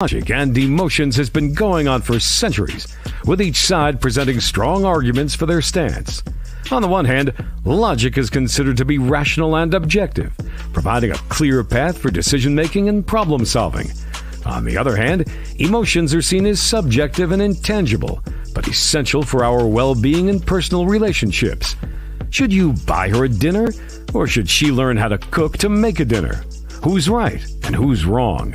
Logic and emotions has been going on for centuries, with each side presenting strong arguments for their stance. On the one hand, logic is considered to be rational and objective, providing a clear path for decision-making and problem-solving. On the other hand, emotions are seen as subjective and intangible, but essential for our well-being and personal relationships. Should you buy her a dinner, or should she learn how to cook to make a dinner? Who's right and who's wrong?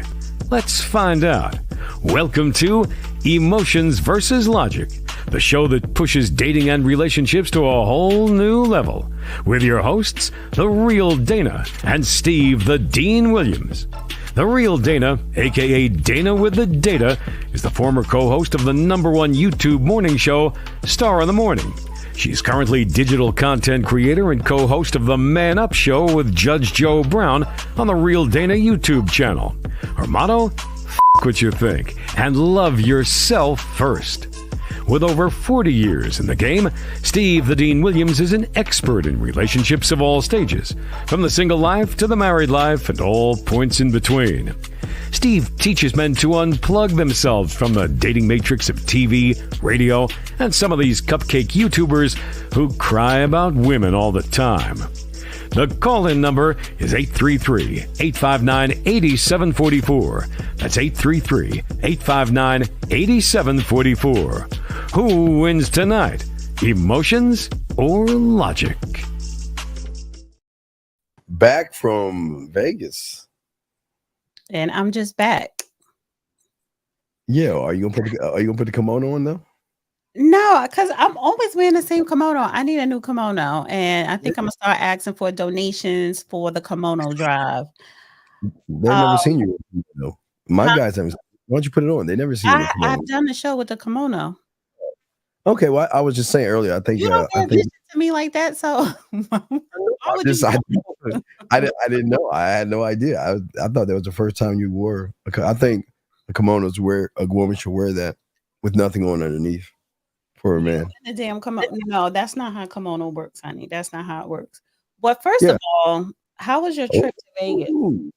Let's find out. Welcome to Emotions versus Logic, the show that pushes dating and relationships to a whole new level, with your hosts, The Real Dana and Steve the Dean Williams. The Real Dana, aka Dana with the Data, is the former co-host of the #1 YouTube morning show, Star in the Morning. She's currently digital content creator and co-host of the Man Up Show with Judge Joe Brown on the Real Dana YouTube channel. Her motto, F*** what you think, and love yourself first. With over 40 years in the game, Steve the Dean Williams is an expert in relationships of all stages, from the single life to the married life and all points in between. Steve teaches men to unplug themselves from the dating matrix of TV, radio, and some of these cupcake YouTubers who cry about women all the time. The call-in number is 833-859-8744. That's 833-859-8744. Who wins tonight? Emotions or logic? Back from Vegas. And I'm just back. Yeah, are you gonna put the kimono on though? No, because I'm always wearing the same kimono. I need a new kimono, and I think I'm gonna start asking for donations for the kimono drive. They've never seen you. My guys haven't. Why don't you put it on? They never seen you. I've done the show with the kimono. Okay, well, I was just saying earlier. I think you don't pay attention to me like that, so I didn't know. I had no idea. I thought that was the first time you wore. I think a kimono is where a woman should wear that with nothing on underneath for a man. The damn kimono. No, that's not how kimono works, honey. That's not how it works. But first of all, how was your trip to Vegas?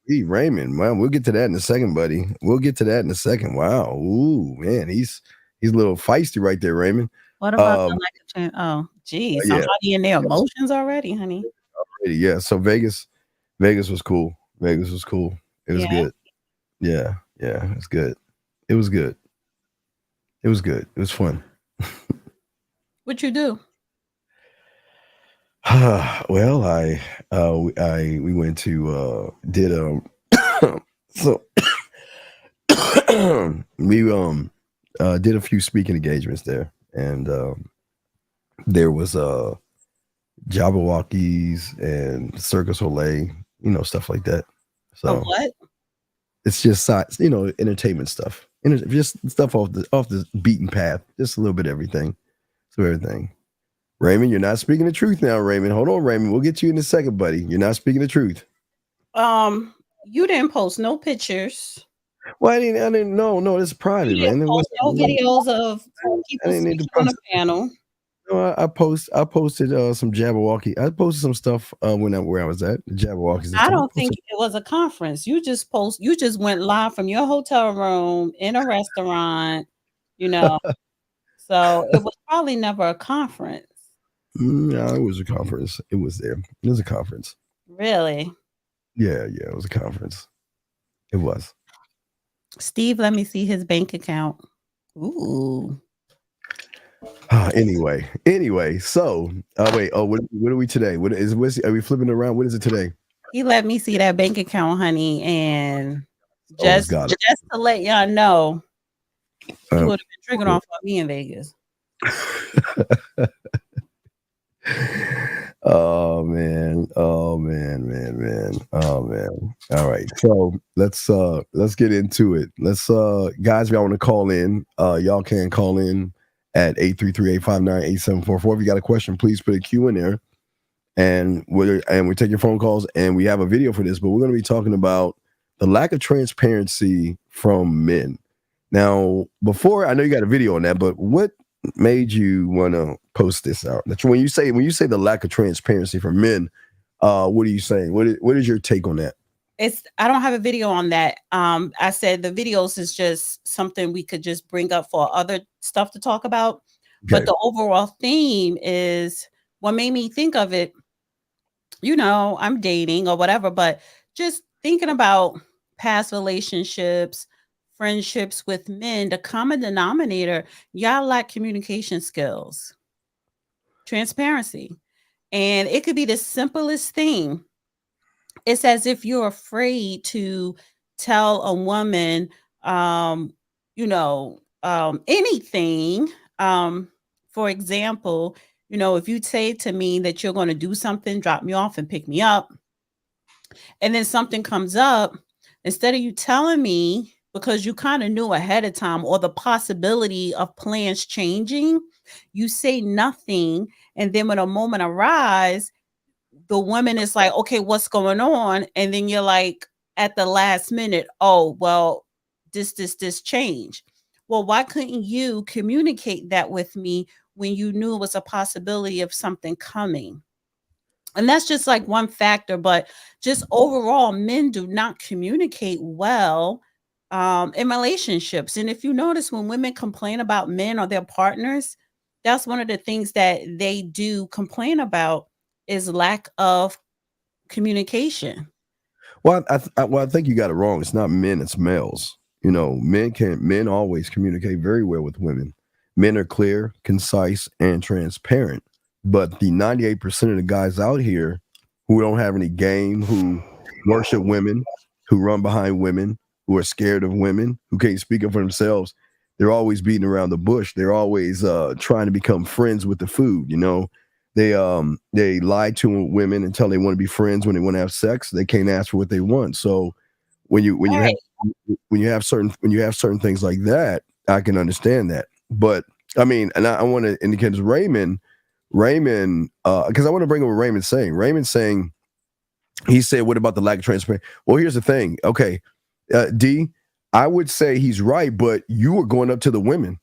Hey, Raymond, man, we'll get to that in a second, buddy. We'll get to that in a second. Wow, ooh, man, he's a little feisty right there, Raymond. What about the oh, geez, somebody in their emotions already, honey. Yeah. So Vegas was cool. It was good. Yeah, it was good. It was good. It was fun. What you do? Well, we went to did so we did a few speaking engagements there, and there was Jabberwockies and Circus Olay, stuff like that. So what? It's just entertainment stuff, just stuff off the beaten path, just a little bit of everything. So everything. Raymond, you're not speaking the truth now, Raymond. Hold on, Raymond. We'll get you in a second, buddy. You're not speaking the truth. You didn't post no pictures. Well, I didn't know. No, it's private, man. No videos of people speaking on the panel. No, I posted some Jabberwocky. I posted some stuff where I was at the Jabberwockies. I don't think it was a conference. You just went live from your hotel room in a restaurant, So it was probably never a conference. No, it was a conference. It was there. It was a conference. Really? Yeah, it was a conference. It was. Steve, let me see his bank account. Ooh. Anyway. So, wait. Oh, what are we today? Are we flipping around? What is it today? He let me see that bank account, honey, and just to let y'all know, he would have been tricking off on me in Vegas. Oh man. All right. So let's get into it. Guys, if y'all want to call in, y'all can call in at 833-859-8744. If you got a question, please put a Q in there. And we take your phone calls, and we have a video for this, but we're going to be talking about the lack of transparency from men. Now, before, I know you got a video on that, but what made you want to post this out? When you say the lack of transparency from men, what are you saying? What is your take on that? I don't have a video on that. I said the videos is just something we could just bring up for other stuff to talk about. Okay. But the overall theme is what made me think of it. I'm dating or whatever, but just thinking about past relationships, friendships with men, the common denominator, y'all lack communication skills, transparency. And it could be the simplest thing. It's as if you're afraid to tell a woman, anything. For example, if you say to me that you're going to do something, drop me off and pick me up, and then something comes up, instead of you telling me because you kind of knew ahead of time or the possibility of plans changing, you say nothing. And then when a moment arrives, the woman is like, okay, what's going on? And then you're like, at the last minute, oh, well, this change. Well, why couldn't you communicate that with me when you knew it was a possibility of something coming? And that's just like one factor, but just overall, men do not communicate well in relationships. And if you notice, when women complain about men or their partners, that's one of the things that they do complain about is lack of communication. Well, I think you got it wrong. It's not men, it's males. Men always communicate very well with women. Men are clear, concise, and transparent. But the 98% of the guys out here who don't have any game, who worship women, who run behind women, who are scared of women, who can't speak up for themselves, they're always beating around the bush. They're always trying to become friends with the food. They lie to women until they want to be friends. When they want to have sex, they can't ask for what they want. So when you have certain things like that, I can understand that. But I mean, and I want to indicate as Raymond, because I want to bring up what Raymond's saying. Raymond's saying, he said, what about the lack of transparency? Well, here's the thing. Okay, D, I would say he's right, but you are going up to the women.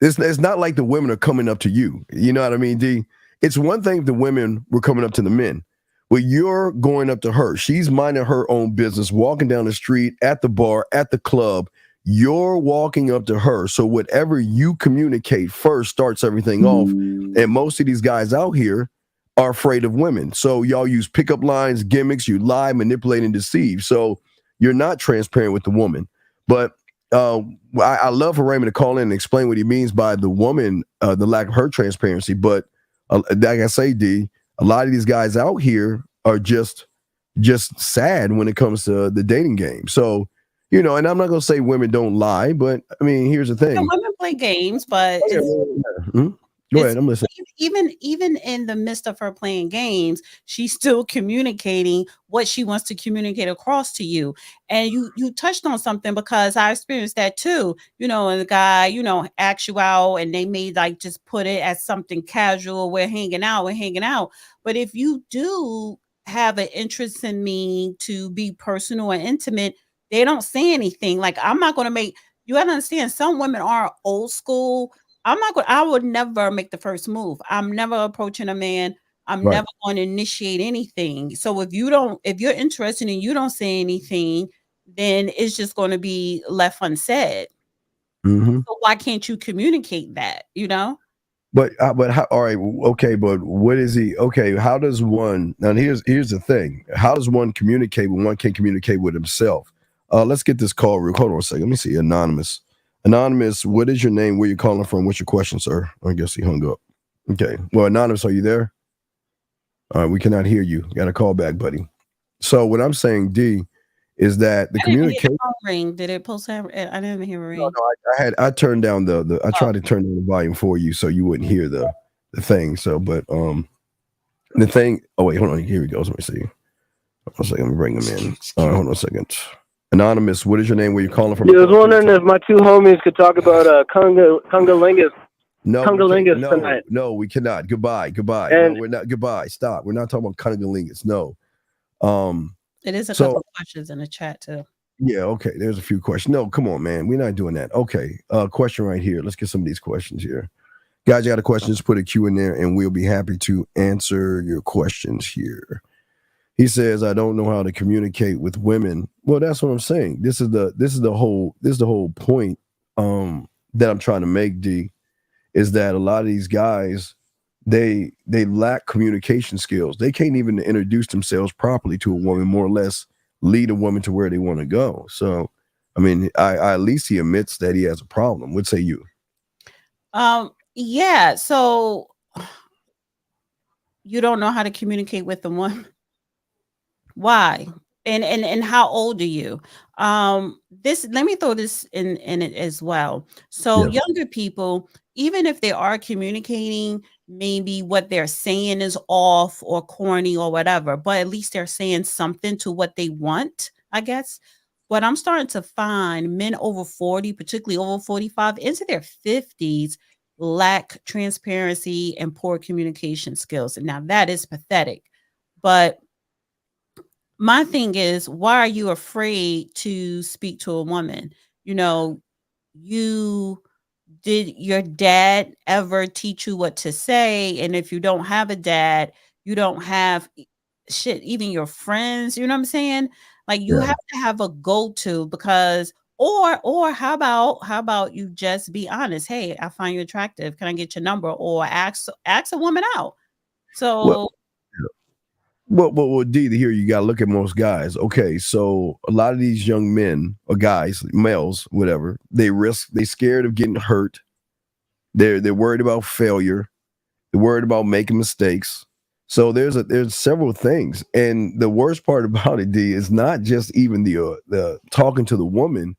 It's not like the women are coming up to you. You know what I mean, D? It's one thing if the women were coming up to the men, but you're going up to her. She's minding her own business, walking down the street, at the bar, at the club. You're walking up to her. So whatever you communicate first starts everything off. And most of these guys out here are afraid of women. So y'all use pickup lines, gimmicks, you lie, manipulate, and deceive. So you're not transparent with the woman. But I love for Raymond to call in and explain what he means by the woman, the lack of her transparency. But like I say, D, a lot of these guys out here are just sad when it comes to the dating game. So, and I'm not going to say women don't lie, but I mean, here's the thing. Women play games, but Go ahead, I'm listening. Even in the midst of her playing games, she's still communicating what she wants to communicate across to you. And you touched on something, because I experienced that too. And the guy, asks you out, and they may like just put it as something casual. We're hanging out. But if you do have an interest in me to be personal and intimate, they don't say anything. Like, I'm not going to make, you have to understand, some women are old school. I would never make the first move. I'm never approaching a man. I'm never going to initiate anything. So if you're interested and you don't say anything, then it's just going to be left unsaid. Mm-hmm. So why can't you communicate that, But how, all right, okay, but what is he? Okay, how does one, now here's the thing. How does one communicate when one can't communicate with himself? Let's get this call real. Hold on a second. Let me see. Anonymous, what is your name? Where you calling from? What's your question, sir? I guess he hung up. Okay. Well, Anonymous, are you there? All right, we cannot hear you. Got to call back, buddy. So what I'm saying, D, is that the communication ring. Did it post? I didn't even hear a ring. No, I turned down I tried to turn down the volume for you so you wouldn't hear the thing. So, but the thing. Oh wait, hold on. Here he goes. Let me see. Hold on a second. Let me bring him in. All right, hold on a second. Anonymous, what is your name? Where you calling from? I was wondering if my two homies could talk about Congolingus. Tonight. No, we cannot. Goodbye. And, no, we're not. Goodbye. Stop. We're not talking about Congolingus. No. It is a couple of questions in the chat too. Yeah. Okay. There's a few questions. No, come on, man. We're not doing that. Okay. Question right here. Let's get some of these questions here. Guys, you got a question? Just put a Q in there, and we'll be happy to answer your questions here. He says, I don't know how to communicate with women. Well, that's what I'm saying. This is the whole point that I'm trying to make, D, is that a lot of these guys, they lack communication skills. They can't even introduce themselves properly to a woman, more or less lead a woman to where they want to go. So, I mean, I at least he admits that he has a problem. What say you? Yeah. So you don't know how to communicate with the woman. Why? And how old are you? This, let me throw this in it as well. So Yes. younger people, even if they are communicating, maybe what they're saying is off or corny or whatever, but at least they're saying something to what they want, I guess. What I'm starting to find, men over 40, particularly over 45, into their 50s, lack transparency and poor communication skills. And now that is pathetic. But my thing is, why are you afraid to speak to a woman? You know, you did your dad ever teach you what to say? And if you don't have a dad, you don't have shit, even your friends, you know what I'm saying? Like you Yeah. have to have a go-to, because or how about you just be honest? Hey, I find you attractive. Can I get your number? Or ask a woman out. Well, So well, D, here you got to look at most guys. Okay, so a lot of these young men or guys, males, whatever, they scared of getting hurt. They're worried about failure. They're worried about making mistakes. So there's several things, and the worst part about it, D, is not just even the talking to the woman.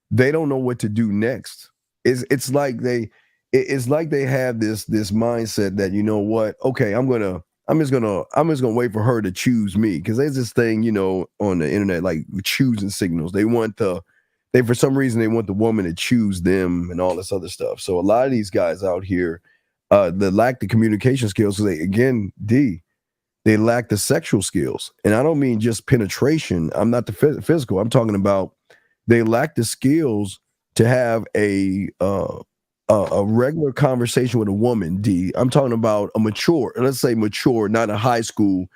They don't know what to do next. It's like it's like they have this mindset that, you know what, okay, I'm just gonna wait for her to choose me, because there's this thing, on the internet, like choosing signals. They for some reason they want the woman to choose them and all this other stuff. So a lot of these guys out here, they lack the communication skills. So they lack the sexual skills, and I don't mean just penetration. I'm not the physical. I'm talking about they lack the skills to have a regular conversation with a woman. D, I'm talking about let's say mature, not a high school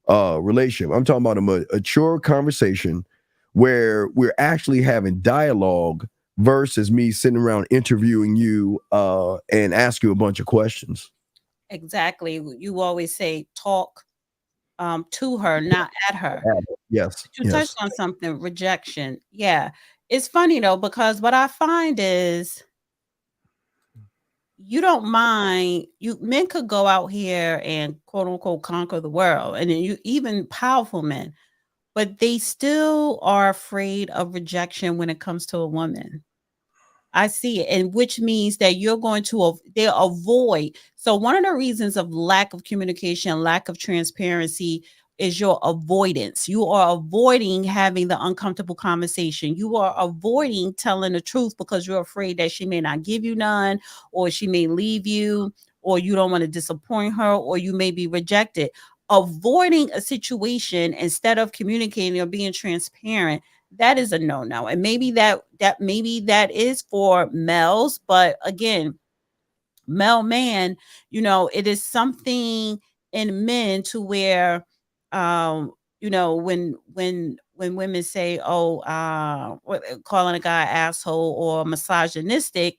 relationship. I'm talking about a mature conversation where we're actually having dialogue versus me sitting around interviewing you and ask you a bunch of questions. exactly. You always say talk to her, not at her. Yes, You touched yes. on something, rejection. Yeah. It's funny though, because what I find is you don't mind, you men could go out here and quote unquote conquer the world. And then you even powerful men, but they still are afraid of rejection when it comes to a woman. I see it, and which means that you're going to they avoid. So one of the reasons of lack of communication, lack of transparency is your avoidance. You are avoiding having the uncomfortable conversation. You are avoiding telling the truth because you're afraid that she may not give you none, or she may leave you, or you don't want to disappoint her, or you may be rejected. Avoiding a situation instead of communicating or being transparent, that is a no-no. And maybe that is for males, but again, male man, it is something in men to where when women say, oh, calling a guy asshole or misogynistic,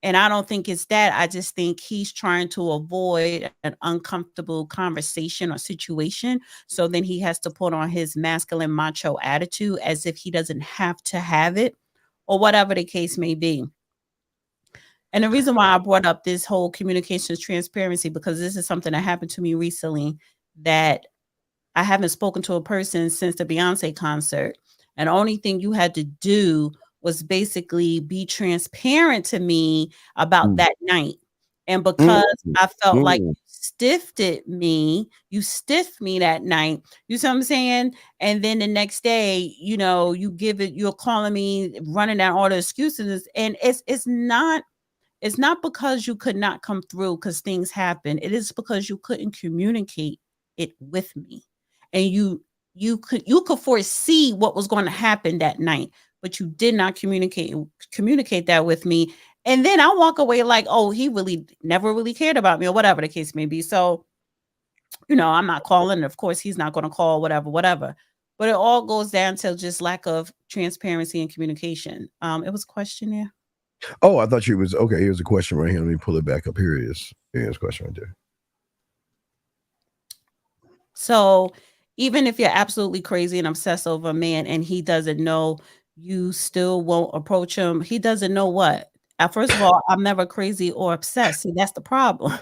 and I don't think it's that. I just think he's trying to avoid an uncomfortable conversation or situation. So then he has to put on his masculine macho attitude as if he doesn't have to have it, or whatever the case may be. And the reason why I brought up this whole communications transparency, because this is something that happened to me recently, that I haven't spoken to a person since the Beyonce concert. And the only thing you had to do was basically be transparent to me about Mm, that night. And mm, because I felt like mm. you stiffed me that night. You see what I'm saying? And then the next day, you're calling me, running down all the excuses. And it's not because you could not come through, because things happen. It is because you couldn't communicate it with me. And you could foresee what was going to happen that night, but you did not communicate that with me. And then I walk away like, oh, he really never really cared about me, or whatever the case may be. So I'm not calling. Of course, he's not going to call, whatever. But it all goes down to just lack of transparency and communication. It was a question there. Oh, I thought you was okay. Here's a question right here. Let me pull it back up. Here it is. Here's a question right there. So even if you're absolutely crazy and obsessed over a man and he doesn't know, you still won't approach him. He doesn't know what. First of all, I'm never crazy or obsessed. See, that's the problem.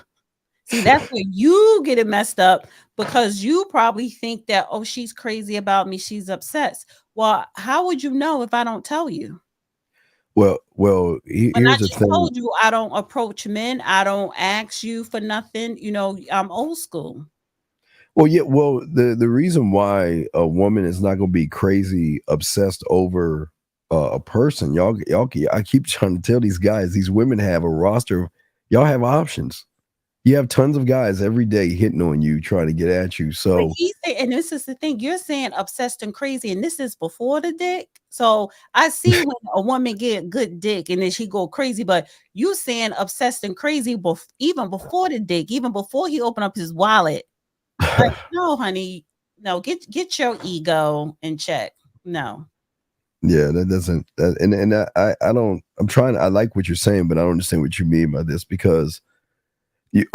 See, that's where you get it messed up, because you probably think that, oh, she's crazy about me, she's obsessed. Well, how would you know if I don't tell you? Well, When I here's the just thing. told you, I don't approach men. I don't ask you for nothing. I'm old school. Well, yeah. Well, the reason why a woman is not going to be crazy obsessed over a person, y'all. I keep trying to tell these guys, these women have a roster. Y'all have options. You have tons of guys every day hitting on you, trying to get at you. So, and this is the thing, you're saying obsessed and crazy, and this is before the dick. So I see when a woman get good dick and then she go crazy, but you saying obsessed and crazy even before the dick, even before he opened up his wallet. Like, no, honey, no, get your ego in check. No. Yeah, that doesn't. I don't. I'm trying. I like what you're saying, but I don't understand what you mean by this, because you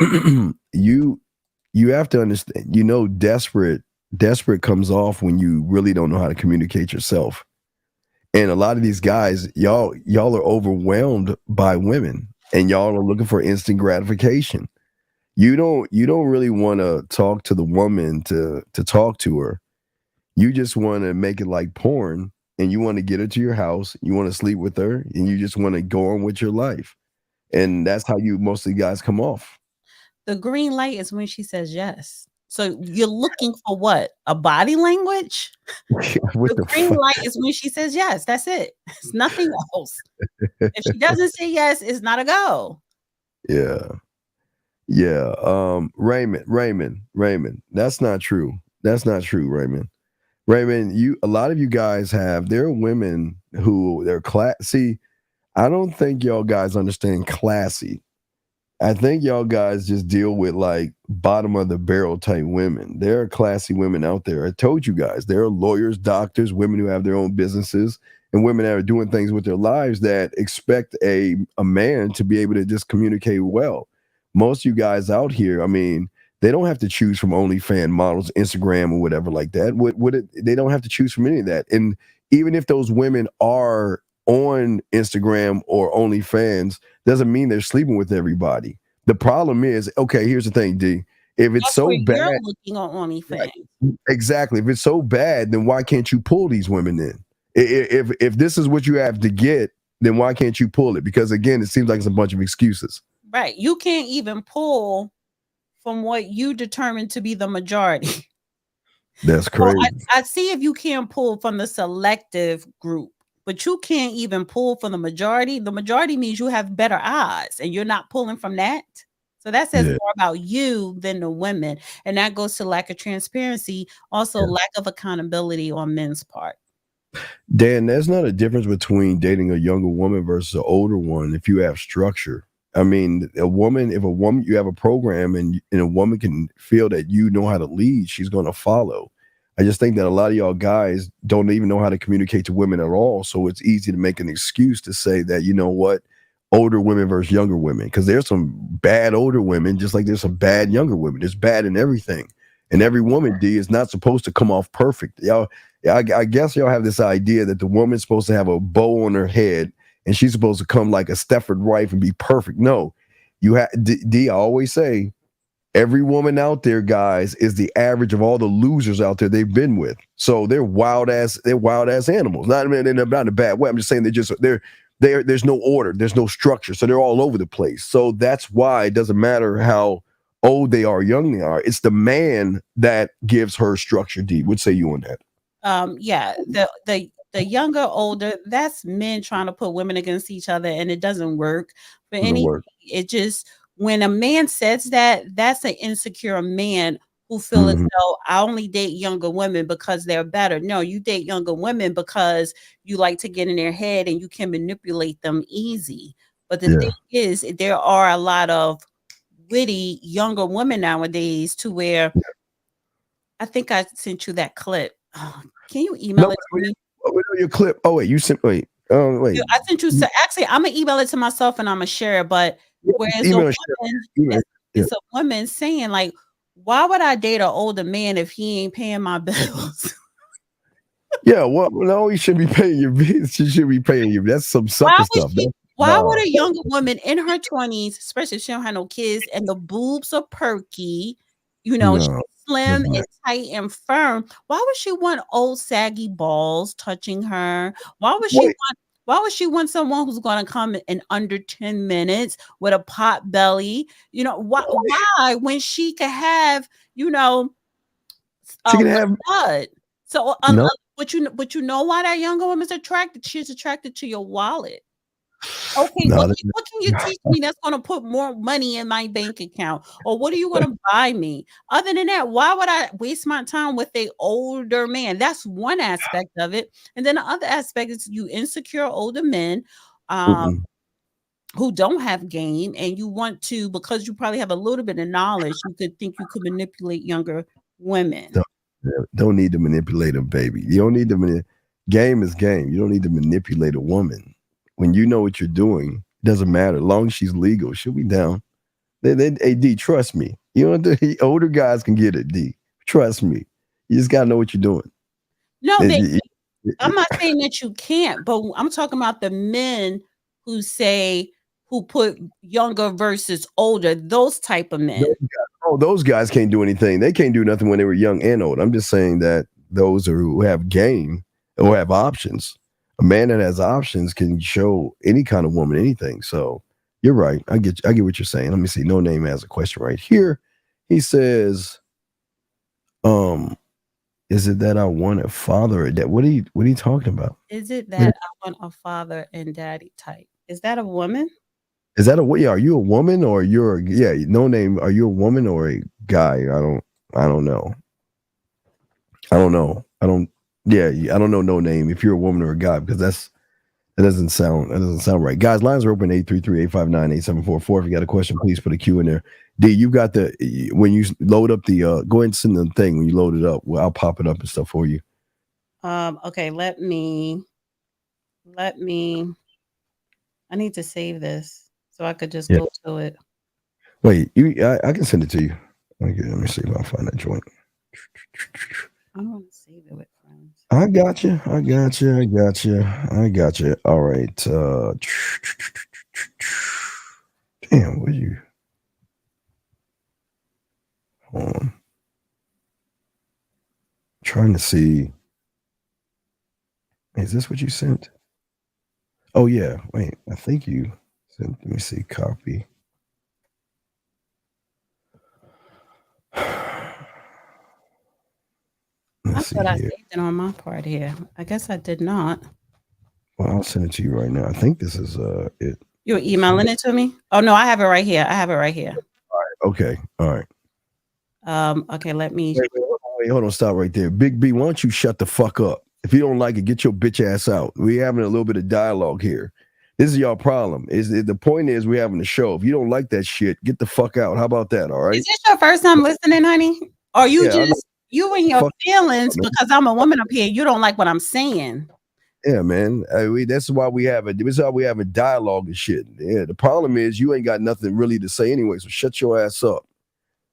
you have to understand. Desperate comes off when you really don't know how to communicate yourself. And a lot of these guys, y'all are overwhelmed by women, and y'all are looking for instant gratification. You don't really want to talk to the woman to talk to her. You just want to make it like porn, and you want to get her to your house. You want to sleep with her, and you just want to go on with your life. And that's how most of the guys come off. The green light is when she says yes. So you're looking for what? A body language? The green light is when she says yes. That's it. It's nothing else. If she doesn't say yes, it's not a go. Yeah. Raymond. That's not true. Raymond. A lot of you guys there are women who they're See, I don't think y'all guys understand classy. I think y'all guys just deal with like bottom of the barrel type women. There are classy women out there. I told you guys, there are lawyers, doctors, women who have their own businesses, and women that are doing things with their lives that expect a man to be able to just communicate well. Most of you guys out here, I mean, they don't have to choose from OnlyFans models, Instagram, or whatever like that. They don't have to choose from any of that. And even if those women are on Instagram or OnlyFans, doesn't mean they're sleeping with everybody. The problem is, okay, here's the thing, D. If it's so bad, you're looking on OnlyFans. Right, exactly. If it's so bad, then why can't you pull these women in? If this is what you have to get, then why can't you pull it? Because again, it seems like it's a bunch of excuses. Right. You can't even pull from what you determine to be the majority. That's crazy. Well, I see if you can pull from the selective group, but you can't even pull from the majority. The majority means you have better odds, and you're not pulling from that. So that says more about you than the women. And that goes to lack of transparency, also lack of accountability on men's part. Dan, there's not a difference between dating a younger woman versus an older one if you have structure. I mean, if a woman, you have a program and a woman can feel that you know how to lead, she's going to follow. I just think that a lot of y'all guys don't even know how to communicate to women at all. So it's easy to make an excuse to say that, you know what, older women versus younger women, because there's some bad older women, just like there's some bad younger women. There's bad in everything. And every woman, D, is not supposed to come off perfect. Y'all, I guess y'all have this idea that the woman's supposed to have a bow on her head and she's supposed to come like a Stepford wife and be perfect. No, you have D. I always say, every woman out there, guys, is the average of all the losers out there they've been with. So they're wild ass animals. Not in a bad way. I'm just saying there's no order, there's no structure, so they're all over the place. So that's why it doesn't matter how old they are, young they are. It's the man that gives her structure. D, what say you on that? The younger, older, that's men trying to put women against each other, and it doesn't work. But it just, when a man says that, that's an insecure man who feel as though I only date younger women because they're better. No, you date younger women because you like to get in their head and you can manipulate them easy. But the thing is, there are a lot of witty younger women nowadays to where I think I sent you that clip. Oh, can you email it to me? Wait, your clip. Oh wait, you sent wait. Wait. I sent you. Actually, I'm gonna email it to myself and I'm gonna share it. But whereas it's a woman saying like, "Why would I date an older man if he ain't paying my bills?" Yeah, well, no, he should be paying your bills. She should be paying you. That's some sucker stuff. Why would a younger woman in her 20s, especially if she don't have no kids and the boobs are perky, she's slim and tight and firm, why would she want old saggy balls touching her? Why would she want someone who's going to come in under 10 minutes with a pot belly? Why when she could have, she can have blood. So but you know why that younger woman's attracted? She's attracted to your wallet. Okay, what can you teach me that's going to put more money in my bank account? Or what are you going to buy me? Other than that, why would I waste my time with an older man? That's one aspect of it. And then the other aspect is you insecure older men who don't have game, and you want to, because you probably have a little bit of knowledge, you could think you could manipulate younger women. Don't need to manipulate them, baby. You don't need to game is game. You don't need to manipulate a woman. When you know what you're doing, it doesn't matter. As long as she's legal, she'll be down. Hey, D, trust me. The older guys can get it, D. Trust me. You just got to know what you're doing. No, I'm not saying that you can't, but I'm talking about the men who put younger versus older, those type of men. Those guys can't do anything. They can't do nothing when they were young and old. I'm just saying that those who have game or have options. A man that has options can show any kind of woman anything. So you're right. I get what you're saying. Let me see. No Name has a question right here. He says, is it that I want a father or dad? What are you talking about? Is it that I want a father and daddy type? Is that a woman? Is that are you a woman or No Name? Are you a woman or a guy? I don't know. I don't know. I don't know No Name if you're a woman or a guy, because that doesn't sound right. Guys, lines are open 833-859-8744. If you got a question, please put a Q in there. D, you got when you load up the go ahead and send the thing when you load it up. Well, I'll pop it up and stuff for you. Okay, let me I need to save this so I could just go to it. Wait, I can send it to you. Let me see if I find that joint. I don't want to save it with friends. I got you. All right. Damn, what you? Hold on. Trying to see. Is this what you sent? Oh yeah. Wait, I think you sent. Let me see. Copy. I thought I saved it on my part here. I guess I did not. Well, I'll send it to you right now. I think this is it. You're emailing it to me? Oh no, I have it right here. All right. Okay. All right. Okay, let me wait, hold on, stop right there. Big B, why don't you shut the fuck up? If you don't like it, get your bitch ass out. We're having a little bit of dialogue here. This is your problem. The point is we're having a show. If you don't like that shit, get the fuck out. How about that? All right. Is this your first time listening, honey? Or you you and your feelings because I'm a woman up here. You don't like what I'm saying. Yeah, man. That's why we have a dialogue and shit. Yeah. The problem is you ain't got nothing really to say anyway. So shut your ass up.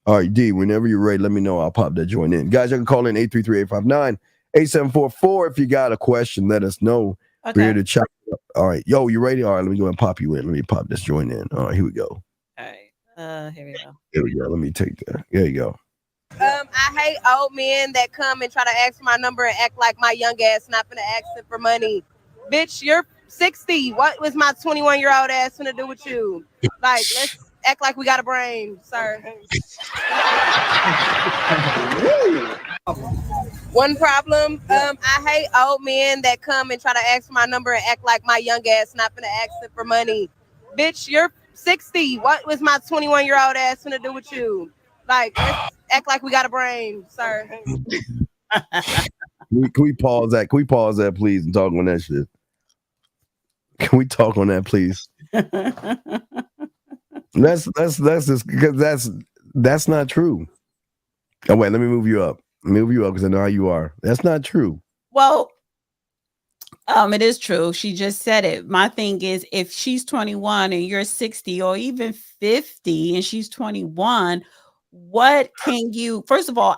All right, D. Whenever you're ready, let me know. I'll pop that joint in. Guys, you can call in 833-859-8744 if you got a question. Let us know. Okay. We're here to chat. All right, yo, you ready? All right, let me go and pop you in. Let me pop this joint in. All right, here we go. All right. Here we go. Here we go. Let me take that. There you go. I hate old men that come and try to ask for my number and act like my young ass not gonna ask them for money. Bitch, you're 60. What was my 21-year-old ass gonna do with you? Like, let's act like we got a brain, sir. One problem, I hate old men that come and try to ask for my number and act like my young ass not gonna ask them for money. Bitch, you're 60. What was my 21-year-old ass gonna do with you? Like, let's act like we got a brain, sir. Can we pause that? Can we pause that, please, and talk on that shit? Can we talk on that, please? That's just because that's not true. Oh wait, let me move you up. Because I know how you are. That's not true. Well, it is true. She just said it. My thing is, if she's 21 and you're 60 or even 50 and she's 21, what can you? First of all,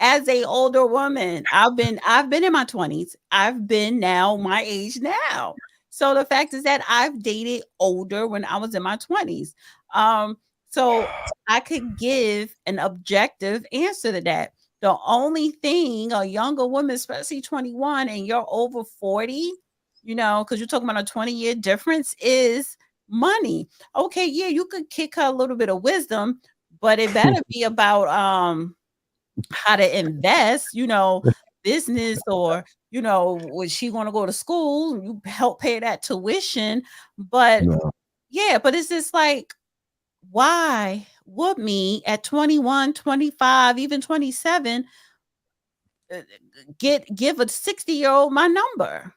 as a older woman, I've been in my 20s. I've been now my age now. So the fact is that I've dated older when I was in my 20s. So I could give an objective answer to that. The only thing a younger woman, especially 21, and you're over 40, because you're talking about a 20-year difference, is money. Okay, yeah, you could kick her a little bit of wisdom, but it better be about how to invest, business, or was she going to go to school? You help pay that tuition. But No. yeah, but it's just like, why would me at 21, 25, even 27 give a 60-year-old my number?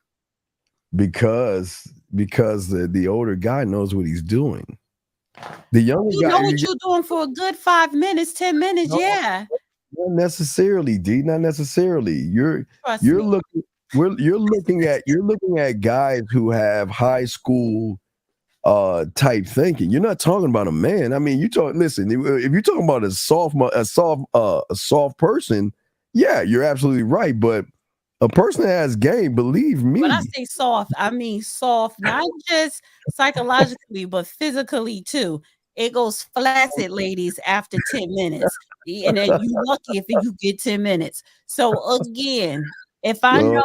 Because the older guy knows what he's doing. The younger You guy, know what you're doing for a good 5 minutes, 10 minutes. No. Yeah. Not necessarily, D. Not necessarily. You're looking at guys who have high school type thinking. You're not talking about a man. I mean, listen, if you're talking about a soft person, yeah, you're absolutely right. But a person that has game, believe me. When I say soft, I mean soft, not just psychologically, but physically too. It goes flaccid, ladies, after 10 minutes. And then you lucky if you get 10 minutes. So again, if I know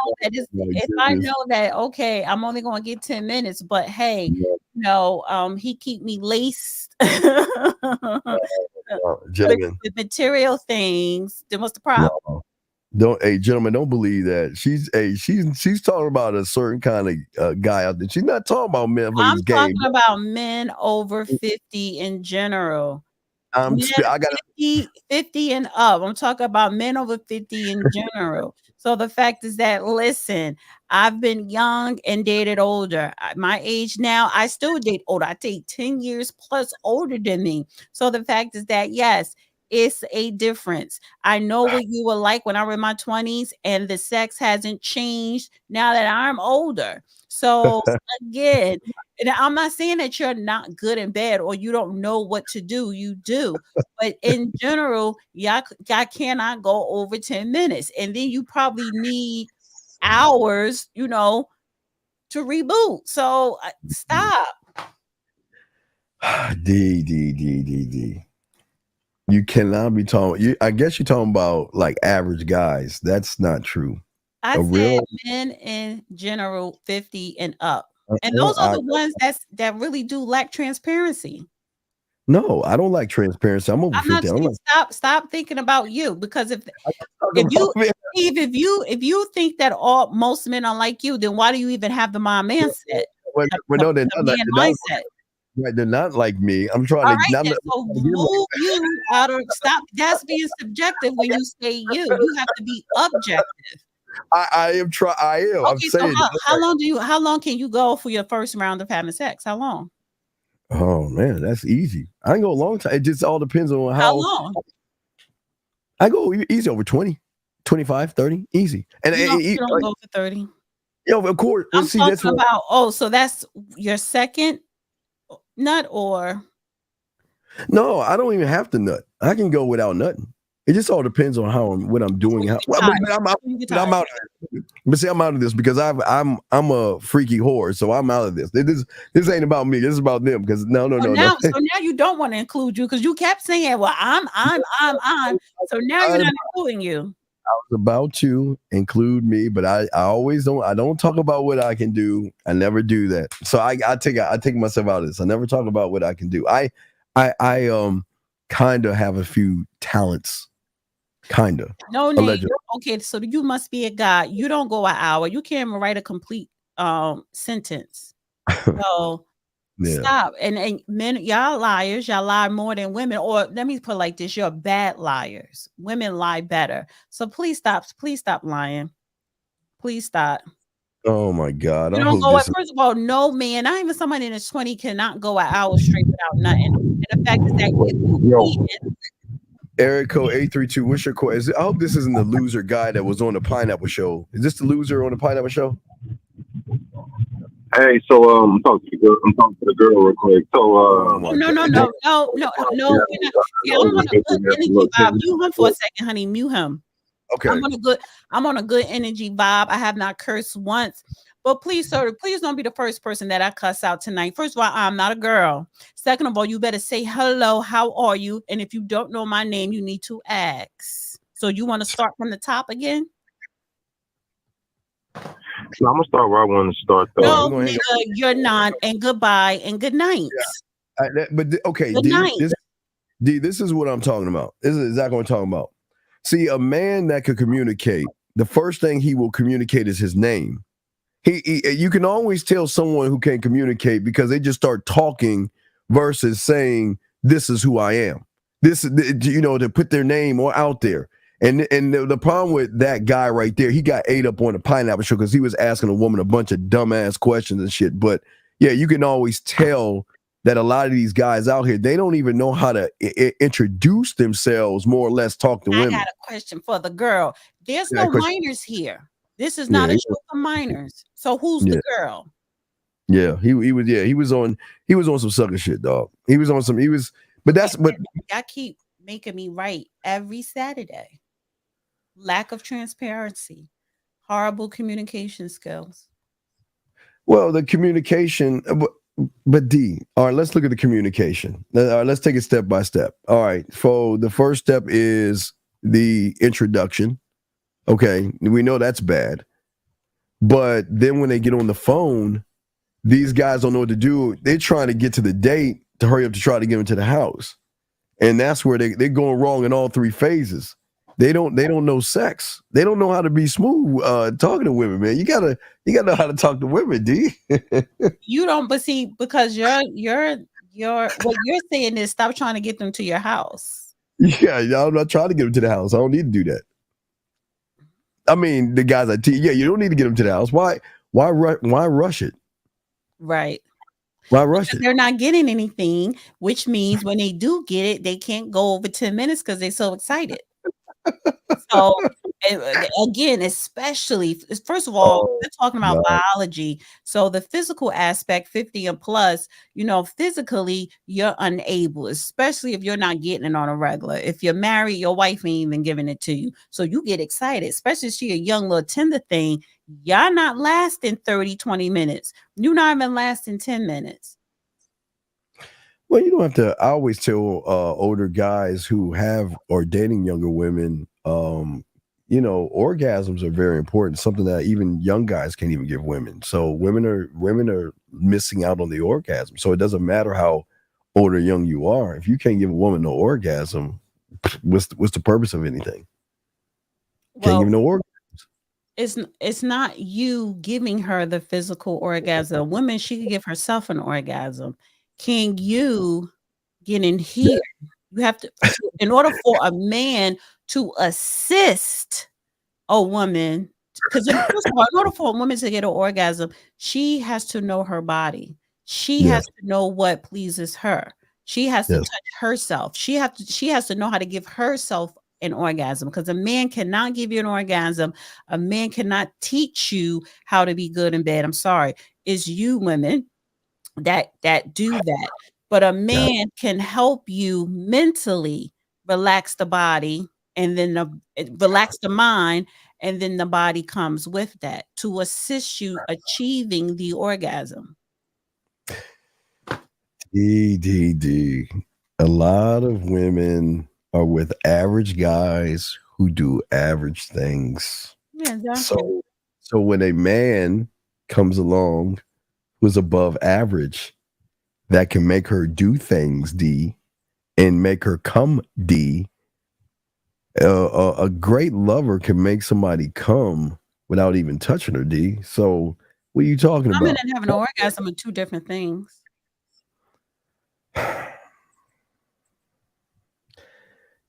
that okay, I'm only gonna get 10 minutes, but hey, he keep me laced with material things, then what's the problem? Gentlemen, don't believe that. She's talking about a certain kind of guy out there. She's not talking about men for these games. I'm talking about men over 50 in general. I got 50 and up. I'm talking about men over 50 in general. So the fact is that, listen, I've been young and dated older. My age now, I still date older. I date 10 years plus older than me. So the fact is that, yes, it's a difference. I know what you were like when I was in my 20s, and the sex hasn't changed now that I'm older. So again, and I'm not saying that you're not good and bad or you don't know what to do. You do. But in general, y'all cannot go over 10 minutes. And then you probably need hours, to reboot. So stop. D. You cannot be talking. I guess you're talking about like average guys. That's not true. I said men in general, 50 and up. And those are the ones that really do lack transparency. No, I don't like transparency. I'm over 50. Stop thinking about you, because if you think that most men are like you, then why do you even have the mindset? They're not like me. I'm trying to. So move you out of. Stop. That's being subjective when you say you. You have to be objective. I am. Okay, I'm saying. So how long can you go for your first round of having sex? How long? Oh man, that's easy. I can go a long time. It just all depends on how long. I go easy over 20, 25, 30, easy. And you don't go for 30. Yeah, of course. I'm talking about. So that's your second nut, or? No, I don't even have to nut. I can go without nutting. It just all depends on what I'm doing. I'm out of it. But see, I'm out of this because I'm a freaky whore, so I'm out of this. This ain't about me. This is about them. Because no. So now you don't want to include you because you kept saying, "Well, I'm." So now you're not including you. I was about to include me, but I always don't. I don't talk about what I can do. I never do that. So I take myself out of this. I never talk about what I can do. I kind of have a few talents. Kind of. No name. Okay, so you must be a guy. You don't go an hour. You can't even write a complete sentence. So stop. And men, y'all liars. Y'all lie more than women. Or let me put it like this: you're bad liars. Women lie better. So please stop. Please stop lying. Please stop. Oh my God! You I don't hope go this. at first of all, no man, not even somebody in his 20 cannot go an hour straight without nothing. And the fact is that if you Yo, eat, Eric Code 832. What's your question? I hope this isn't the loser guy that was on the Pineapple Show. Is this the loser on the Pineapple Show? Hey, so I'm talking to the girl. I'm talking to the girl real quick. So Oh oh my no, God! no, Don't- no, no, no, no. We're not, see, I'm on a good energy vibe. Mute him for a second, honey. Mute him. Okay. I'm on a good energy vibe. I have not cursed once. But please, sir, please don't be the first person that I cuss out tonight. First of all, I'm not a girl. Second of all, you better say hello, how are you? And if you don't know my name, you need to ask. So you want to start from the top again? So I'm gonna start where I want to start. No, nigga, you're not. And goodbye and good night. Okay, Good night. This is what I'm talking about. This is exactly what I'm talking about. See, a man that could communicate, the first thing he will communicate is his name. You can always tell someone who can't communicate because they just start talking versus saying, "This is who I am." To put their name out there. And the problem with that guy right there, he got ate up on the Pineapple Show because he was asking a woman a bunch of dumbass questions and shit. But yeah, you can always tell that a lot of these guys out here, they don't even know how to introduce themselves, more or less talk to women. I got a question for the girl. There's no minors here. This is not a show for minors. So who's the girl? Yeah, he was on some sucker shit, dog. I keep making me right every Saturday. Lack of transparency, horrible communication skills. Well, the communication, but D, all right, let's look at the communication. All right, let's take it step by step. All right, so the first step is the introduction. Okay, we know that's bad. But then when they get on the phone, these guys don't know what to do. They're trying to get to the date to hurry up to try to get into the house. And that's where they're going wrong in all three phases. They don't know sex. They don't know how to be smooth talking to women, man. You gotta know how to talk to women, D. You don't, but see, because you're what you're saying is stop trying to get them to your house. Yeah, I'm not trying to get them to the house. I don't need to do that. I mean, the guys you don't need to get them to the house. Why rush it? Right. Why rush it? They're not getting anything, which means when they do get it, they can't go over 10 minutes because they're so excited. So again, especially first of all, we're talking about biology. So the physical aspect, 50 and plus, physically you're unable, especially if you're not getting it on a regular. If you're married, your wife ain't even giving it to you. So you get excited, especially if she's a young little tender thing. Y'all not lasting 30, 20 minutes. You're not even lasting 10 minutes. Well, you don't have to. I always tell older guys who have or dating younger women, orgasms are very important. Something that even young guys can't even give women. So women are missing out on the orgasm. So it doesn't matter how old or young you are. If you can't give a woman no orgasm, what's the purpose of anything? Can't give no orgasm. It's not you giving her the physical orgasm. A woman, she can give herself an orgasm. Can you get in here? You have to, in order for a man to assist a woman, because first of all, in order for a woman to get an orgasm, she has to know her body. She has to know what pleases her. She has to touch herself. She has to know how to give herself an orgasm, because a man cannot give you an orgasm. A man cannot teach you how to be good in bed. I'm sorry. It's you women that do that. But a man can help you mentally relax the body and then relax the mind, and then the body comes with that to assist you achieving the orgasm. D. A lot of women are with average guys who do average things. Yeah, exactly. So when a man comes along who's above average, that can make her do things, D, and make her come, D. A great lover can make somebody come without even touching her, D. So what are you talking about? Coming and having an orgasm are two different things.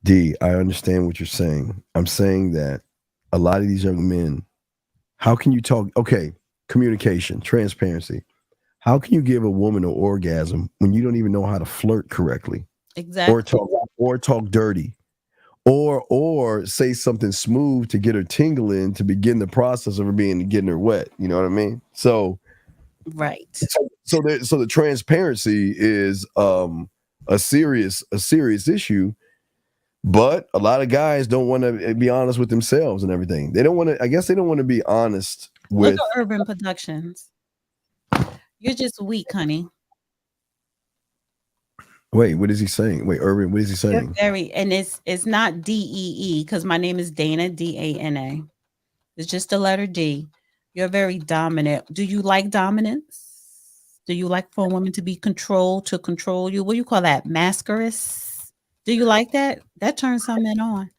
D, I understand what you're saying. I'm saying that a lot of these young men, how can you talk? Okay, communication, transparency. How can you give a woman an orgasm when you don't even know how to flirt correctly? Exactly. Or talk dirty. Or say something smooth to get her tingling to begin the process of her getting her wet. You know what I mean? So right. So the transparency is a serious issue. But a lot of guys don't want to be honest with themselves and everything. They don't want to. I guess they don't want to be honest with. Look at Urban Productions. You're just weak, honey. Wait, what is he saying? Wait, Urban, what is he saying? And it's not DEE because my name is Dana, DANA. It's just the letter D. You're very dominant. Do you like dominance? Do you like for a woman to be controlled, to control you? What do you call that? Masquerus? Do you like that? That turns some men on.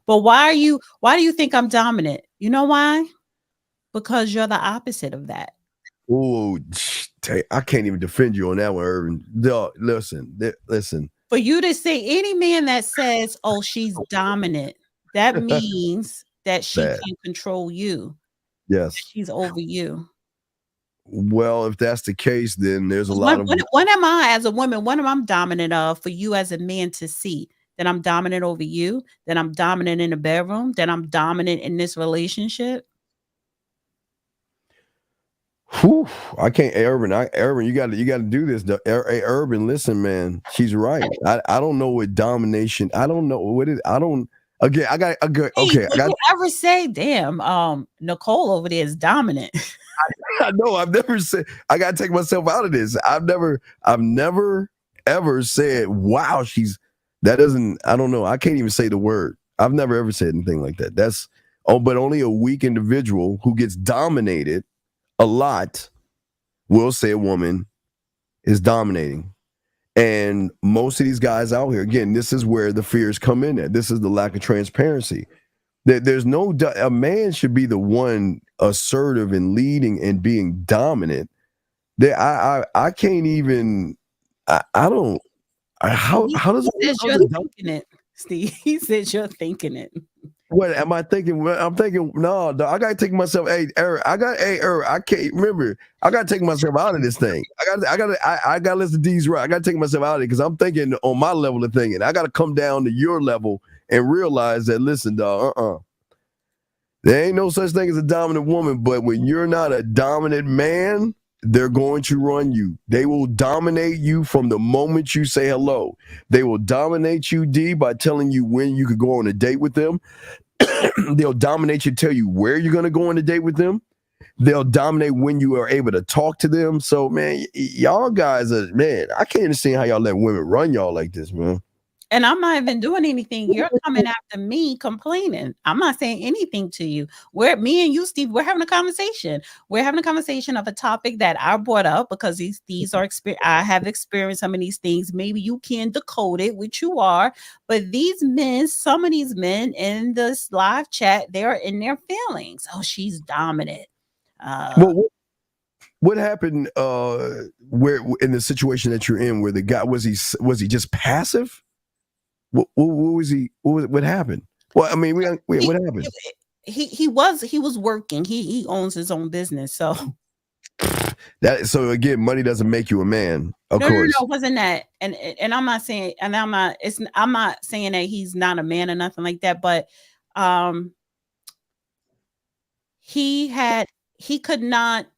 But why do you think I'm dominant? You know why? Because you're the opposite of that. Oh, I can't even defend you on that one, Urban. Listen. For you to say any man that says, "Oh, she's dominant," that means that she can control you. Yes, she's over you. Well, if that's the case, then there's a lot of. What am I as a woman? What am I dominant of for you as a man to see? That I'm dominant over you. That I'm dominant in the bedroom. That I'm dominant in this relationship. Whew, I can't, Urban. Urban, you got to do this. Urban, listen, man, she's right. I don't know what domination. I don't know what it. I don't. Again, I got. Okay, Did you ever say, "Damn, Nicole over there is dominant"? I know. I've never said. I got to take myself out of this. I've never ever said, "Wow, she's." That doesn't. I don't know. I can't even say the word. I've never ever said anything like that. That's. Oh, but only a weak individual who gets dominated a lot will say a woman is dominating. And most of these guys out here, again, this is where the fears come in at. This is the lack of transparency. There's no, a man should be the one assertive and leading and being dominant. I can't even, I don't, how does you're thinking it, Steve? He says you're thinking it. What am I thinking? I'm thinking, no, I gotta take myself. Hey, Eric, I can't remember. I gotta take myself out of this thing. I gotta listen to these right. I gotta take myself out of it because I'm thinking on my level of thinking. I gotta come down to your level and realize that, listen, dog, there ain't no such thing as a dominant woman, but when you're not a dominant man, they're going to run you. They will dominate you from the moment you say hello. They will dominate you, D, by telling you when you could go on a date with them. They'll dominate you, tell you where you're going to go on a date with them. They'll dominate when you are able to talk to them. So, man, y'all guys are, man, I can't understand how y'all let women run y'all like this, man. And I'm not even doing anything. You're coming after me complaining. I'm not saying anything to you. Me and you, Steve, we're having a conversation. We're having a conversation of a topic that I brought up because these are I have experienced some of these things. Maybe you can decode it, which you are. But these men, some of these men in this live chat, they're in their feelings. Oh, she's dominant. Well, what happened where in the situation that you're in where the guy was he just passive? What was he? What happened? Well, I mean, what happened? He was working. He owns his own business. So so again, money doesn't make you a man. Of course, no, it wasn't that. And I'm not saying, I'm not saying that he's not a man or nothing like that. But he could not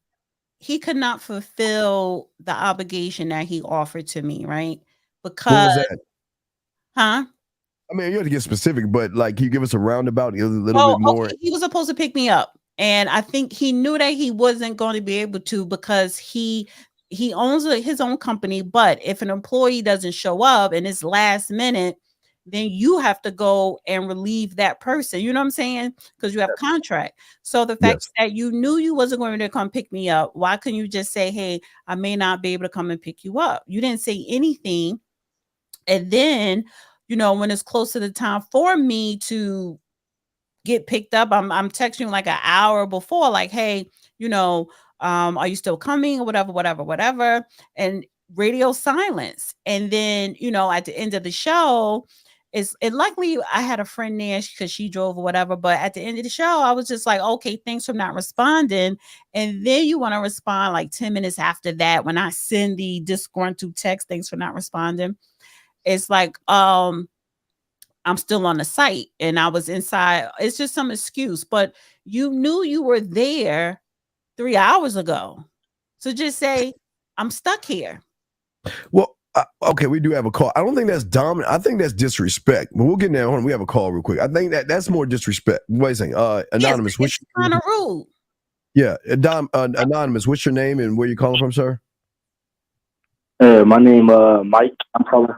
fulfill the obligation that he offered to me, right? Because what was that? Huh? I mean, you have to get specific, but like, can you give us a roundabout, a little bit more? Okay. He was supposed to pick me up, and I think he knew that he wasn't going to be able to because he owns his own company. But if an employee doesn't show up and it's last minute, then you have to go and relieve that person. You know what I'm saying? Because you have a contract. So the fact that you knew you wasn't going to come pick me up, why couldn't you just say, "Hey, I may not be able to come and pick you up"? You didn't say anything, and then, when it's close to the time for me to get picked up, I'm texting you like an hour before, like, "Hey, are you still coming?" or whatever. And radio silence. And then, at the end of the show, luckily I had a friend there because she drove or whatever. But at the end of the show, I was just like, okay, thanks for not responding. And then you want to respond like 10 minutes after that when I send the disgruntled text, thanks for not responding. It's like, I'm still on the site and I was inside. It's just some excuse, but you knew you were there 3 hours ago. So just say, I'm stuck here. Well, okay, we do have a call. I don't think that's dominant. I think that's disrespect. But we'll get there. We have a call real quick. I think that's more disrespect. Wait a second. Anonymous, yes, it's kind of rude. Yeah, Anonymous, what's your name and where you calling from, sir? My name Mike. I'm calling.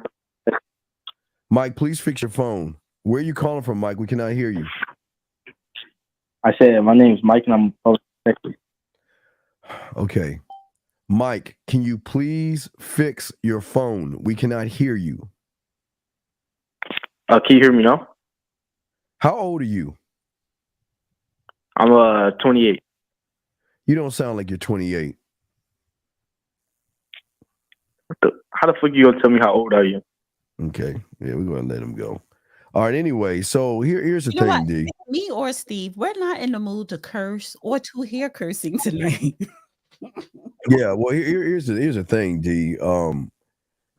Mike, please fix your phone. Where are you calling from, Mike? We cannot hear you. I said my name's Mike and I'm calling from Texas. Okay. Mike, can you please fix your phone? We cannot hear you. Can you hear me now? How old are you? I'm 28. You don't sound like you're 28. How the fuck you gonna tell me how old are you? Okay. Yeah, we're gonna let him go. All right, anyway, so here's the thing, D. Me or Steve, we're not in the mood to curse or to hear cursing tonight. Yeah, well, here's the thing, D.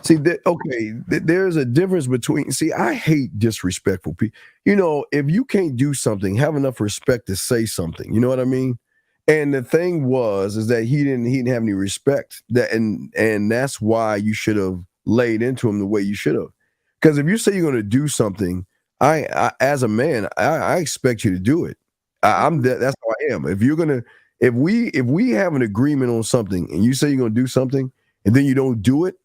See, there's a difference between. See, I hate disrespectful people. You know, if you can't do something, have enough respect to say something. You know what I mean? And the thing is that he didn't have any respect. And that's why you should have laid into him the way you should have. Because if you say you're going to do something, I as a man, I expect you to do it. That's how I am. If we have an agreement on something and you say you're going to do something and then you don't do it,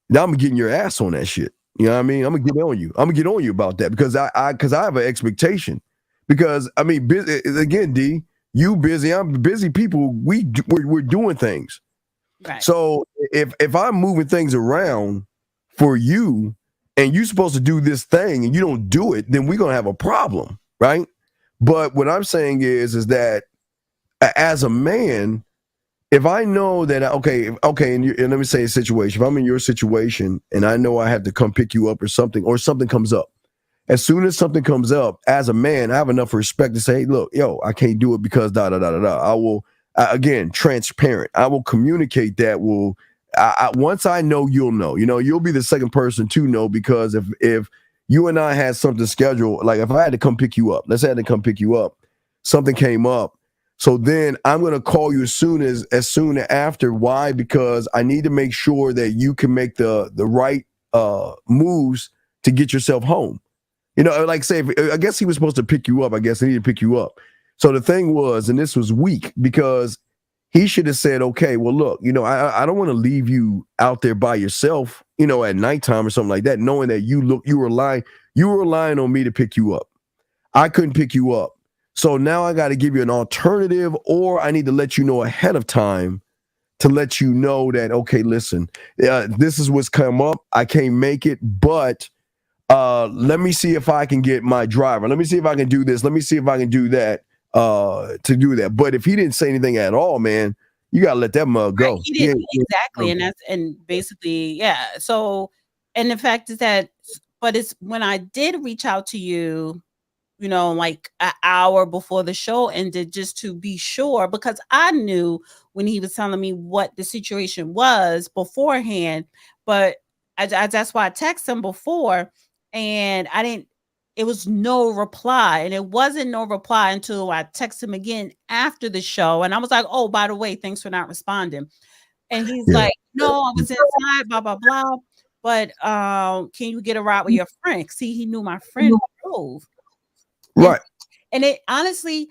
now I'm getting your ass on that shit. You know what I mean? I'm gonna get on you. I'm gonna get on you about that because I have an expectation. Because I mean, again, D, you busy, I'm busy. People, we're doing things. Right. So if I'm moving things around for you, and you're supposed to do this thing and you don't do it, then we're gonna have a problem, right? But what I'm saying is that as a man, if I know that, okay, and let me say a situation. If I'm in your situation and I know I have to come pick you up or something comes up. As soon as something comes up, as a man, I have enough respect to say, hey, look, yo, I can't do it because da da da da da. I will, again, transparent. I will communicate that. Once I know, you'll know. You know, you'll be the second person to know because if you and I had something scheduled, like if I had to come pick you up, let's say I had to come pick you up, something came up. So then I'm going to call you as soon after. Why? Because I need to make sure that you can make the right moves to get yourself home. You know, like say, I guess he was supposed to pick you up. I guess I need to pick you up. So the thing was, and this was weak because he should have said, okay, well, look, you know, I don't want to leave you out there by yourself, you know, at nighttime or something like that, knowing that you were relying on me to pick you up. I couldn't pick you up. So now I got to give you an alternative, or I need to let you know ahead of time to let you know that, okay, listen, this is what's come up. I can't make it, but let me see if I can get my driver. Let me see if I can do this. Let me see if I can do that to do that. But if he didn't say anything at all, man, you got to let that mug go. Right, he didn't, exactly. And basically, yeah. So, and the fact is that, but it's when I did reach out to you, you know, like an hour before the show ended, just to be sure, because I knew when he was telling me what the situation was beforehand, but that's why I texted him before, and it was no reply, and it wasn't no reply until I texted him again after the show, and I was like, oh, by the way, thanks for not responding. And he's like, no, I was inside, blah, blah, blah. But can you get a ride with your friend? See, he knew my friend drove. Right. And it honestly,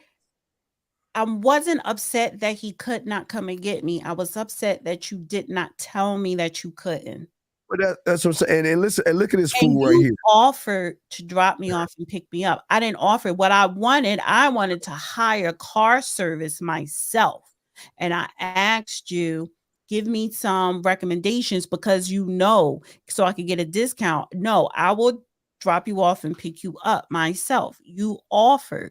I wasn't upset that he could not come and get me. I was upset that you did not tell me that you couldn't. But that's what I'm saying. And listen, and look at this fool right here. Offered to drop me off and pick me up. I didn't offer what I wanted. I wanted to hire car service myself. And I asked you, give me some recommendations because you know, so I could get a discount. No, I will drop you off and pick you up myself. You offered.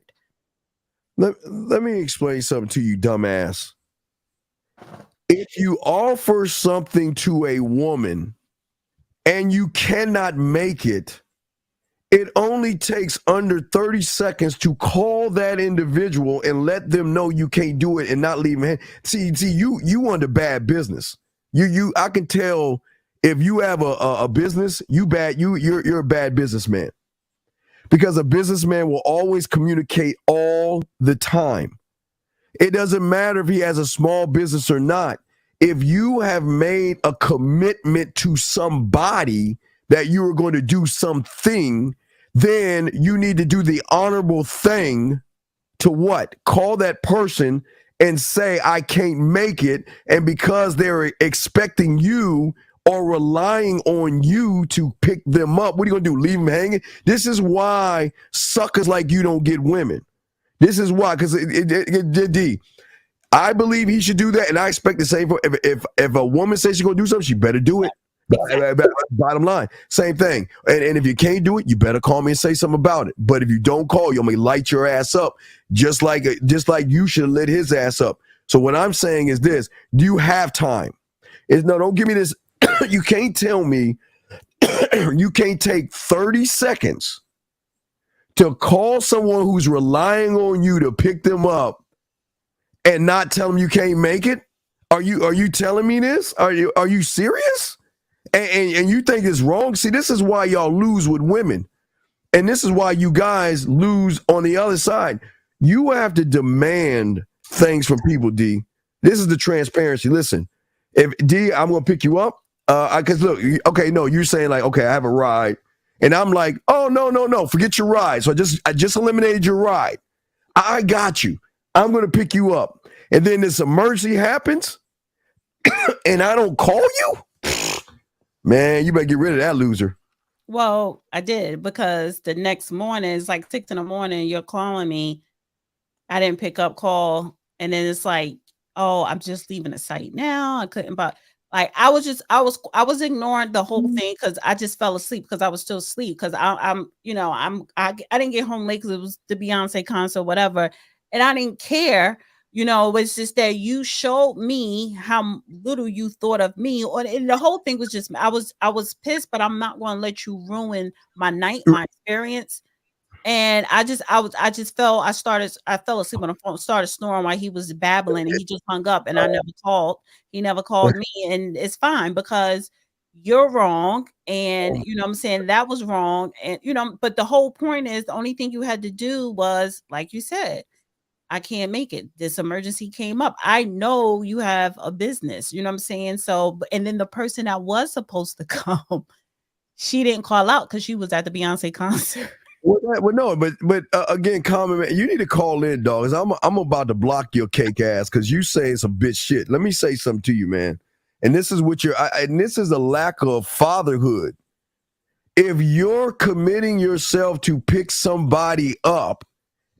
Let me explain something to you, dumbass. If you offer something to a woman and you cannot make it, It only takes under 30 seconds to call that individual and let them know you can't do it and not leave them. See, you under bad business. I can tell if you have a business, you're a bad businessman, because a businessman will always communicate all the time. It doesn't matter if he has a small business or not. If you have made a commitment to somebody that you are going to do something, then you need to do the honorable thing to what? Call that person and say, I can't make it. And because they're expecting you or relying on you to pick them up, what are you going to do? Leave them hanging? This is why suckers like you don't get women. This is why, because I believe he should do that, and I expect the same. If a woman says she's going to do something, she better do it. Bottom line, same thing. And if you can't do it, you better call me and say something about it. But if you don't call, you'll light your ass up, just like you should have lit his ass up. So what I'm saying is this: do you have time? Don't give me this. You can't tell me you can't take 30 seconds to call someone who's relying on you to pick them up and not tell them you can't make it. Are you telling me this? Are you serious? And you think it's wrong? See, this is why y'all lose with women. And this is why you guys lose on the other side. You have to demand things from people, D. This is the transparency. Listen, if D, I'm going to pick you up. Because look, okay, no, you're saying like, okay, I have a ride. And I'm like, oh, no, forget your ride. So I just eliminated your ride. I got you. I'm going to pick you up. And then this emergency happens and I don't call you? Man, you better get rid of that loser. Well, I did, because the next morning, it's like 6 a.m, you're calling me. I didn't pick up call. And then it's like, oh, I'm just leaving the site now. I couldn't, but like, I was ignoring the whole thing because I just fell asleep because I was still asleep. Because I didn't get home late because it was the Beyonce concert, whatever. And I didn't care. It's just that you showed me how little you thought of me. And the whole thing was just, I was pissed, but I'm not going to let you ruin my night, my experience. And I fell asleep on the phone, started snoring while he was babbling, and he just hung up, and I never called. He never called me, and it's fine because you're wrong. And what I'm saying, that was wrong. And, but the whole point is the only thing you had to do was, like you said, I can't make it. This emergency came up. I know you have a business, you know what I'm saying? So, and then the person that was supposed to come, she didn't call out because she was at the Beyonce concert. Well, no, but again, Common Man, you need to call in, dog. I'm about to block your cake ass because you saying some bitch shit. Let me say something to you, man. And this is what this is a lack of fatherhood. If you're committing yourself to pick somebody up,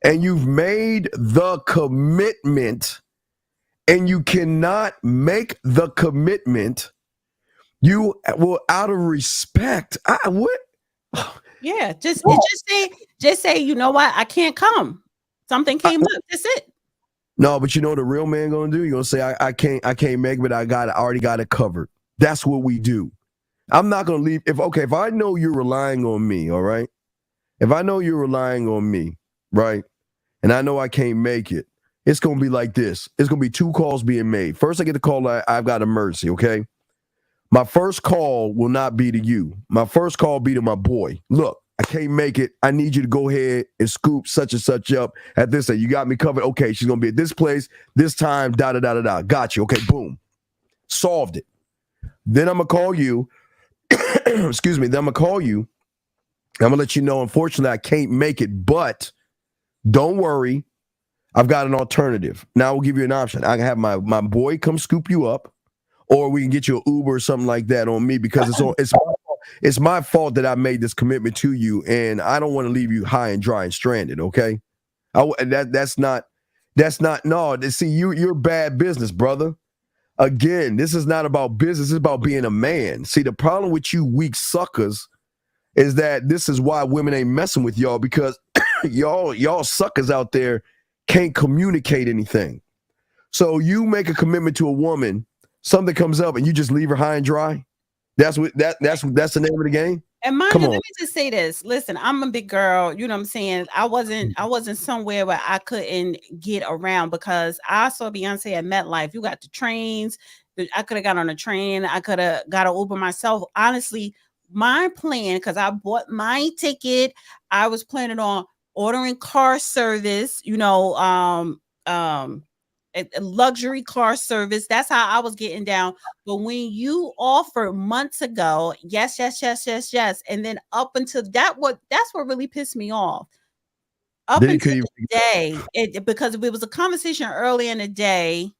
and you've made the commitment and you cannot make the commitment, you will, out of respect. What? Yeah, just say, you know what? I can't come. Something came up. That's it. No, but you know what the real man gonna do? You're gonna say, I can't make it, but I already got it covered. That's what we do. I'm not gonna leave. If I know you're relying on me, all right? If I know you're relying on me, right? And I know I can't make it, it's going to be like this. It's going to be 2 calls being made. First, I get the call, I've got emergency, okay? My first call will not be to you. My first call will be to my boy. Look, I can't make it. I need you to go ahead and scoop such and such up at this. You got me covered. Okay, she's going to be at this place, this time, da-da-da-da-da. Got you. Okay, boom. Solved it. Then I'm going to call you. Excuse me. Then I'm going to call you. I'm going to let you know, unfortunately, I can't make it, but don't worry, I've got an alternative. Now we'll give you an option. I can have my boy come scoop you up, or we can get you an Uber or something like that on me, because it's my fault that I made this commitment to you, and I don't want to leave you high and dry and stranded. Okay, that's not. No, see, you're bad business, brother. Again, this is not about business. It's about being a man. See, the problem with you weak suckers is that this is why women ain't messing with y'all, because y'all suckers out there can't communicate anything. So you make a commitment to a woman, something comes up, and you just leave her high and dry. That's the name of the game. And mind Come you, on. let me just say this. Listen, I'm a big girl. You know what I'm saying? I wasn't somewhere where I couldn't get around because I saw Beyonce at MetLife. You got the trains. I could have got on a train. I could have got an Uber myself. Honestly, my plan, because I bought my ticket, I was planning on ordering car service, a luxury car service. That's how I was getting down. But when you offered months ago, yes, yes, yes, yes, yes, and then up until that's what really pissed me off. Up Then you until could the day, because it was a conversation early in the day.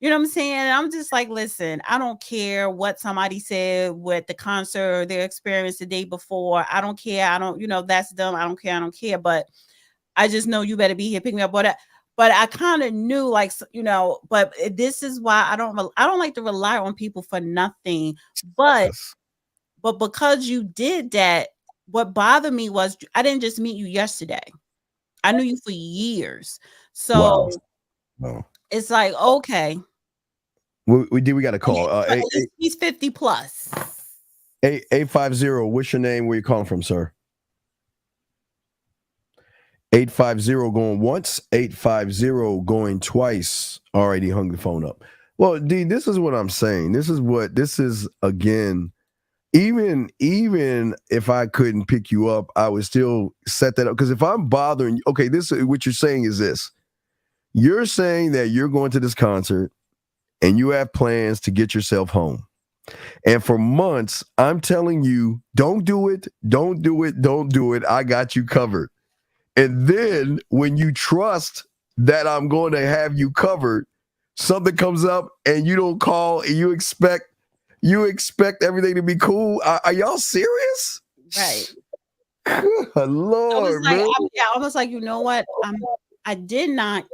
You know what I'm saying? I'm just like, listen, I don't care what somebody said with the concert or their experience the day before. I don't care. I don't, that's dumb. I don't care. I don't care. But I just know you better be here, pick me up. But I kind of knew, like, but this is why I don't like to rely on people for nothing. But because you did that, what bothered me was I didn't just meet you yesterday. I knew you for years. So wow. it's like, okay. We got a call. He's 50 plus. 850. What's your name? Where you calling from, sir? 850 going once, 850 going twice. Already hung the phone up. Well, D, this is what I'm saying. This is again, even if I couldn't pick you up, I would still set that up. Because if I'm bothering you, okay, this what you're saying is this. You're saying that you're going to this concert and you have plans to get yourself home. And for months, I'm telling you, don't do it, don't do it, don't do it. I got you covered. And then when you trust that I'm going to have you covered, something comes up and you don't call and you expect everything to be cool. Are y'all serious? Right. Lord, man. I was like, you know what? I did not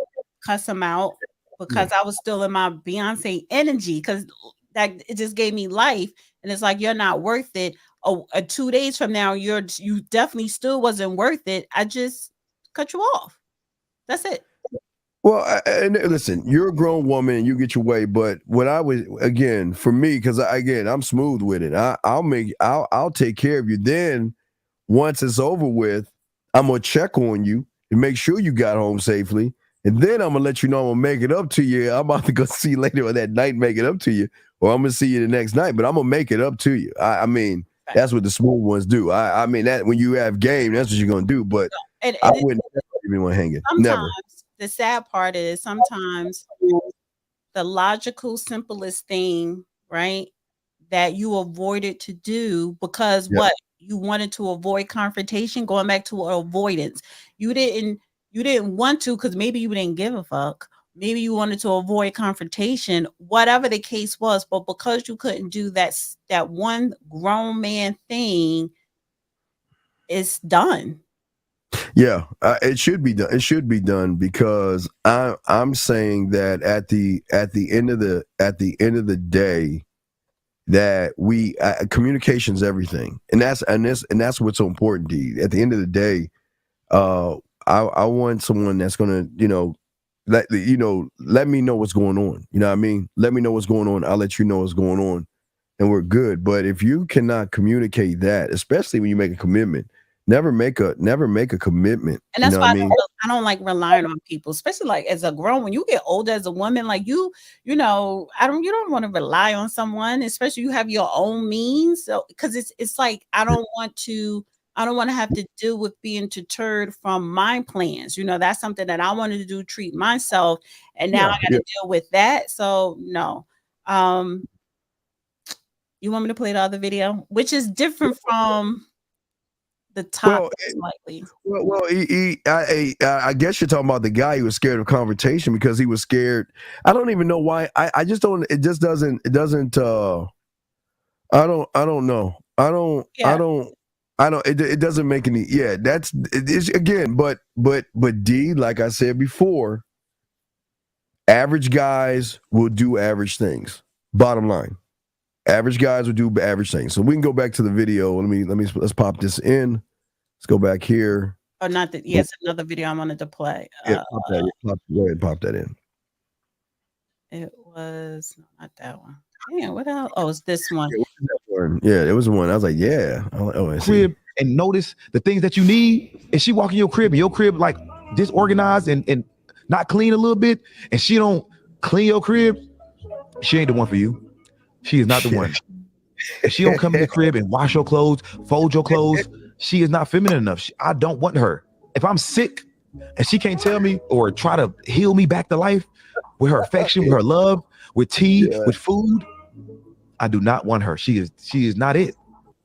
cuss him out because I was still in my Beyonce energy, because that it just gave me life. And it's like, you're not worth it. 2 days from now, you definitely still wasn't worth it. I just cut you off. That's it. Well, and listen, you're a grown woman and you get your way. But what I was, again, for me, because I'm smooth with it. I'll take care of you. Then once it's over with, I'm gonna check on you and make sure you got home safely. And then I'm gonna let you know I'm gonna make it up to you. I'm about to go see you later on that night, make it up to you, or I'm gonna see you the next night. But I'm gonna make it up to you. I mean, that's what the smooth ones do. I mean that when you have game, that's what you're gonna do. But I wouldn't leave anyone hanging. Never. The sad part is sometimes the logical, simplest thing, right, that you avoided to do because what you wanted to avoid confrontation, going back to avoidance. You didn't want to because maybe you didn't give a fuck. Maybe you wanted to avoid confrontation, whatever the case was. But because you couldn't do that one grown man thing, it's done. Yeah, it should be done. It should be done because I'm saying that at the end of the day, that communication's everything, and that's what's so important. D. At the end of the day, I want someone that's gonna let me know what's going on. You know what I mean? Let me know what's going on. I'll let you know what's going on, and we're good. But if you cannot communicate that, especially when you make a commitment. Never make a commitment. And that's why I don't like relying on people, especially like as a grown, when you get older as a woman, like you don't want to rely on someone, especially you have your own means. So because it's like I don't want to have to deal with being deterred from my plans. That's something that I wanted to do, treat myself. And now I got to deal with that. So no. You want me to play the other video, which is different from the top slightly. I guess you're talking about the guy who was scared of confrontation because he was scared. I don't even know why. I just don't. It just doesn't. It doesn't. I don't know. It doesn't make any. Yeah, that's it is again. But D, like I said before, average guys will do average things. Bottom line. Average guys would do average things. So we can go back to the video. Let's pop this in. Let's go back here. Oh, not that. Yes, another video I wanted to play. Go ahead and pop that in. It was not that one. Yeah, what else? Oh, it's this one. Yeah, it was the one. I was like, yeah. I see. Crib and notice the things that you need, and she walk in your crib and your crib like disorganized and not clean a little bit, and she don't clean your crib, she ain't the one for you. She is not the one. If she don't come in the crib and wash your clothes, fold your clothes, she is not feminine enough. I don't want her. If I'm sick and she can't tell me or try to heal me back to life with her affection, with her love, with tea, with food, I do not want her. She is not it.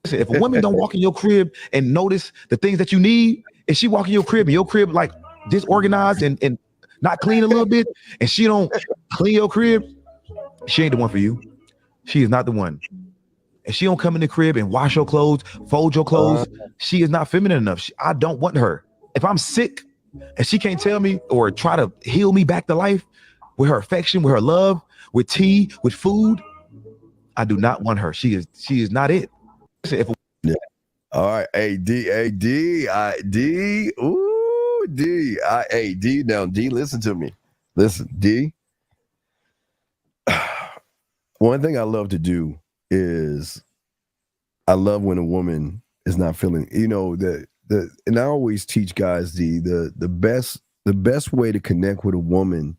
Listen, if a woman don't walk in your crib and notice the things that you need, if she walk in your crib and your crib like disorganized and not clean a little bit, and she don't clean your crib, she ain't the one for you. She is not the one. If she don't come in the crib and wash your clothes, fold your clothes, she is not feminine enough. I don't want her. If I'm sick and she can't tell me or try to heal me back to life with her affection, with her love, with tea, with food, I do not want her. She is not it. Listen, all right, hey D, ooh D, hey D. Now D, listen to me. Listen, D. One thing I love to do is I love when a woman is not feeling, and I always teach guys the best way to connect with a woman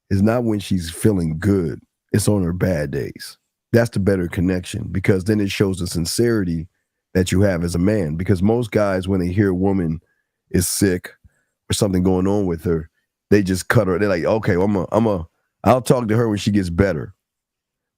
is not when she's feeling good. It's on her bad days. That's the better connection, because then it shows the sincerity that you have as a man. Because most guys, when they hear a woman is sick or something going on with her, they just cut her. They're like, okay, well, I'll talk to her when she gets better.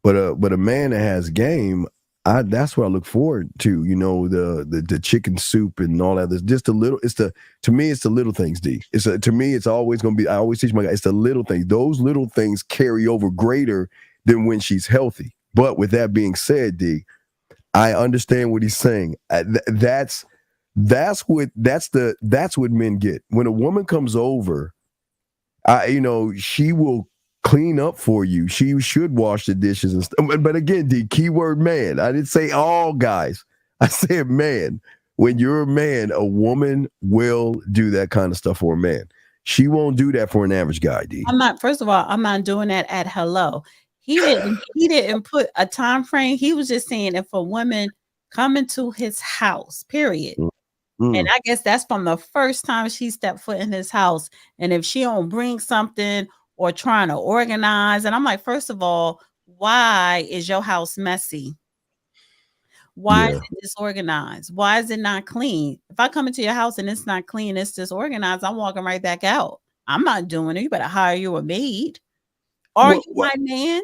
But a man that has game, that's what I look forward to. The chicken soup and all that. There's just a little. To me, it's the little things, D. To me, it's always going to be. I always teach my guys, it's the little things. Those little things carry over greater than when she's healthy. But with that being said, D, I understand what he's saying. That's what men get. When a woman comes over, she will clean up for you. She should wash the dishes and stuff. But again, D, keyword man. I didn't say all guys. I said man. When you're a man, a woman will do that kind of stuff for a man. She won't do that for an average guy, D. First of all, I'm not doing that at hello. He didn't put a time frame. He was just saying if a woman come into his house, period. And I guess that's from the first time she stepped foot in his house. And if she don't bring something or trying to organize, and I'm like, first of all, why is your house messy? Why is it disorganized? Why is it not clean? If I come into your house and it's not clean, it's disorganized, I'm walking right back out. I'm not doing it. You better hire you a maid. Are you my man?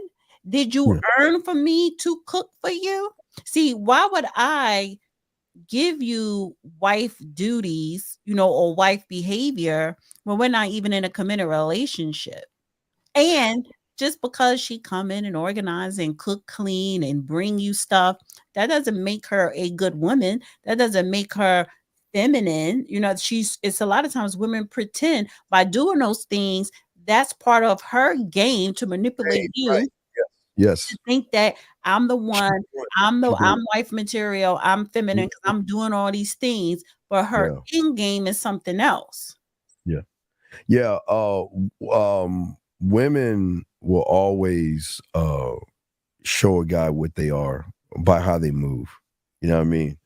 Did you earn for me to cook for you? See, why would I give you wife duties, or wife behavior when we're not even in a committed relationship? And just because she come in and organize and cook clean and bring you stuff, that doesn't make her a good woman. That doesn't make her feminine. It's a lot of times women pretend by doing those things. That's part of her game to manipulate you. Right. Yes. To think that I'm the one, I'm wife material, I'm feminine because I'm doing all these things, but her in game is something else. Yeah. Women will always show a guy what they are by how they move. You know what I mean?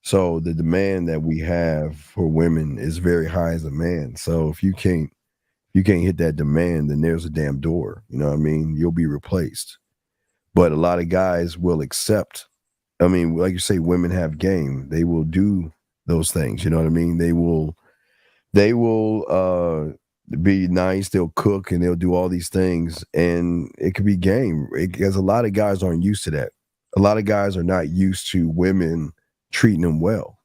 So the demand that we have for women is very high as a man. So if you can't hit that demand, then there's a damn door. You know what I mean? You'll be replaced. But a lot of guys will accept. I mean, like you say, women have game. They will do those things. You know what I mean? They will be nice. They'll cook and they'll do all these things, and it could be game. Because a lot of guys aren't used to that. A lot of guys are not used to women treating them well.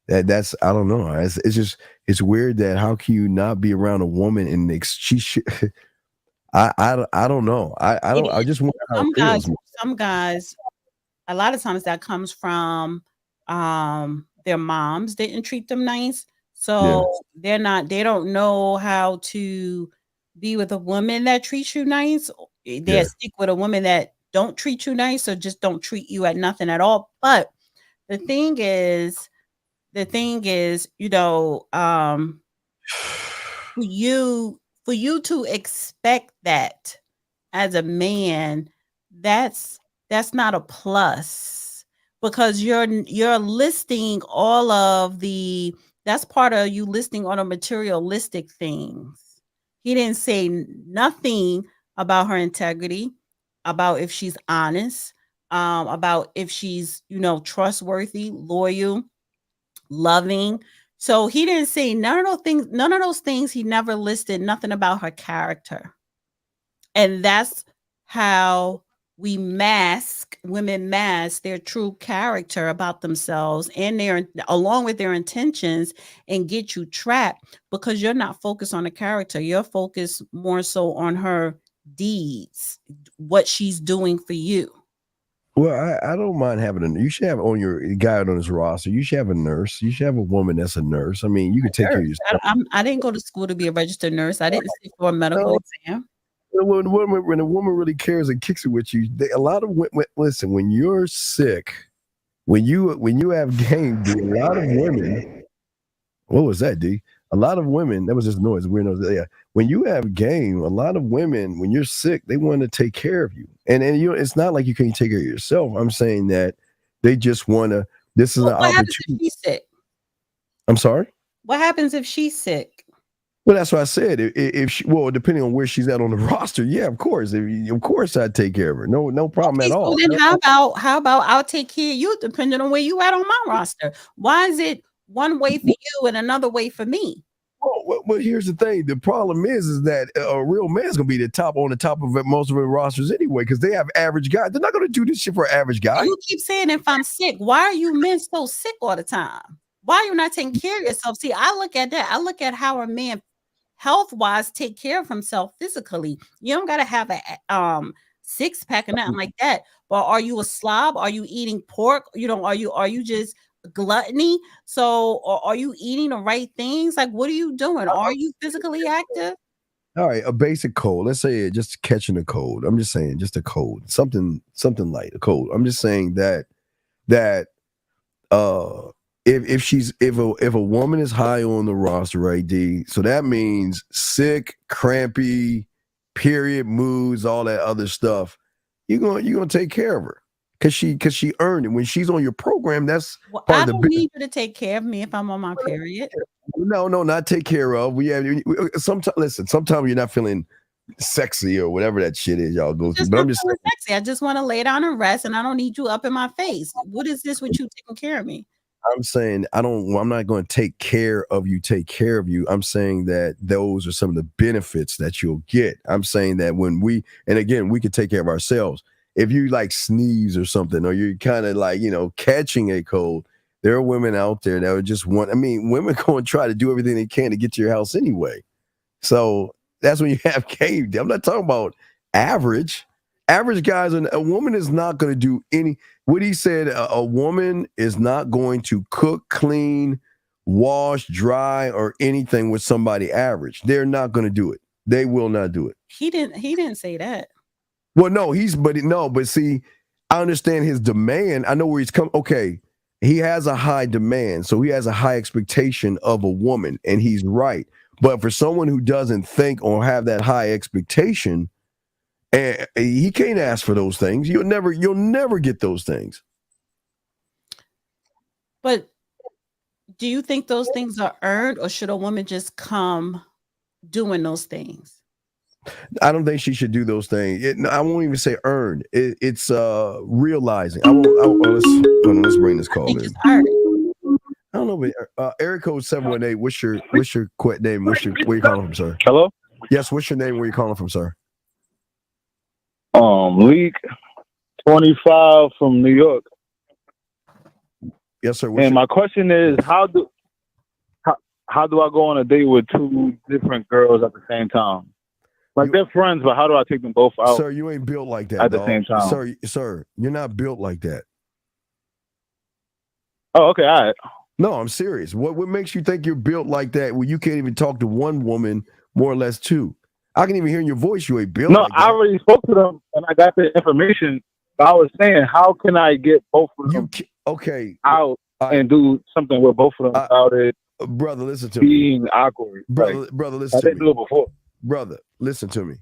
That's I don't know. It's weird that how can you not be around a woman and she should. I don't know. I just wonder how it feels. Some guys, a lot of times that comes from their moms didn't treat them nice. So they don't know how to be with a woman that treats you nice. They stick with a woman that don't treat you nice, or just don't treat you at nothing at all. But the thing is, for you to expect that as a man, that's not a plus. because you're listing all of the, that's part of you listing all the materialistic things. He didn't say nothing about her integrity, about if she's honest, about if she's, trustworthy, loyal, loving. So he didn't say none of those things. He never listed nothing about her character. And that's how women mask their true character about themselves and along with their intentions, and get you trapped because you're not focused on the character. You're focused more so on her deeds, what she's doing for you. Well, I don't mind having you should have on your guy on his roster. You should have a nurse. You should have a woman that's a nurse. I mean, you can take care of yourself. I didn't go to school to be a registered nurse. I didn't sit for a medical exam. When a woman really cares and kicks it with you, a lot of women, listen, when you're sick, when you have game, a lot of women, what was that, D? A lot of women, that was just noise, weird noise. Yeah. When you have game, a lot of women, when you're sick, they want to take care of you. And it's not like you can't take care of yourself. I'm saying that they just want to, this is an opportunity. What happens if she's sick? I'm sorry? What happens if she's sick? Well, that's what I said. If she, depending on where she's at on the roster, yeah, of course. Of course I'd take care of her. No problem at all. So then how about I'll take care of you depending on where you at on my roster? Why is it one way for you and another way for me? Well, here's the thing. The problem is that a real man's gonna be on the top of most of their rosters anyway, because they have average guys. They're not gonna do this shit for an average guy. You keep saying if I'm sick, why are you men so sick all the time? Why are you not taking care of yourself? See, I look at that. I look at how a man health-wise take care of himself physically. You don't gotta have a six-pack or nothing like that. But are you a slob? Are you eating pork? Are you just gluttony? So are you eating the right things? Like, what are you doing? Are you physically active? All right, a basic cold. Let's say just catching a cold. I'm just saying, just a cold, something light, a cold. I'm just saying that if a woman is high on the roster, right, D? So that means sick, crampy, period, moods, all that other stuff. You're gonna take care of her. Cause she earned it. When she's on your program, that's I don't need you to take care of me if I'm on my period. No, not take care of. Sometimes you're not feeling sexy or whatever that shit is y'all go through. But I'm just saying, sexy. I just want to lay down and rest, and I don't need you up in my face. What is this with you taking care of me? I'm saying I'm not going to take care of you. I'm saying that those are some of the benefits that you'll get. I'm saying that we could take care of ourselves. If you like sneeze or something, or you're kind of like, catching a cold, there are women out there that would just women go and try to do everything they can to get to your house anyway. So that's when you have game. I'm not talking about average. Average guys, a woman is not going to do what he said, a woman is not going to cook, clean, wash, dry, or anything with somebody average. They're not going to do it. They will not do it. He didn't say that. Well, no, but see, I understand his demand. I know where he's come. Okay, he has a high demand, so he has a high expectation of a woman, and he's right. But for someone who doesn't think or have that high expectation, and he can't ask for those things. You'll never get those things. But do you think those things are earned, or should a woman just come doing those things? I don't think she should do those things. I won't even say earned. It's realizing. Let's bring this call in. I don't know, but area code 718. What's your name? Where you calling from, sir? Hello. Yes. What's your name? Where you calling from, sir? Leak 25 from New York. Yes, sir. And my question is, how do I go on a date with two different girls at the same time? Like, they're friends, but how do I take them both out? Sir, you ain't built like that at the same time. Sir, you're not built like that. Oh, okay, all right. No, I'm serious. What makes you think you're built like that? Well, you can't even talk to one woman, more or less two. I can even hear in your voice you ain't built like that. No, I already spoke to them and I got the information. But I was saying, how can I get both of them out and do something with both of them without it brother, listen to being me. awkward? Brother, listen to me. I didn't do it before. Brother, listen to me.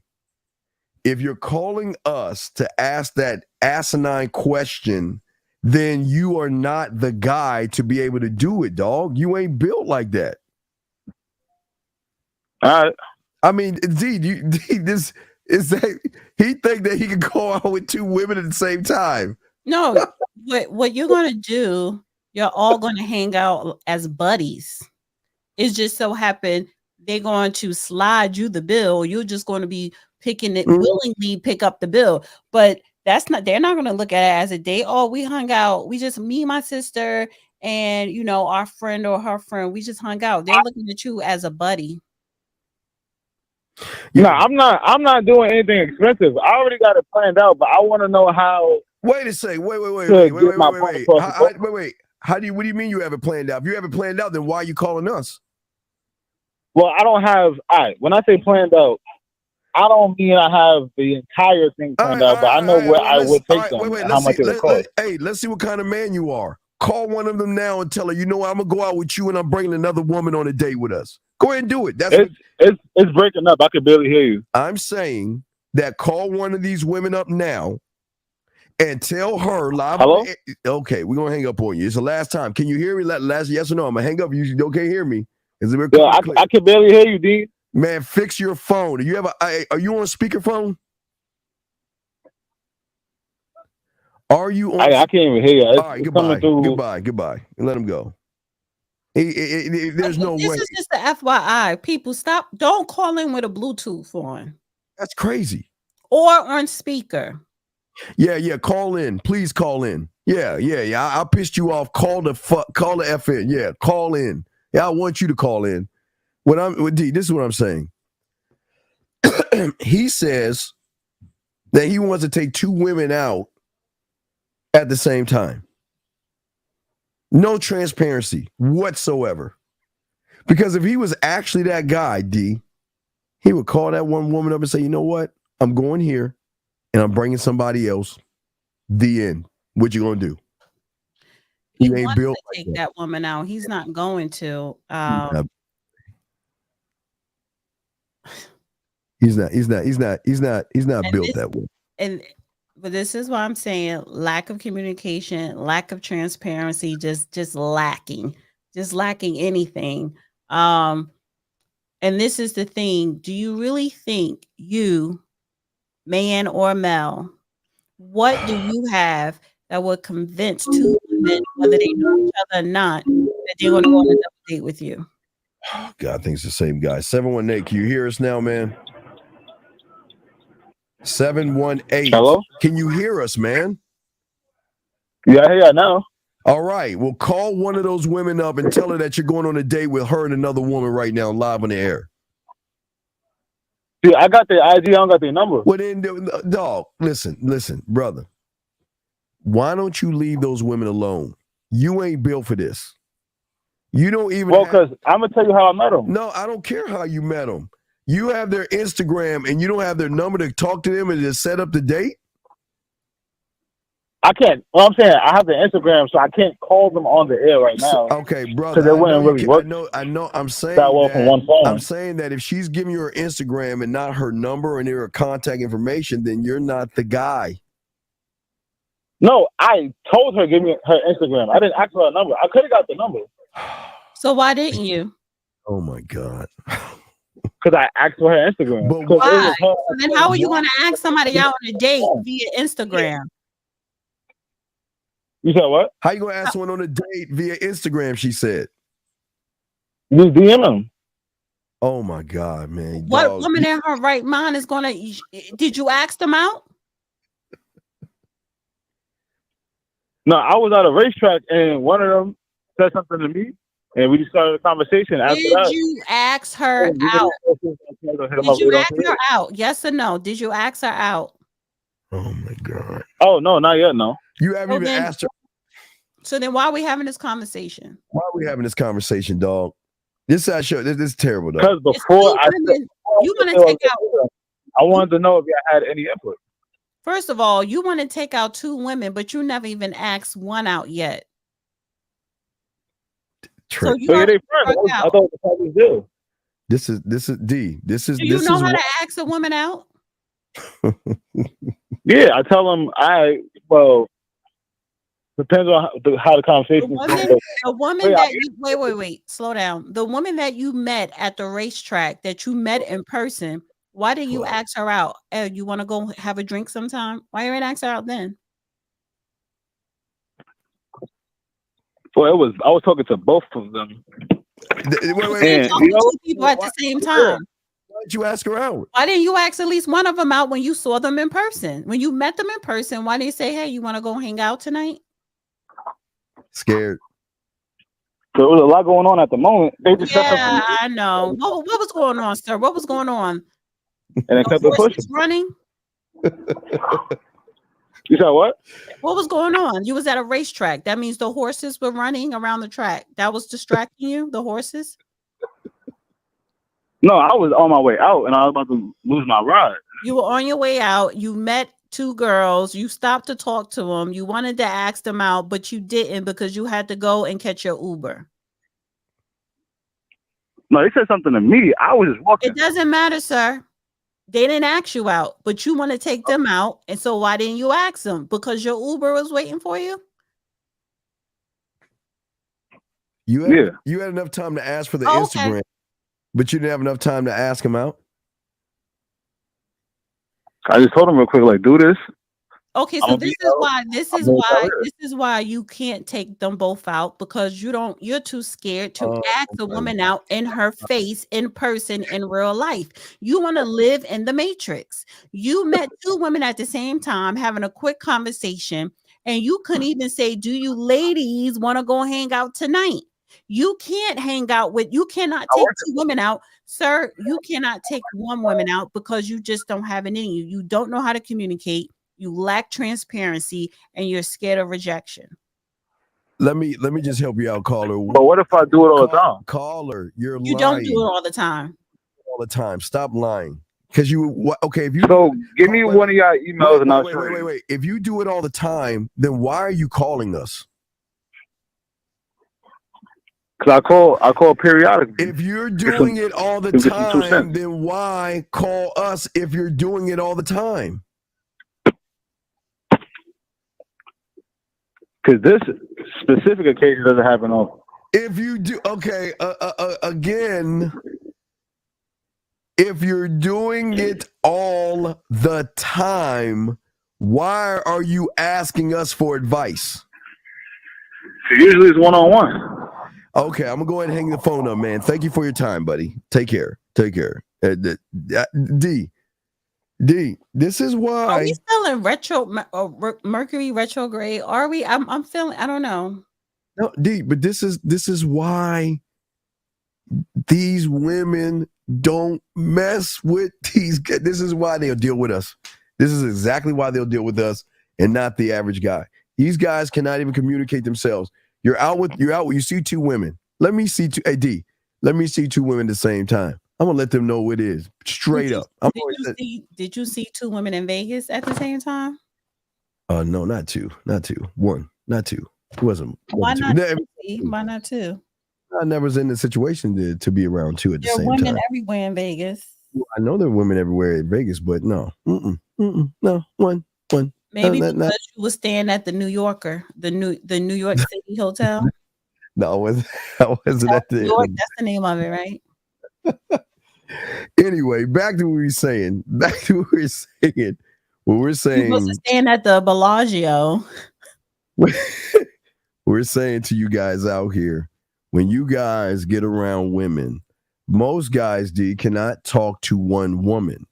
If you're calling us to ask that asinine question, then you are not the guy to be able to do it, dog. You ain't built like that. All right. I mean, this is that he think that he can go out with two women at the same time. No, what you're gonna do, you're all gonna hang out as buddies. It's just so happen they're going to slide you the bill. You're just going to be picking it willingly, pick up the bill. But they're not going to look at it as a date. Oh, we hung out. We just, me, my sister, and our friend or her friend, we just hung out. They're looking at you as a buddy. No, I'm not doing anything expensive. I already got it planned out, but I want to know how. Wait a second. Wait. What do you mean you have it planned out? If you have it planned out, then why are you calling us? Well, I don't have. All right. When I say planned out, I don't mean I have the entire thing planned out, but I know where I would take them. How much it would cost. Hey, let's see what kind of man you are. Call one of them now and tell her, I'm gonna go out with you, and I'm bringing another woman on a date with us. Go ahead and do it. It's breaking up. I could barely hear you. I'm saying that call one of these women up now and tell her live. Hello? Okay, we're gonna hang up on you. It's the last time. Can you hear me? Last yes or no? I'm gonna hang up. You don't hear me. Yeah, I can barely hear you, D. Man, fix your phone. Are you on speakerphone? Are you on? I can't even hear you. All right, goodbye. Let him go. There's no way. This is just the FYI. People, don't call in with a Bluetooth on. That's crazy. Or on speaker. Yeah. Call in. Please call in. Yeah. I pissed you off. Call the F in. Yeah, call in. Yeah, I want you to call in. This is what I'm saying. He says that he wants to take two women out at the same time. No transparency whatsoever. Because if he was actually that guy, D, he would call that one woman up and say, you know what? I'm going here and I'm bringing somebody else. The end. What you gonna do? He ain't built to take that woman out. He's not going to. He's not built that way. But this is what I'm saying: lack of communication, lack of transparency, just lacking anything. And this is the thing: do you really think you, man or male, what do you have that would convince two women, whether they know each other or not, that they're going to go on a double date with you? God, I think it's the same guy. 718, can you hear us now, man? 718. Hello? Can you hear us, man? Yeah, I hear you now. All right. Well, call one of those women up and tell her that you're going on a date with her and another woman right now, live on the air. See, I got their ID. I don't got their number. Well, then, dog, listen, brother. Why don't you leave those women alone? You ain't built for this. You don't even. Well, because I'm going to tell you how I met them. No, I don't care how you met them. You have their Instagram and you don't have their number to talk to them and to set up the date? I can't. Well, I'm saying I have their Instagram, so I can't call them on the air right now. Okay, brother. Because it wouldn't really work. I know. I'm saying that well from one phone. I'm saying that if she's giving you her Instagram and not her number and her contact information, then you're not the guy. No, I told her give me her Instagram. I didn't ask for her number. I could have got the number. So why didn't you? Oh my God. Because I asked for her Instagram. But why? So then how are you going to ask somebody out on a date via Instagram? You said what? How you going to ask someone on a date via Instagram, she said? You DM them. Oh my God, man. What woman in her right mind is going to... Did you ask them out? No, I was at a racetrack and one of them said something to me. And we just started a conversation after that. Did you ask her out? Did you ask her out? Yes or no? Did you ask her out? Oh my God. Oh no, not yet. No. You haven't even asked her. So then, why are we having this conversation? Why are we having this conversation, dog? This is this is terrible, dog. Because before you want to take out. I wanted to know if you had any input. First of all, you want to take out two women, but you never even asked one out yet. So you they friends. I thought the parties do. This is D. This is. Do you know how to ask a woman out? Yeah, I tell them Depends on how the conversation goes. The woman that you wait, slow down. The woman that you met at the racetrack, that you met in person, why didn't you ask her out? You want to go have a drink sometime? Why didn't you ask her out then? Well, I was talking to both of them. Wait. Two people at the same time. Why did you ask her out? Why didn't you ask at least one of them out when you saw them in person? When you met them in person, why didn't you say, hey, you want to go hang out tonight? Scared. There was a lot going on at the moment. Yeah, I know. What was going on, sir? What was going on? And they kept pushing. Running? You said what? What was going on? You was at a racetrack. That means the horses were running around the track. That was distracting you, the horses? No, I was on my way out and I was about to lose my ride. You were on your way out. You met two girls. You stopped to talk to them. You wanted to ask them out, but you didn't because you had to go and catch your Uber. No, they said something to me. I was just walking. It doesn't matter, sir. They didn't ask you out, but you want to take them out. And so why didn't you ask them? Because your Uber was waiting for you? You had enough time to ask for the Instagram, but you didn't have enough time to ask them out? I just told him real quick, like, do this. Okay, so this is why you can't take them both out, because you're too scared to ask a woman out in her face, in person, in real life. You want to live in the matrix. You met two women at the same time having a quick conversation, and you couldn't even say, do you ladies want to go hang out tonight? You can't you cannot take two women out. Sir, you cannot take one woman out because you just don't have it in you. You don't know how to communicate. You lack transparency, and you're scared of rejection. Let me just help you out, caller. But what if I do it all the time? Caller, you're lying. You don't do it all the time. All the time. Stop lying. Because if you give me one of y'all emails and I'll show you. Wait. If you do it all the time, then why are you calling us? Because I call periodically. If you're doing it all the time, then why call us if you're doing it all the time? Because this specific occasion doesn't happen often. If you do, again, if you're doing it all the time, why are you asking us for advice? Usually it's one-on-one. Okay, I'm gonna go ahead and hang the phone up, man. Thank you for your time, buddy. Take care. D, this is why. Are we still in Mercury retrograde? Are we? I'm feeling. I don't know. No, D, but this is why these women don't mess with these. This is why they'll deal with us. This is exactly why they'll deal with us and not the average guy. These guys cannot even communicate themselves. You're out. You see two women. Let me see two. Hey, D, let me see two women at the same time. I'm gonna let them know what it is. Straight up. Did you see two women in Vegas at the same time? No, not two. One, not two. It wasn't. Why not two? Why not two? I never was in the situation to be around two at the same time. There are women everywhere in Vegas. I know there are women everywhere in Vegas, but no. No, one. Maybe because you were staying at the New Yorker, the New York City Hotel. No, I wasn't at the New York. That's the name of it, right? Anyway, back to what we were saying. What we're saying. You wasn't staying at the Bellagio. We're saying to you guys out here, when you guys get around women, most guys, D, cannot talk to one woman,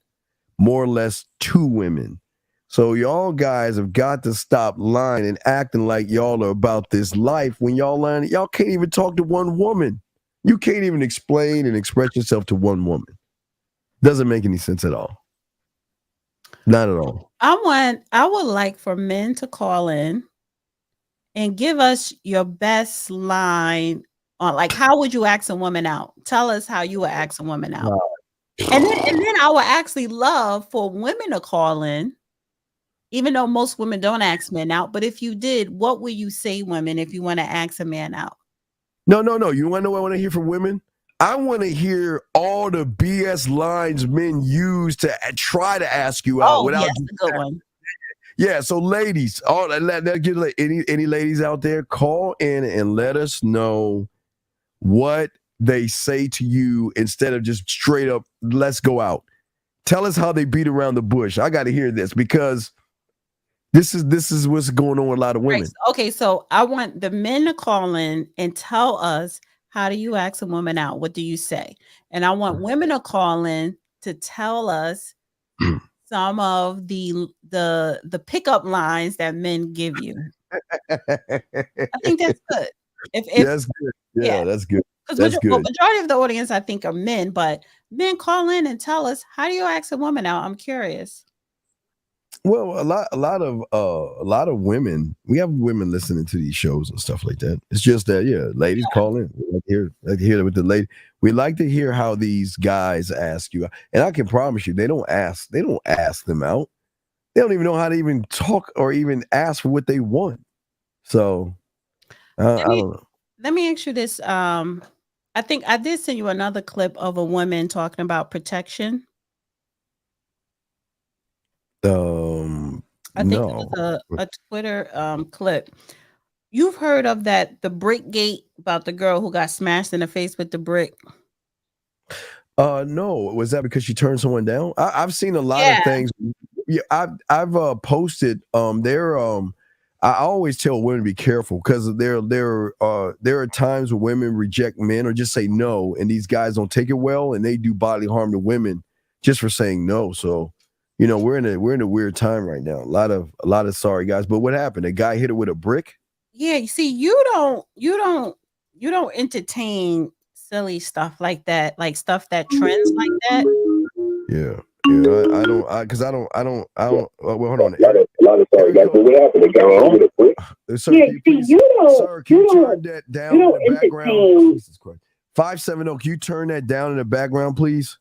more or less two women. So y'all guys have got to stop lying and acting like y'all are about this life when y'all learn y'all can't even talk to one woman. You can't even explain and express yourself to one woman. Doesn't make any sense at all. Not at all. I would like for men to call in and give us your best line on, like, how would you ask a woman out? Tell us how you would ask a woman out. And then I would actually love for women to call in, even though most women don't ask men out. But if you did, what would you say, women, if you want to ask a man out? No. You want to know what I want to hear from women? I want to hear all the BS lines men use to try to ask you out. Yes, a good one. Yeah, so ladies, any ladies out there, call in and let us know what they say to you instead of just straight up, let's go out. Tell us how they beat around the bush. I got to hear this because this is what's going on with a lot of women. Right. Okay, so I want the men to call in and tell us, how do you ask a woman out? What do you say? And I want women to call in to tell us some of the pickup lines that men give you. I think that's good. If That's good. Yeah, that's good. Because That's good. majority of the audience, I think, are men, but men call in and tell us, how do you ask a woman out? I'm curious. Well, a lot of women. We have women listening to these shows and stuff like that. It's just that, ladies call in. We like to hear with the lady. We like to hear how these guys ask you, and I can promise you, they don't ask them out. They don't even know how to even talk or even ask for what they want. So I don't know. Let me ask you this. I think I did send you another clip of a woman talking about protection. I think it was a Twitter clip. You've heard of the brick gate about the girl who got smashed in the face with the brick? No. Was that because she turned someone down? I've seen a lot of things. Yeah, I've posted. I always tell women to be careful because there are times when women reject men or just say no, and these guys don't take it well, and they do bodily harm to women just for saying no. So, we're in a weird time right now. A lot of sorry guys. But what happened? A guy hit her with a brick? Yeah, you see, you don't entertain silly stuff like that, like stuff that trends like that. Yeah. I don't. Well, hold on. A lot of sorry guys. But what happened? A guy hit with a brick? Sir, can you turn that down in the background? Jesus Christ. 570. Can you turn that down in the background, please?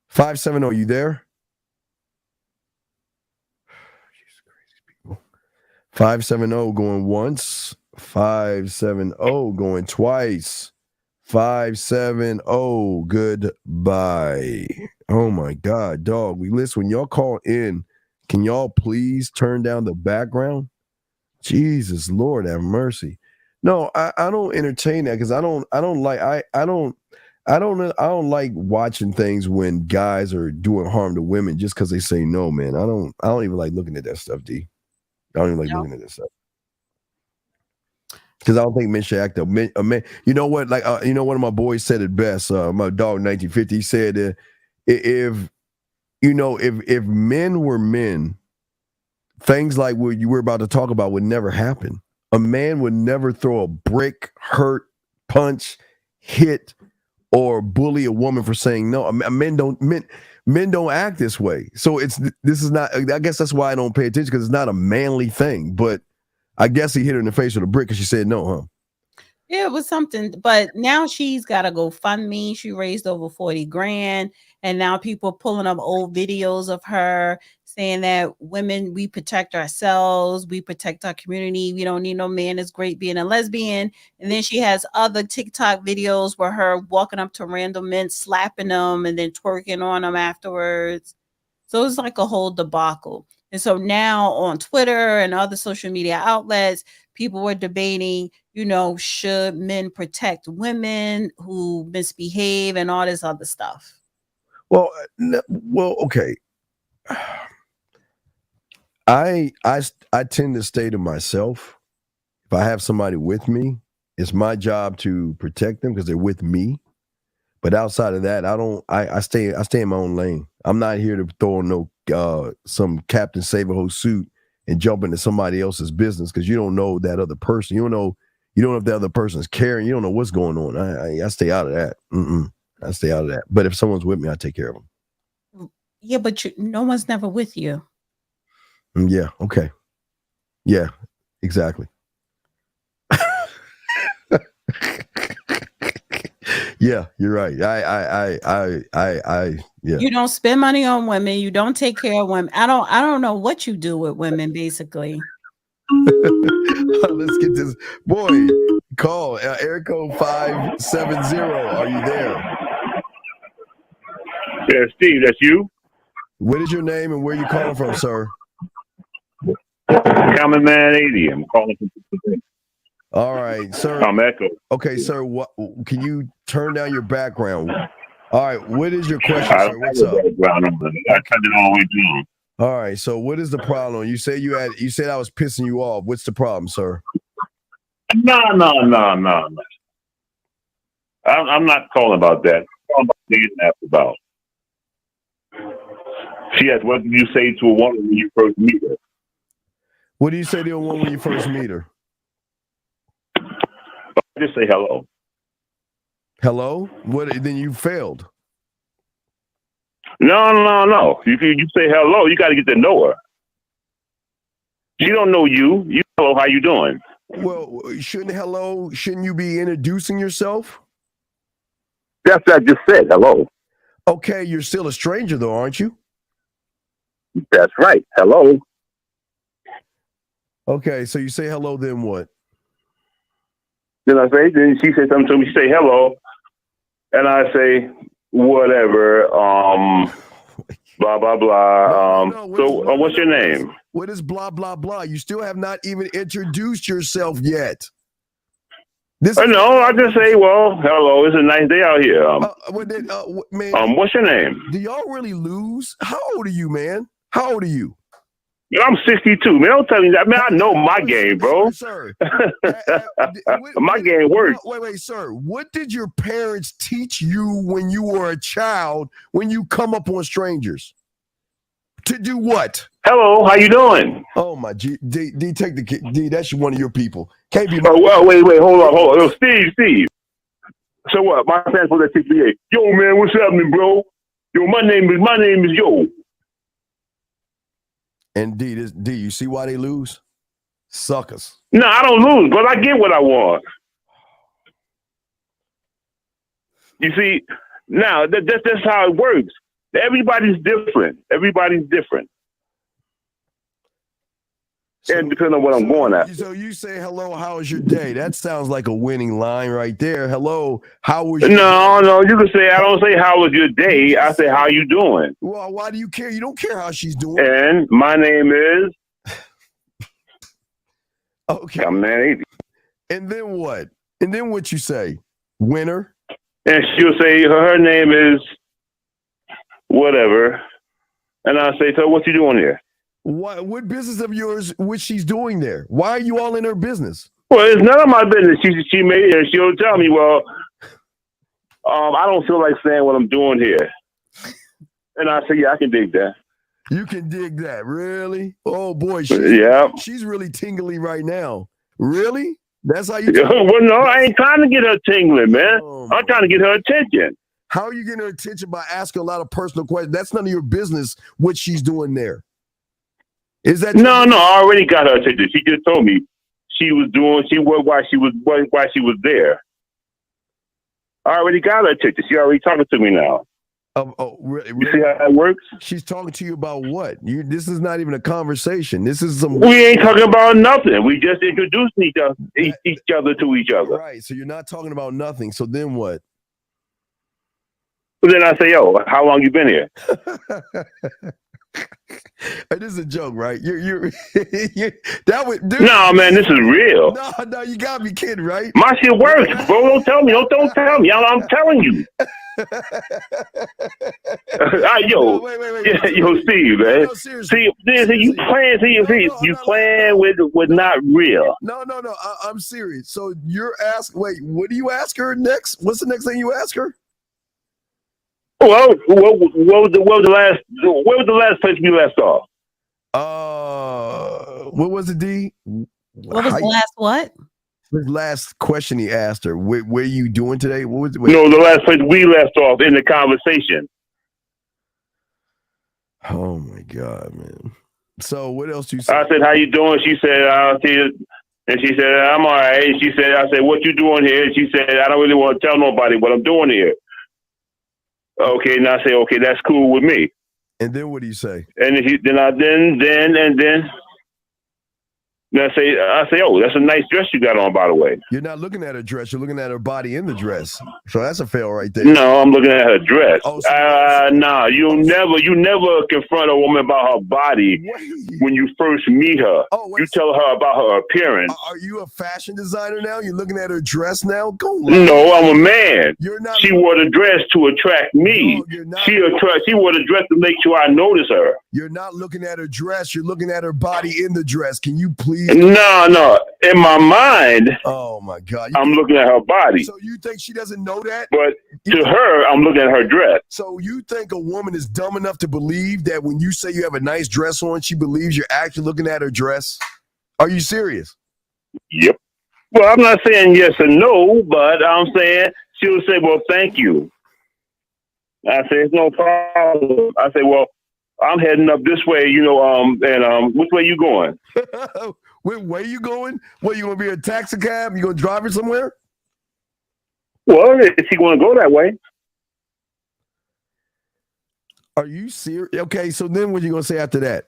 570. You there? 570 going once. 570 going twice. 570 goodbye. Oh my God, dog. We listen when y'all call in. Can y'all please turn down the background? Jesus, Lord have mercy. No, I don't entertain that because I don't like watching things when guys are doing harm to women just because they say no, man. I don't even like looking at that stuff, D. I don't even like looking at that stuff. Because I don't think men should act up. Men, you know what? Like, one of my boys said it best. My dog, 1950, he said, if men were men, things like what you were about to talk about would never happen. A man would never throw a brick, hurt, punch, hit, or bully a woman for saying no. Men don't act this way. So this is not. I guess that's why I don't pay attention because it's not a manly thing. But I guess he hit her in the face with a brick because she said no, huh? Yeah, it was something, but now she's got to go fund me. She raised over 40 grand. And now people pulling up old videos of her saying that women, we protect ourselves. We protect our community. We don't need no man. It's great being a lesbian. And then she has other TikTok videos where her walking up to random men, slapping them and then twerking on them afterwards. So it's like a whole debacle. And so now on Twitter and other social media outlets, people were debating, should men protect women who misbehave and all this other stuff? Well, okay. I tend to stay to myself. If I have somebody with me, it's my job to protect them because they're with me. But outside of that, I stay in my own lane. I'm not here to throw on some Captain Save-A-Ho suit and jump into somebody else's business because you don't know that other person. You don't know if the other person's caring. You don't know what's going on. I stay out of that. I stay out of that. But if someone's with me, I take care of them. Yeah, but no one's never with you. Yeah. Okay. Yeah. Exactly. Yeah, you're right. Yeah. You don't spend money on women. You don't take care of women. I don't know what you do with women, basically. Let's get this boy. Call area code 570. Are you there? Yeah, Steve, that's you. What is your name and where you calling from, sir? Common Man 80. I'm calling from. All right, sir. I'm Echo. Okay, sir. What can you turn down your background? All right. What is your question, sir? What's up? I cut it all the way down. All right. So, what is the problem? You said you said I was pissing you off. What's the problem, sir? No. I'm not calling about that. I'm calling about the asked about. She asked, "What did you say to a woman when you first meet her?" What do you say to a woman when you first meet her? Just say hello. Hello? What? Then you failed. No. You say hello. You got to get to know her. She don't know you. You hello. How you doing? Well, shouldn't you be introducing yourself? That's what I just said. Hello. Okay, you're still a stranger though, aren't you? That's right. Hello. Okay, so you say hello, then what? Then she said something to me. She say hello, and I say whatever. Blah blah blah. What's your name? What is blah blah blah? You still have not even introduced yourself yet. I just say, well, hello. It's a nice day out here. Man, what's your name? Do y'all really lose? How old are you, man? How old are you? I'm 62, man. Don't tell me that, man. I know my game, bro. Sir, my game works. Wait, sir. What did your parents teach you when you were a child? When you come up on strangers, to do what? Hello, how you doing? Oh my D, take the kid. D, that's one of your people. Can't be. Wait, hold on. Yo, Steve. So what? My fans for that TPA. Yo, man, what's happening, bro? Yo, my name is Yo. And D, you see why they lose? Suckers. No, I don't lose, but I get what I want. You see, now that's how it works. Everybody's different. And depending on what I'm going at. So you say, hello, how was your day? That sounds like a winning line right there. Hello, how was your day? No, you can say, I don't say how was your day. I say, how you doing? Well, why do you care? You don't care how she's doing. And my name is... Okay. I'm Man 80. And then what? And then what you say? Winner? And she'll say, her name is whatever. And I'll say, so what you doing here? What business of yours what she's doing there? Why are you all in her business? Well, it's none of my business. She made it, and she'll tell me, well, I don't feel like saying what I'm doing here. And I say, yeah, I can dig that. You can dig that, really? Oh boy, she's really tingly right now. Really? That's how you? Well, no, I ain't trying to get her tingling, man. I'm trying to get her attention. How are you getting her attention by asking a lot of personal questions? That's none of your business what she's doing there. Is that no? I already got her attention. She just told me why she was there. I already got her attention. She already talking to me now. Really? You see how that works? She's talking to you about what? This is not even a conversation. This is some. We ain't talking about nothing. We just introduced each other to each other. Right. So you're not talking about nothing. So then what? So then I say, yo, how long you been here? This is a joke, right? You're that would dude. No, man, this is real. No, you gotta be kidding, right? My shit works, bro. Don't tell me. Don't tell me. I'm telling you. Wait. Yo, Steve, man. No, see, you playing with not real. No. I'm serious. So you're asking. Wait, what do you ask her next? What's the next thing you ask her? Well, what was the last place we left off? What was it, D? What was the last what? The last question he asked her. What are you doing today? What was it? No, the last place we left off in the conversation. Oh my God, man. So what else do you say? I said, how you doing? She said, I'll see you. And she said, I'm all right. I said, what you doing here? And she said, I don't really want to tell nobody what I'm doing here. Okay, and I say, okay, that's cool with me. And then what do you say? And then Then I say, oh, that's a nice dress you got on, by the way. You're not looking at her dress. You're looking at her body in the dress. So that's a fail right there. No, I'm looking at her dress. Nah, you never confront a woman about her body when you first meet her. You tell her about her appearance. Are you a fashion designer now? You're looking at her dress now? No, I'm a man. She wore the dress to attract me. No, she wore the dress to make sure I notice her. You're not looking at her dress. You're looking at her body in the dress. Can you please? No. In my mind, oh my God, I'm looking at her body. So you think she doesn't know that? But to her, I'm looking at her dress. So you think a woman is dumb enough to believe that when you say you have a nice dress on, she believes you're actually looking at her dress? Are you serious? Yep. Well, I'm not saying yes or no, but I'm saying she'll say, well, thank you. I say, it's no problem. I say, well, I'm heading up this way, and which way you going? Where you going? What, you going to be a taxi cab? You going to drive her somewhere? Well, is she going to go that way? Are you serious? Okay, so then what are you going to say after that?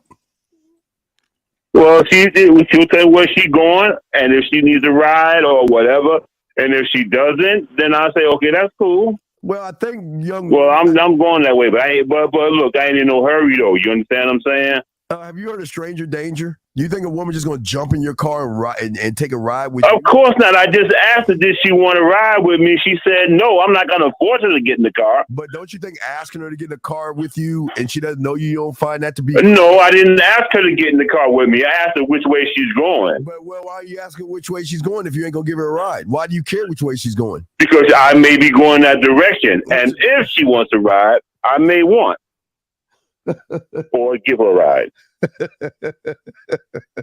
Well, she'll tell you where she's going, and if she needs a ride or whatever, and if she doesn't, then I'll say, okay, that's cool. Well, I think Well, I'm going that way, but look, I ain't in no hurry though. You understand what I'm saying? Have you heard of stranger danger? You think a woman just going to jump in your car and ride and take a ride with you? Of course not. I just asked her, did she want to ride with me? She said, no, I'm not going to force her to get in the car. But don't you think asking her to get in the car with you and she doesn't know you don't find that to be... No, I didn't ask her to get in the car with me. I asked her which way she's going. But why are you asking which way she's going if you ain't going to give her a ride? Why do you care which way she's going? Because I may be going that direction. And if she wants to ride, I may want. Or give her a ride.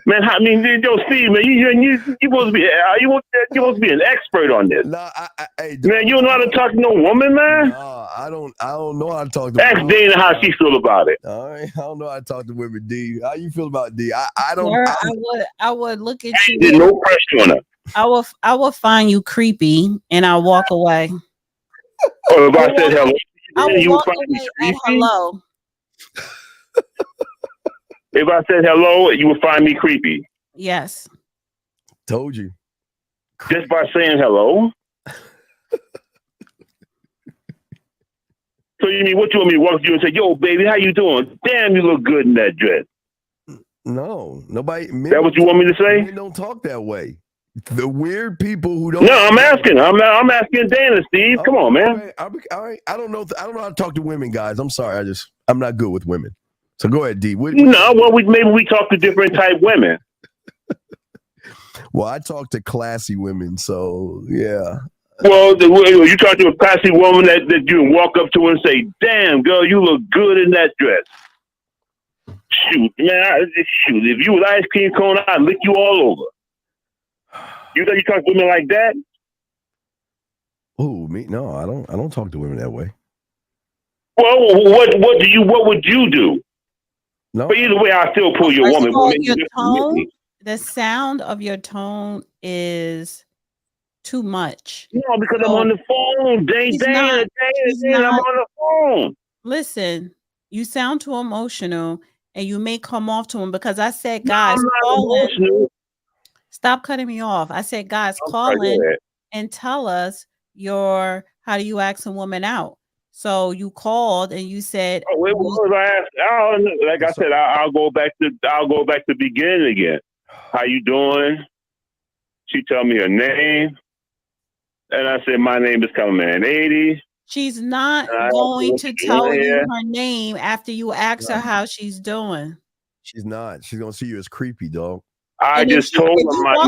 Man, I mean, Steve, man, you supposed to be an expert on this. Nah, man, you don't know how to talk to no woman, man. Nah, I don't know how to talk to. Ask Dana how she feel about it. All right, I don't know how to talk to women, D. How you feel about D? I don't. Sir, I would look at you. There's no pressure on her. I will find you creepy, and I'll walk away. Oh, if I said hello, I will walk away at hello. If I said hello, you would find me creepy. Yes. Told you. Just by saying hello. So you mean what you want me to walk to you and say, yo, baby, how you doing? Damn, you look good in that dress. No, nobody. That what you want me to say? Men don't talk that way. The weird people who don't. No, I'm asking. I'm asking Dana, Steve. Come on, man. All right. I don't know how to talk to women, guys. I'm sorry. I'm not good with women. So go ahead, D. Maybe we talk to different type women. Well, I talk to classy women, so yeah. Well, you talk to a classy woman that you can walk up to and say, "Damn, girl, you look good in that dress." Shoot, man, if you was ice cream cone, I'd lick you all over. You think you talk to women like that? Oh, me? No, I don't talk to women that way. Well, what would you do? No. But either way, I still pull your woman. Your tone, the sound of your tone is too much. No, because I'm on the phone. I'm on the phone. Listen, you sound too emotional, and you may come off to him because I said, guys, call in. Stop cutting me off. I said, guys, call in and tell us how do you ask a woman out? So you called and you said, "Oh, what was I asked?" Like I said, I'll go back to beginning again. How you doing? She tell me her name, and I said, "My name is Common 80." She's not going to tell you her name after you ask her how she's doing. She's not. She's gonna see you as creepy, dog. I just told her my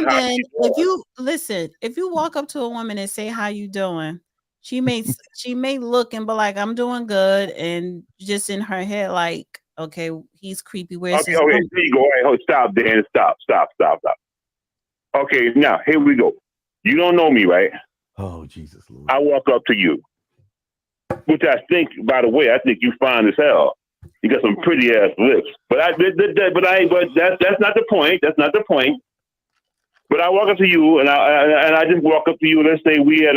name. If you walk up to a woman and say, "How you doing?" She may look and be like, "I'm doing good," and just in her head, like, "Okay, he's creepy." Where's okay, there you go. All right, stop, Dan. Stop. Okay, now here we go. You don't know me, right? Oh, Jesus Lord. I walk up to you, which I think, by the way, I think you fine as hell. You got some pretty ass lips, but that's not the point. That's not the point. But I walk up to you, and I just walk up to you. Let's say we at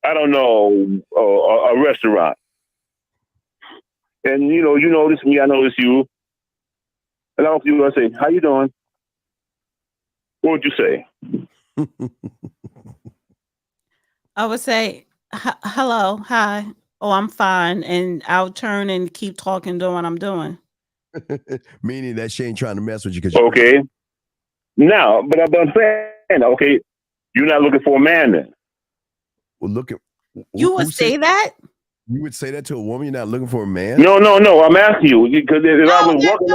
I don't know, a restaurant. And you notice me, I notice you. And I don't you want to say, how you doing? What would you say? I would say, hello, hi. Oh, I'm fine. And I'll turn and keep talking, doing what I'm doing. Meaning that she ain't trying to mess with you. Okay. Now, but I'm saying, okay, you're not looking for a man then. Well, look at you would say that? You would say that to a woman? You're not looking for a man? No. I'm asking you because if I was walking,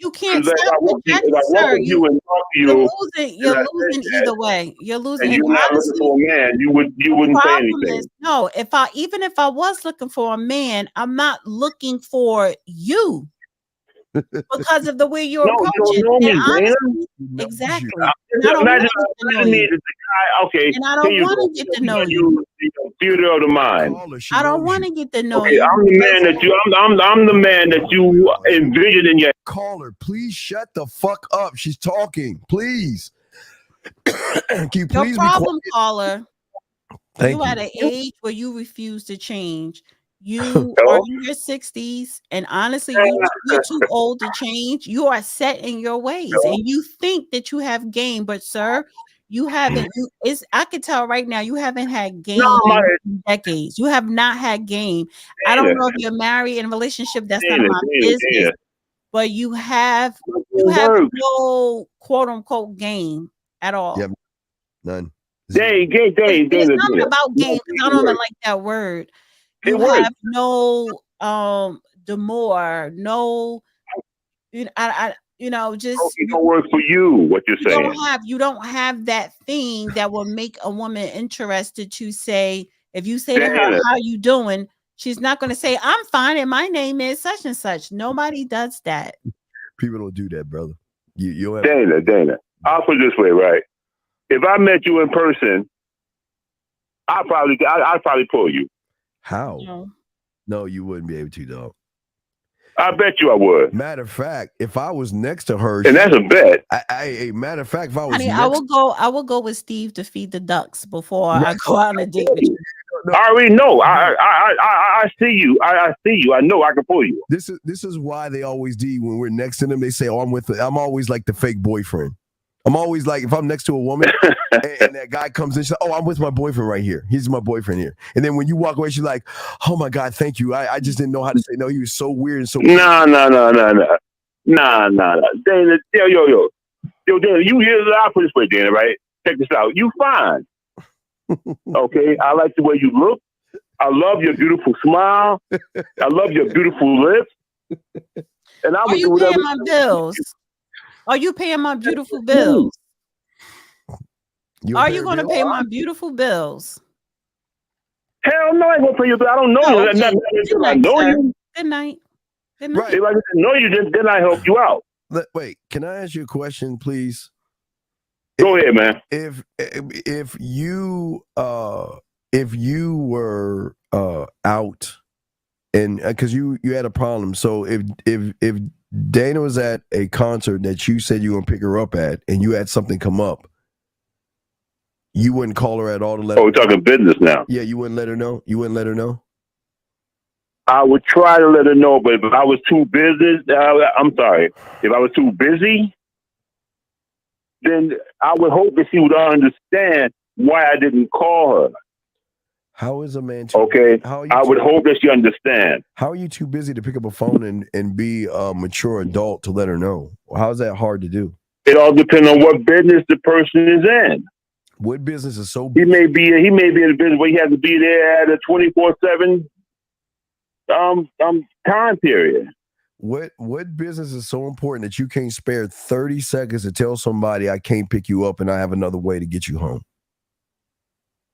you can't if I walk with you and talk to you, you're losing either way. You're losing. And you're not looking for a man. You wouldn't say anything. No, even if I was looking for a man, I'm not looking for you. Because of the way you approach it. Exactly. Imagine me as the guy, okay. And I don't want to get to know you. Theater of the mind. I don't want to get to know you. I'm the man that you. I'm the man that you envision in your. Caller, please shut the fuck up. She's talking. Please. Can you please Your problem, caller. Thank you at an age where you refuse to change. You are in your 60s, and honestly, you're too old to change. You are set in your ways, and you think that you have game, but sir, you haven't. I could tell right now you haven't had game in decades. You have not had game. I don't know if you're married in a relationship. That's none of my business. But you have no quote unquote game at all. Yeah, none. It's not about game. I don't even like that word. You have no demure, no, just it don't work for you. What you're saying? You don't have that thing that will make a woman interested to say. If you say to her, "How you doing?" She's not going to say, "I'm fine," and my name is such and such. Nobody does that. People don't do that, brother. You Dana. I'll put it this way, right? If I met you in person, I'd probably pull you. How? No, you wouldn't be able to, dog. I bet you I would. Matter of fact, if I was next to her, and that's a bet. Matter of fact, if I was, I will go with Steve to feed the ducks before I go out on a date with you. I already know. I see you. I see you. I know I can pull you. This is why they always do when we're next to them. They say, "Oh, I'm always like the fake boyfriend." I'm always like, if I'm next to a woman and that guy comes in, she's like, "Oh, I'm with my boyfriend right here. He's my boyfriend here." And then when you walk away, she's like, "Oh my God, thank you. I just didn't know how to say no. He was so weird and so." No. Dana, yo, Dana, you hear that? I'll put this way, Dana, right? Check this out. You fine. Okay, I like the way you look. I love your beautiful smile. I love your beautiful lips. And Are you paying my bills? Are you paying my beautiful bills? Are you going to pay my beautiful bills? Hell no, I ain't gonna pay your bill. I don't know you. Okay. I know you. Good night. Right. If I didn't know you, then I help you out. Wait, can I ask you a question, please? Go ahead, man. If you were out and because you had a problem, so if Dana was at a concert that you said you were gonna pick her up at, and you had something come up, you wouldn't call her at all to let. Oh, we're talking business now. Yeah, you wouldn't let her know. You wouldn't let her know. I would try to let her know, but if I was too busy, I'm sorry. If I was too busy, then I would hope that she would understand why I didn't call her. How is a man too okay? I would hope that she understands. How are you too busy to pick up a phone and be a mature adult to let her know? How is that hard to do? It all depends on what business the person is in. What business is so? He may be in a business where he has to be there at a 24/7 time period. What business is so important that you can't spare 30 seconds to tell somebody I can't pick you up and I have another way to get you home?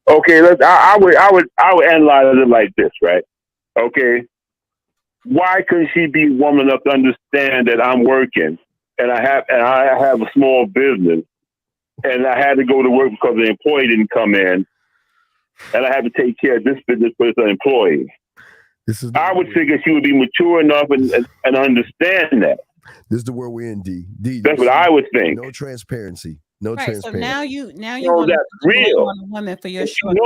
Okay, I would analyze it like this, right? Okay, why couldn't she be woman enough to understand that I'm working and I have a small business and I had to go to work because the employee didn't come in, and I have to take care of this business for the employee. I would figure she would be mature enough and understand that. This is the world we're in, D. That's what I would think. No transparency. No right, transparency. So now you that's real. On a woman for your short.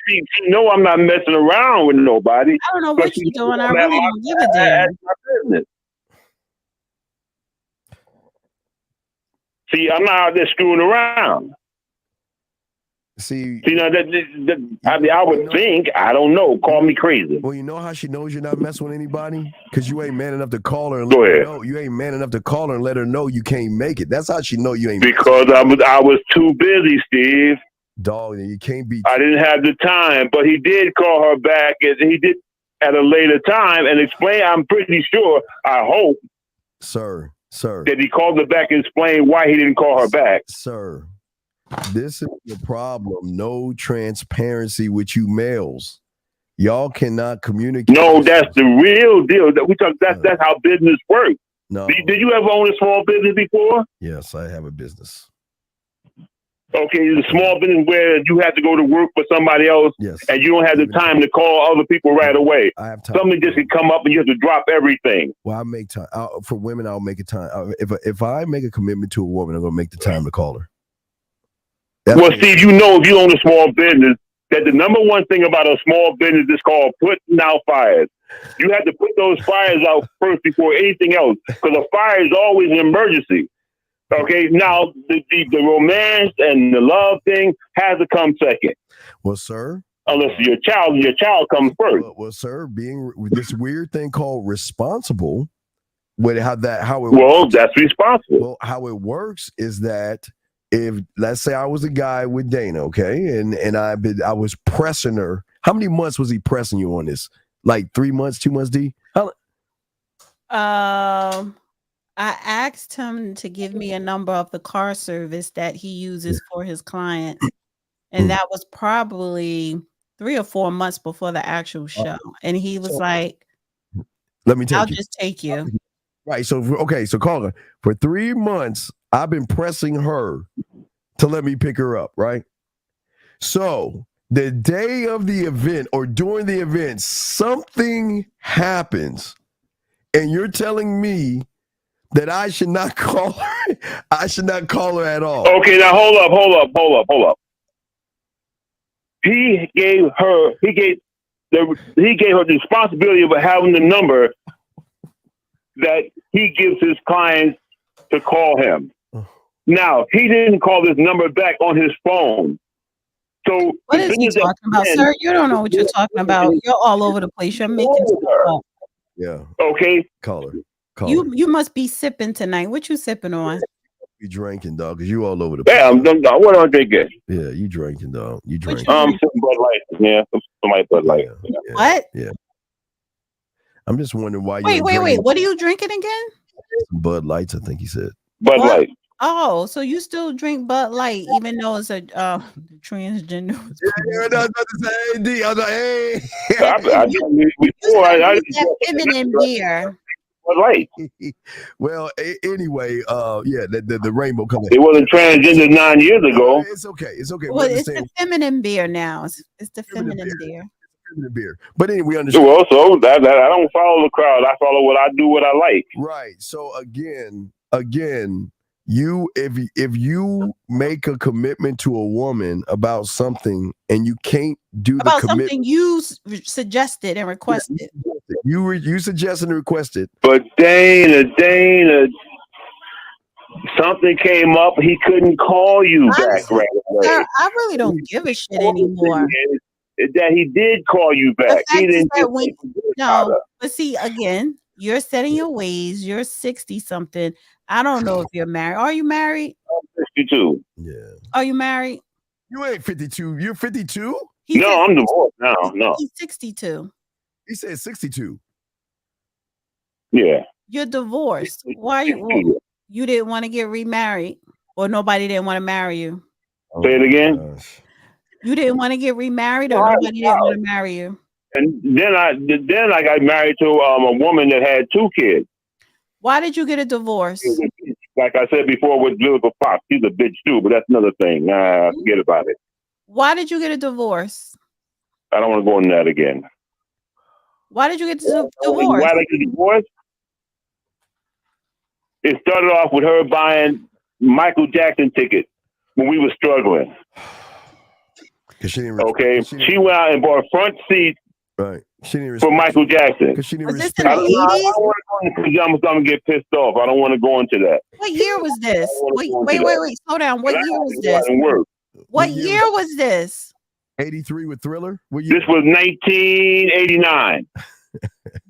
She know I'm not messing around with nobody. I don't know what you're doing. I really don't give a damn. My business. See, I'm not out there screwing around. See, now I would think, I don't know, call me crazy. Well, you know how she knows you're not messing with anybody? Because you ain't man enough to call her and Go let her ahead. know. You ain't man enough to call her and let her know you can't make it. That's how she know you ain't. Because I was too busy, Steve. Dog, you can't be. I didn't have the time, but he did call her back, and he did at a later time and explain. I'm pretty sure, I hope, sir, that he called her back and explained why he didn't call her back. Sir, this is the problem. No transparency with you males. Y'all cannot communicate. No, that's the real deal. That's how business works. No. Did you ever own a small business before? Yes, I have a business. Okay, the small business where you have to go to work for somebody else, and you don't have the time to call other people right away. I have time. Something just can come up and you have to drop everything. Well, I make time for women. I'll make a time. If I make a commitment to a woman, I'm gonna make the time to call her. Well, Steve, you know, if you own a small business, that the number one thing about a small business is called putting out fires. You have to put those fires out first before anything else, because a fire is always an emergency. Okay, now the romance and the love thing has to come second. Well, sir, unless your child comes first. Well, sir, being this weird thing called responsible, with how it works, that's responsible. Well, how it works is that if, let's say, I was a guy with Dana, okay, and I was pressing her. How many months was he pressing you on this? Like 3 months, 2 months, D? I asked him to give me a number of the car service that he uses for his clients. And that was probably 3 or 4 months before the actual show. And he was like, let me take I'll just take you. Right. So, so call her. For 3 months, I've been pressing her to let me pick her up, right? So the day of the event or during the event, something happens. And you're telling me that I should not call her. I should not call her at all. Okay, now hold up. He gave her the responsibility of having the number that he gives his clients to call him. Now, he didn't call this number back on his phone. So what is he talking about, sir? You don't know what you're talking about. You're all over the place. You're making stuff up. Yeah. Okay. Call her. You must be sipping tonight. What you sipping on? You drinking, dog? Because you all over the place. Yeah, what am I drinking? Yeah, you drinking, dog. You drinking. Some Bud Light. Yeah, some Bud Light. Yeah. What? Yeah. I'm just wondering why. Wait. What are you drinking again? Bud Lights, I think he said. Bud Light. Oh, so you still drink Bud Light even though it's a transgender? Yeah, that's the same D. I was like, hey. That feminine beer. Right. Well, anyway, the rainbow color. It wasn't transgender 9 years ago. It's okay. Well, it's the feminine beer now. It's the feminine beer. Feminine beer. But anyway, we understand. Well, so that I don't follow the crowd. I follow what I do, what I like. Right. So again, you if you make a commitment to a woman about something and you can't do about the commitment, something you suggested and requested. You suggested and requested. But Dana, something came up. He couldn't call you back right away. Sir, I really don't give a shit anymore. That he did call you back. He didn't. But see, again, you're setting your ways. You're 60 something. I don't know if you're married. Are you married? I'm 52. Yeah. Are you married? You ain't 52. You're 52? No, I'm divorced now. No. He's 62. He said 62. Yeah. You're divorced. Why you didn't want to get remarried, or nobody didn't want to marry you? Say it again. You didn't want to get remarried, or nobody didn't want to marry you? And then I got married to a woman that had 2 kids. Why did you get a divorce? Like I said before with Liverpool Pop, she's a bitch too, but that's another thing. Forget about it. Why did you get a divorce? I don't want to go into that again. Why did you get divorced? Why did I get divorced? It started off with her buying Michael Jackson tickets when we were struggling. She went out and bought a front seat. Right. She didn't for Michael Jackson. because she didn't Was this in respect. the 80s? I'm going to get pissed off. I don't want to go into that. What year was this? Wait. Slow down. What year was this? What year was this? 83 with Thriller. What year? This was 1989.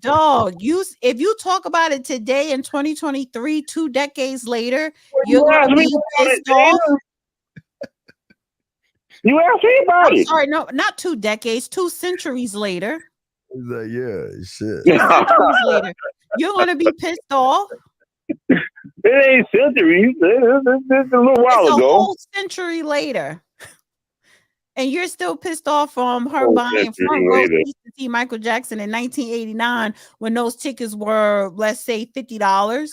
Dog, if you talk about it today in 2023, 2 decades later, you're gonna be pissed off. You asked me about it. Sorry, no, not 2 decades, 2 centuries later. He's like, yeah, shit. 2 centuries later, you're gonna be pissed off. It ain't centuries. It's a little while It's a ago. whole century later. And you're still pissed off from her buying front row seats to see Michael Jackson in 1989 when those tickets were, let's say, $50.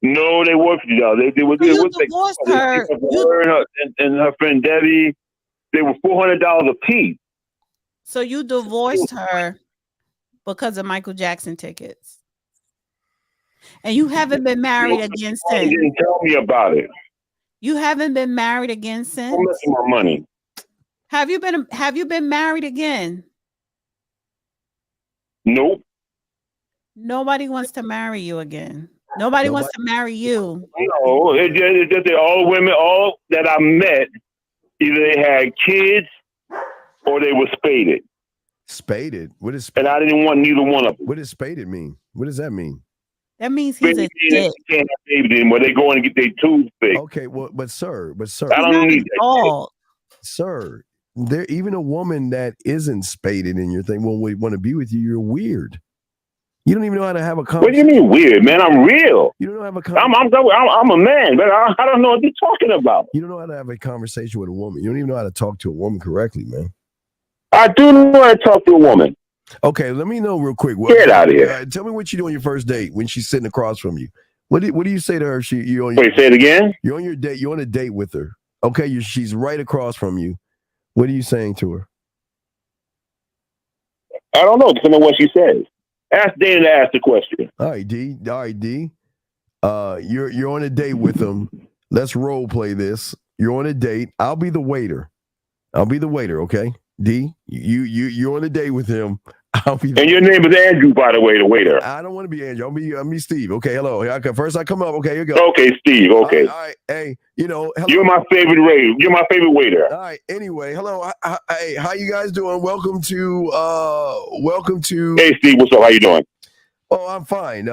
No, they were $50. They were. You divorced her. And her friend Debbie. They were $400 a piece. So you divorced her because of Michael Jackson tickets, and you haven't been married again since. You didn't tell me about it. You haven't been married again since. I'm missing my money. Have you been married again? Nope. Nobody wants to marry you again. Nobody wants to marry you. No, it's just that all women, all that I met, either they had kids or they were spaded. Spaded? What is spaded? And I didn't want neither one of them. What does spaded mean? What does that mean? That means he's a dick. Can't have babies anymore. They go and get their tubes fixed. Okay, well, but sir, I don't need that. Sir, there even a woman that isn't spaded in your thing when we want to be with you, you're weird. You don't even know how to have a conversation. What do you mean weird, man? I'm real. You don't know how to have a conversation. I'm a man, but I don't know what you're talking about. You don't know how to have a conversation with a woman. You don't even know how to talk to a woman correctly, man. I do know how to talk to a woman. Okay, let me know real quick. Get out of here. Tell me what you do on your first date when she's sitting across from you. What do you say to her? Wait, say it again? You're on your date. You're on a date with her. Okay, she's right across from you. What are you saying to her? I don't know. Depending on what she says. Ask Dana to ask the question. All right, D. You're on a date with him. Let's role play this. You're on a date. I'll be the waiter. Okay, D. You're on a date with him. And your name is Andrew, by the way, the waiter. I don't want to be Andrew. I'll be Steve. Okay, hello. First I come up. Okay, here you go. Okay, Steve. Okay. All right. Hey, hello. You're my favorite waiter. You're my favorite waiter. All right. Anyway, hello. Hey, how you guys doing? Welcome to. Hey, Steve. What's up? How you doing? Oh, I'm fine.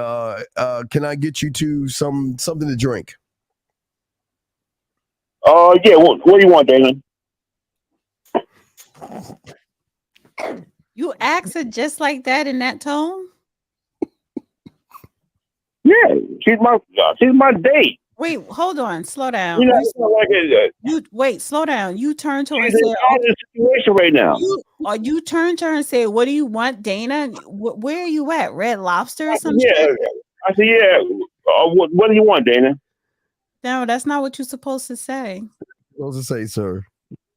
Can I get you to something to drink? Yeah. What do you want, Dana? You asked her just like that in that tone? Yeah, she's my date. Wait, hold on, slow down. You know, it's not like it, wait, slow down. You turned to her and said, said, situation right now. You turned to her and said, "What do you want, Dana? Where are you at? Red Lobster or something?" Yeah, I said, yeah. What do you want, Dana? No, that's not what you're supposed to say. Supposed to say, sir.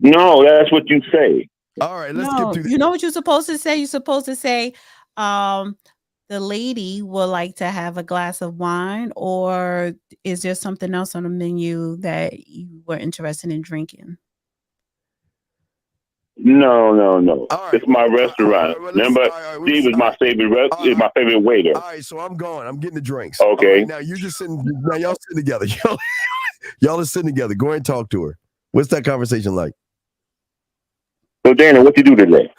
No, that's what you say. All right, let's get through. You know what you're supposed to say? You're supposed to say, the lady would like to have a glass of wine, or is there something else on the menu that you were interested in drinking? No. Right, it's my restaurant. Remember, Steve is my favorite. Is my favorite waiter. All right, so I'm going. I'm getting the drinks. Okay. Right, now you're just sitting. Now y'all sitting together. Y'all are sitting together. Go ahead and talk to her. What's that conversation like? So, Dana, what you do today?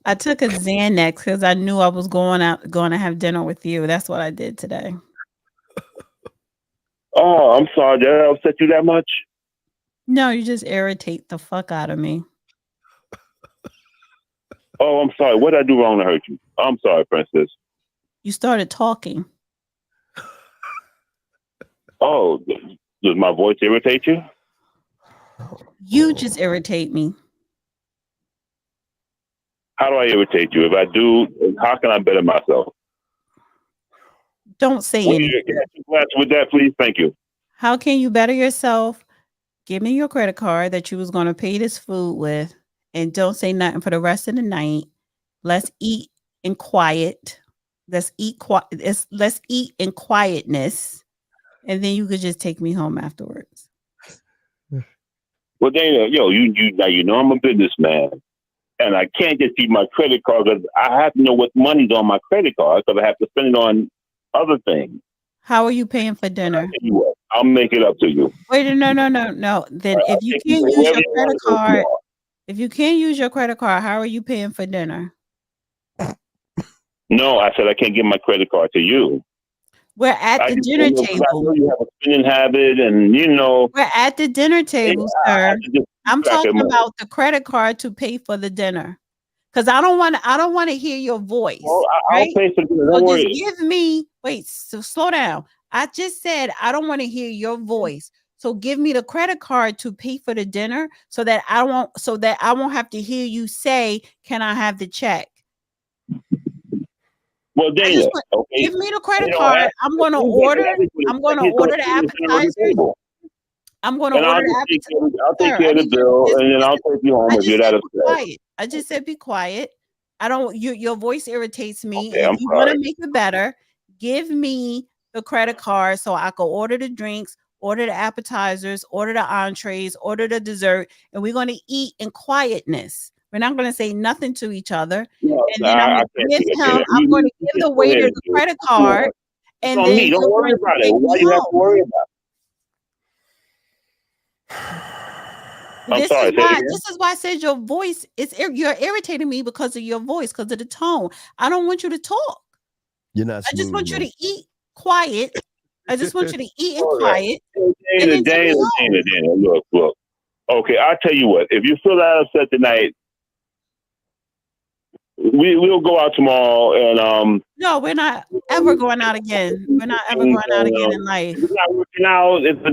I took a Xanax because I knew I was going to have dinner with you. That's what I did today. Oh, I'm sorry. Did I upset you that much? No, you just irritate the fuck out of me. Oh, I'm sorry. What did I do wrong to hurt you? I'm sorry, Princess. You started talking. Oh, does my voice irritate you? You just irritate me. How do I irritate you? If I do, how can I better myself? Don't say anything. With that, please. Thank you. How can you better yourself? Give me your credit card that you was going to pay this food with, and don't say nothing for the rest of the night. Let's eat in quiet. Let's eat in quietness, and then you could just take me home afterwards. Well, Dana, you know I'm a businessman, and I can't just keep my credit card because I have to know what money's on my credit card because I have to spend it on other things. How are you paying for dinner? I'll make it up to you. Wait, no. Then if you can't use your credit card, how are you paying for dinner? No, I said I can't give my credit card to you. We're at the dinner table. I know you have a spending habit, and we're at the dinner table, sir. I'm talking about the credit card to pay for the dinner, because I don't want to hear your voice. Well, I'll pay for dinner. Don't worry. Just give me. Wait, so slow down. I just said I don't want to hear your voice. So give me the credit card to pay for the dinner, so that I won't have to hear you say, "Can I have the check?" Well, Dana, okay. Give me the credit card. I'm going to order. I'm going to order the appetizers. I'm going to order the appetizers. I'll take care of the bill, and then I'll take you home if you're that upset. I just said be quiet. I don't. Your voice irritates me. Okay, if you want to make it better, give me the credit card so I can order the drinks, order the appetizers, order the entrees, order the dessert, and we're going to eat in quietness. We're not going to say nothing to each other. No, and then I'm going to give the waiter the credit card. And then me. Don't worry about it. Why do you have to worry about it? This is why I said your voice you're irritating me because of your voice, because of the tone. I don't want you to talk. You're not. I just want you to eat quiet. I just want you to eat in quiet. Dana, look. Okay, I'll tell you what. If you feel that upset tonight, we'll go out tomorrow, and no, we're not ever going out again. We're not ever going out again in life. If it's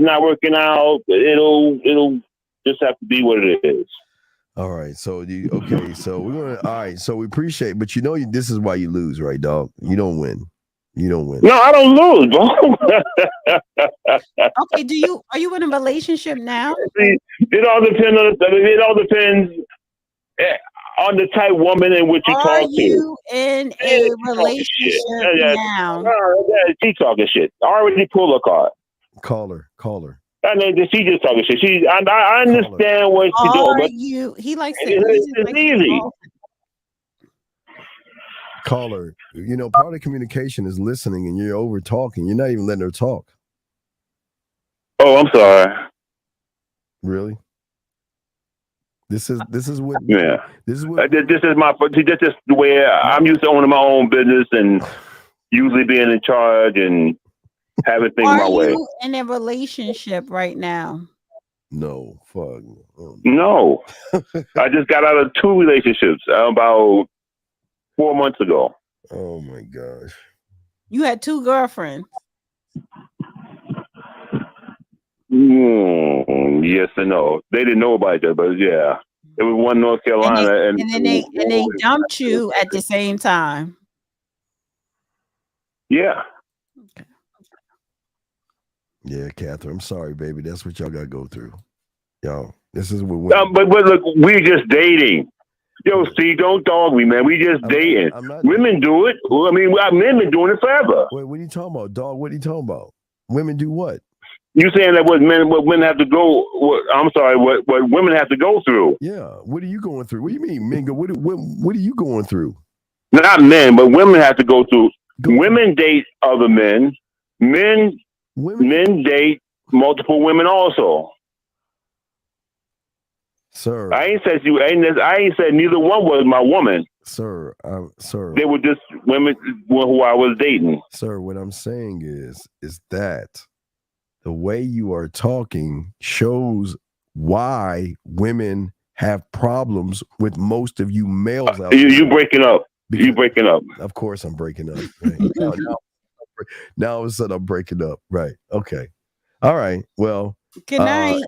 not working out, it'll just have to be what it is. All right. So we're gonna. All right. So we appreciate, but this is why you lose, right, dog? You don't win. No, I don't lose, bro. Okay. Are you in a relationship now? See, it all depends on the type woman in which you talk to. Are you in a relationship now? She talking shit. I already pulled a card. Call her. I mean, she just talking shit. I understand what she's doing. But he likes it's easy. Call her. Part of communication is listening, and you're over talking. You're not even letting her talk. Oh, I'm sorry. Really? This is what. Yeah. This is my. This is the way I'm used to owning my own business and usually being in charge and having things my way. Are you in a relationship right now? No, fuck. No. I just got out of 2 relationships about 4 months ago. Oh my gosh. You had 2 girlfriends. Yes and no. They didn't know about each other, but yeah. It was one North Carolina, and then they dumped you at the same time. Yeah. Okay. Yeah, Catherine. I'm sorry, baby. That's what y'all got to go through. Y'all, this is what. But look, we're just dating. Yo, see, don't dog me, man. We just dating. Women do it. I mean, men been doing it forever. Wait, what are you talking about, dog? What are you talking about? Women do what? You saying that what women have to go? What women have to go through? Yeah. What are you going through? What do you mean, men? What are you going through? Not men, but women have to go through. Women date other men. Men date multiple women also. Sir, I ain't said neither one was my woman. Sir, they were just women who I was dating. Sir, what I'm saying is that the way you are talking shows why women have problems with most of you males out there. You breaking up. You breaking up. Of course I'm breaking up. Right? now all of a sudden I'm breaking up. Right. Okay. All right. Well. Good night.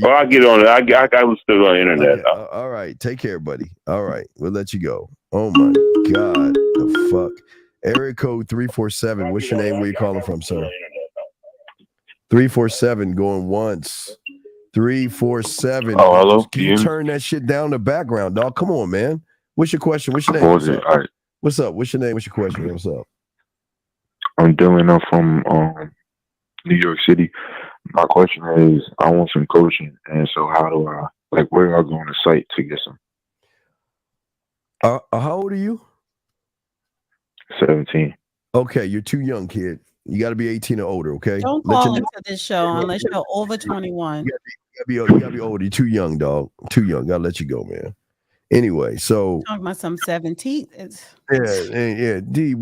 I'll get on it. I was still on the internet. Okay. All right. Take care, buddy. All right. We'll let you go. Oh my God. The fuck. Area code 347. What's your name? Where you calling from, sir? 347 going once. 347. Oh, hello. Can you turn that shit down the background, dog? Come on, man. What's your question? What's your name? All right. What's up? What's your name? What's your question? What's up? I'm Dylan. I'm from New York City. My question is, I want some coaching, and so how do I where do I go on the site to get some? How old are you? 17. Okay, you're too young, kid. You got to be 18 or older. Okay. Don't call into this show unless you're over 21. You gotta be older. You're too young, dog. Too young. Gotta let you go, man. Anyway, so Talking about some 17. yeah. D,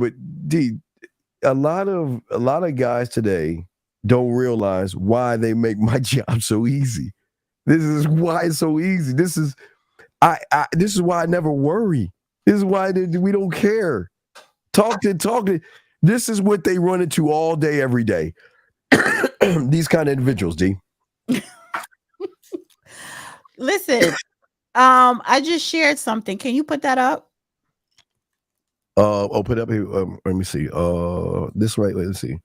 a lot of guys today don't realize why they make my job so easy. This is why it's so easy. This is why I never worry. This is why we don't care. Talk to. This is what they run into all day, every day. These kind of individuals, D. Listen, I just shared something. Can you put that up? Put up here. Let me see. This right. Let's see.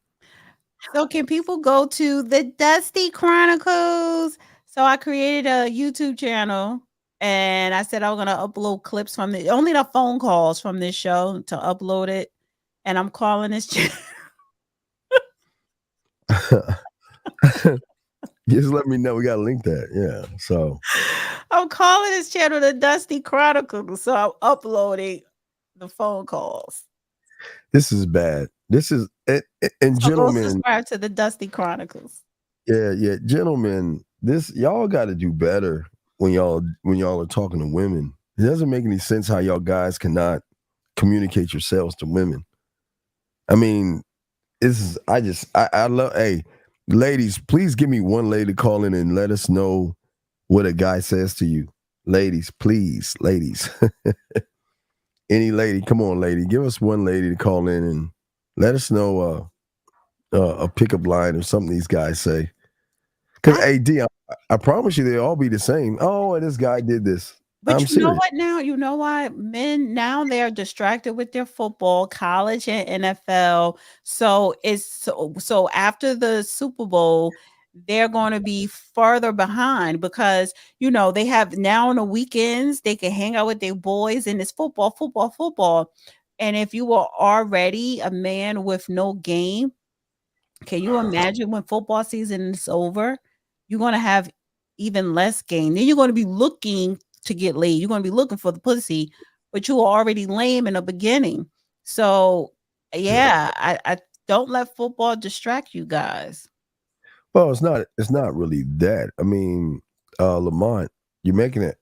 So can people go to the Dusty Chronicles? So I created a YouTube channel and I said I was going to upload clips from only the phone calls from this show to upload it. And I'm calling this channel. Just let me know. We got to link that. Yeah. So I'm calling this channel the Dusty Chronicles. So I'm uploading the phone calls. This is bad. This is and gentlemen, subscribe to the Dusty Chronicles. Yeah, gentlemen. Y'all got to do better when y'all are talking to women. It doesn't make any sense how y'all guys cannot communicate yourselves to women. I mean, I love. Hey, ladies, please give me one lady to call in and let us know what a guy says to you. Ladies, please, ladies. Any lady, come on, lady, give us one lady to call in and let us know a pickup line or something these guys say. Because I promise you, they'll all be the same. Oh, and this guy did this. But you know what now? You know why? Men now they're distracted with their football, college and NFL. So so after the Super Bowl, they're going to be further behind because they have now on the weekends they can hang out with their boys and it's football. And if you were already a man with no game, can you imagine when football season is over? You're going to have even less game. Then you're going to be looking to get laid. You're going to be looking for the pussy, but you were already lame in the beginning. So, yeah, I don't let football distract you guys. Well, it's not really that. I mean, Lamont, you're making it.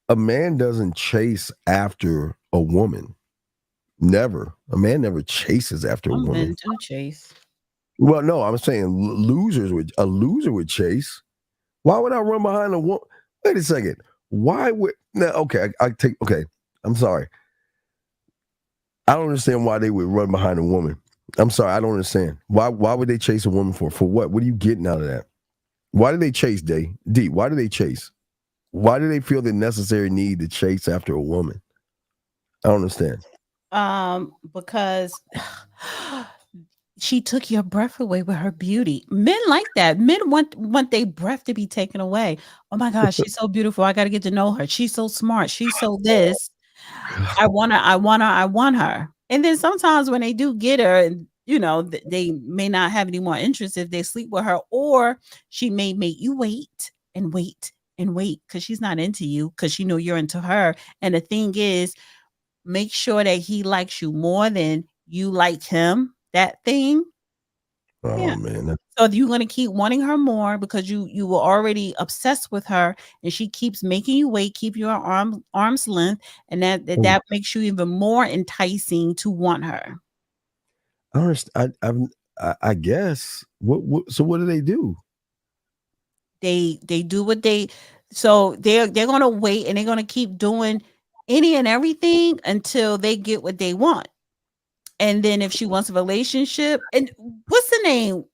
A man doesn't chase after a woman. Never. A man never chases after a woman. Men do chase. Well, no, I'm saying a loser would chase. Why would I run behind a woman? Wait a second. Why would okay, I'm sorry. I don't understand why they would run behind a woman. I'm sorry, I don't understand. Why would they chase a woman for what? What are you getting out of that? Why do they chase, D? Why do they chase? Why do they feel the necessary need to chase after a woman? I don't understand. Because she took your breath away with her beauty. Men like that. Men want their breath to be taken away. Oh my gosh, she's so beautiful. I got to get to know her. She's so smart. She's so this. I want her. And then sometimes when they do get her, and they may not have any more interest if they sleep with her, or she may make you wait and wait and wait because she's not into you because she know you're into her. And the thing is, make sure that he likes you more than you like him. That thing. Oh yeah. Man. So you're going to keep wanting her more because you were already obsessed with her and she keeps making you wait, keep you at arm's length. And that makes you even more enticing to want her. I guess. So what do they do? They do what so they're going to wait and they're going to keep doing any and everything until they get what they want. And then if she wants a relationship, and what's his name?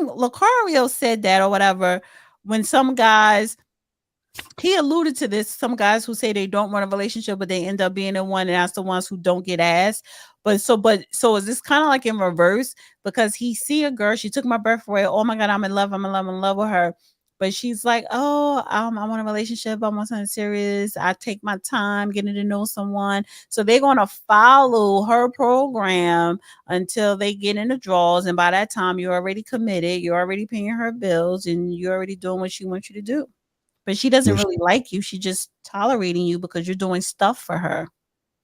Lucario said that or whatever. When some guys, he alluded to this, some guys who say they don't want a relationship, but they end up being in one, and that's the ones who don't get ass. But is this kind of like in reverse? Because he see a girl, she took my breath away. Oh my God, I'm in love with her. but she's like, oh, I want a relationship. I want something serious. I take my time getting to know someone. So they're going to follow her program until they get in the draws. And by that time, you're already committed. You're already paying her bills and you're already doing what she wants you to do. But she doesn't really like you. She's just tolerating you because you're doing stuff for her.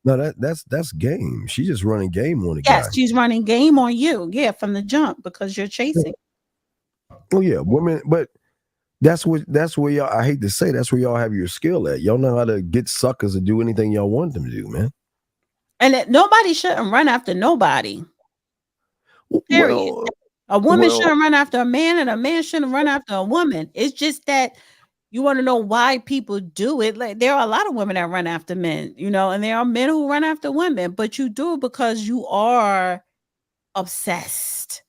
No, that's game. She's just running game on the guy. Yes, she's running game on you. Yeah, from the jump because you're chasing. Oh yeah, women, but that's where y'all, I hate to say, that's where y'all have your skill at. Y'all know how to get suckers to do anything y'all want them to do, man. And that nobody shouldn't run after nobody. Period. Well, a woman shouldn't run after a man, and a man shouldn't run after a woman. It's just that you want to know why people do it. Like there are a lot of women that run after men, you know, and there are men who run after women, but you do it because you are obsessed.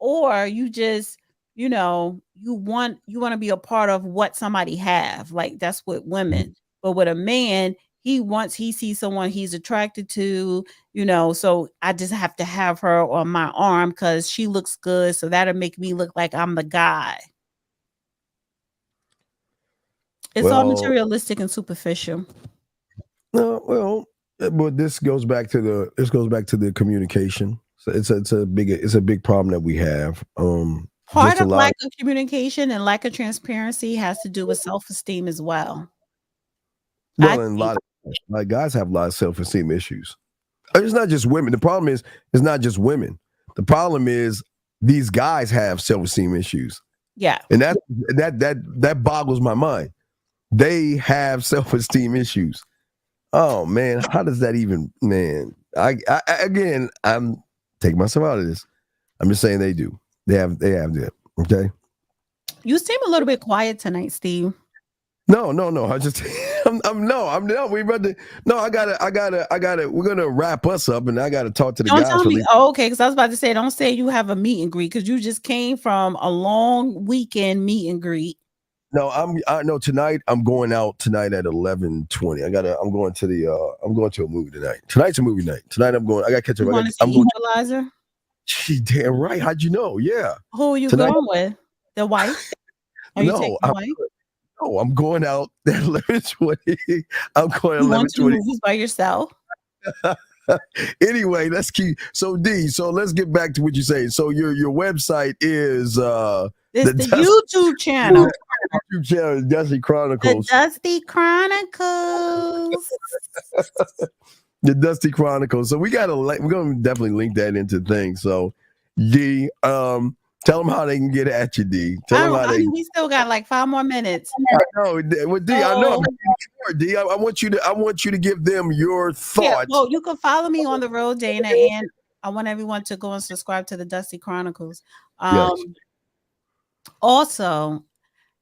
Or you just, you know, you want to be a part of what somebody have. Like that's what women. But with a man, he sees someone he's attracted to, you know, so I just have to have her on my arm because she looks good. So that'll make me look like I'm the guy. It's all materialistic and superficial. No, well, but this goes back to the communication. So it's a big problem that we have. Part of lack of communication and lack of transparency has to do with self-esteem as well. Well, and a lot of guys have a lot of self-esteem issues. It's not just women. The problem is it's not just women. The problem is these guys have self-esteem issues. Yeah, and that boggles my mind. They have self-esteem issues. Oh man, how does that even, man? I'm taking myself out of this. I'm just saying they do. They have that. Okay. You seem a little bit quiet tonight, Steve. No. I just we about to. No, I gotta. We're gonna wrap us up, and I gotta talk to the guys. Don't tell me. Oh, okay, because I was about to say, don't say you have a meet and greet because you just came from a long weekend meet and greet. No, tonight I'm going out tonight at 11:20. I'm going to a movie tonight. Tonight's a movie night. Tonight I gotta catch up. I'm going Equalizer? Gee, damn right. How'd you know? Yeah. Who are you going with? The wife? Are you taking the wife? No, I'm going out at 11:20. I'm going at 11:20. You want to movies by yourself? Anyway, let's keep. So D. So let's get back to what you're saying. So your website is it's the YouTube channel. YouTube channel, Dusty Chronicles. The Dusty Chronicles. The Dusty Chronicles. So we're gonna definitely link that into things. So D, tell them how they can get at you, D. We still got like 5 more minutes. I know. Well, D, I know. D, I want you to give them your thoughts. Yeah, well, you can follow me on the road, Dana, and I want everyone to go and subscribe to the Dusty Chronicles. Yes. Also,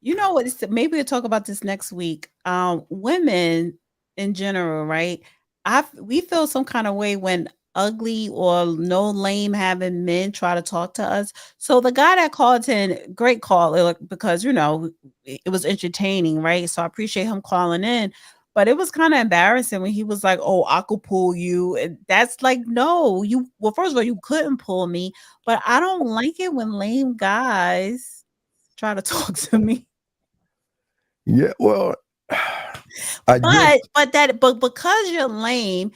you know what? Maybe we'll talk about this next week. Women in general, right? We feel some kind of way when ugly or no lame having men try to talk to us. So the guy that called in, great call, because you know it was entertaining, right? So I appreciate him calling in. But it was kind of embarrassing when he was like, "Oh, I could pull you," and that's like, no, you. Well, first of all, you couldn't pull me, but I don't like it when lame guys try to talk to me. Yeah, well, but because you're lame,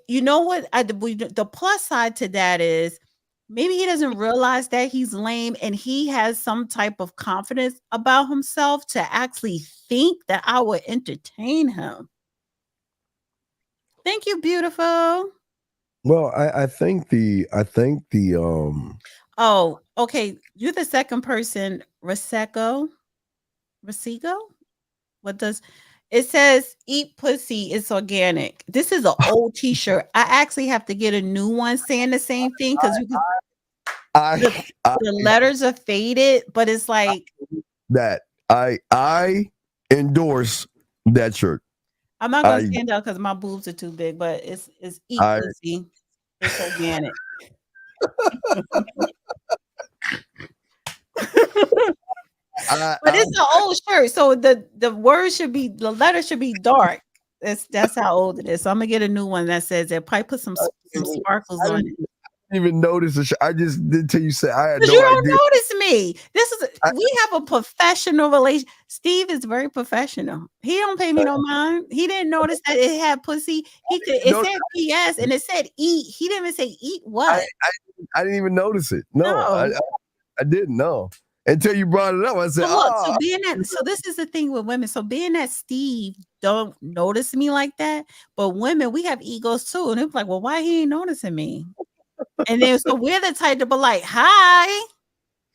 you know what? The plus side to that is maybe he doesn't realize that he's lame and he has some type of confidence about himself to actually think that I would entertain him. Thank you, beautiful. Well, I think the Oh, okay. You're the second person, Rasego. What does it says? Eat pussy. It's organic. This is an old T-shirt. I actually have to get a new one saying the same thing because the letters are faded, but it's like that. I endorse that shirt. I'm not gonna stand out because my boobs are too big, but it's eat pussy. It's organic. But it's an old shirt, so the letter should be dark. That's how old it is. So I'm gonna get a new one that says it. Probably put some sparkles on it. even notice the I just did till you say I had no you don't idea. notice me. We have a professional relation. Steve is very professional. He don't pay me no mind. He didn't notice that it had pussy. It said PS and it said eat. He didn't even say eat what. I didn't even notice it. No. I didn't know until you brought it up. I said, so this is the thing with women. So being that Steve don't notice me like that, but women, we have egos too. And it's like, well, why he ain't noticing me? And then so we're the type to be like, hi.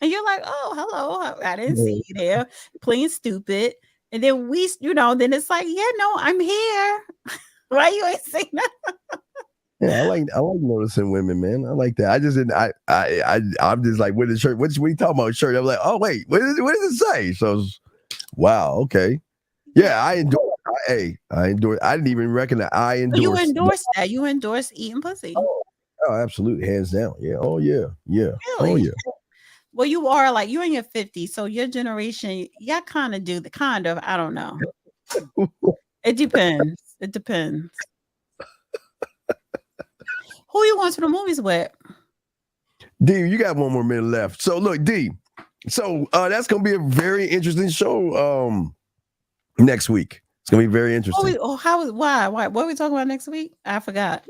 And you're like, oh, hello. I didn't see you there playing stupid. And then then it's like, yeah, no, I'm here. Why you ain't saying that? Yeah, I like noticing women, man. I like that. I just didn't. I'm just like, with the shirt. What are you talking about? Shirt. I'm like, oh wait, what does it say? So, wow, okay, yeah, I endorse. I endorse. I didn't even recognize. I endorse. You endorse that. You endorse eating pussy. Oh, absolutely, hands down. Yeah. Oh yeah. Yeah. Really? Oh yeah. Well, you are like you're in your 50s, so your generation, y'all kind of do the kind of. I don't know. It depends. It depends. Who you going to the movies with? D, you got 1 more minute left. So look, D. So that's gonna be a very interesting show next week. It's gonna be very interesting. Why? What are we talking about next week? I forgot.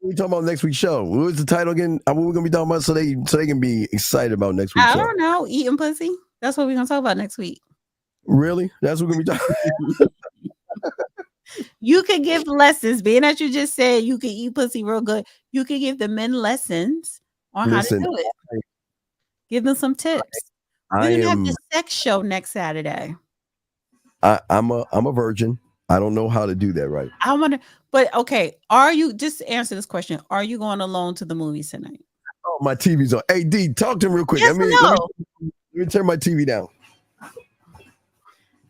We talking about next week's show. What was the title again? What we're gonna be talking about so they can be excited about next week's show. I don't know. Eating pussy. That's what we're gonna talk about next week. Really? That's what we're gonna be talking. You could give lessons, being that you just said you can eat pussy real good. You could give the men lessons on how to do it. Give them some tips. We're gonna have the sex show next Saturday. I'm a virgin. I don't know how to do that right. I want to, but okay. Are you just answer this question? Are you going alone to the movies tonight? Oh, my TV's on. Hey, D, talk to him real quick. Yes, let me turn my TV down.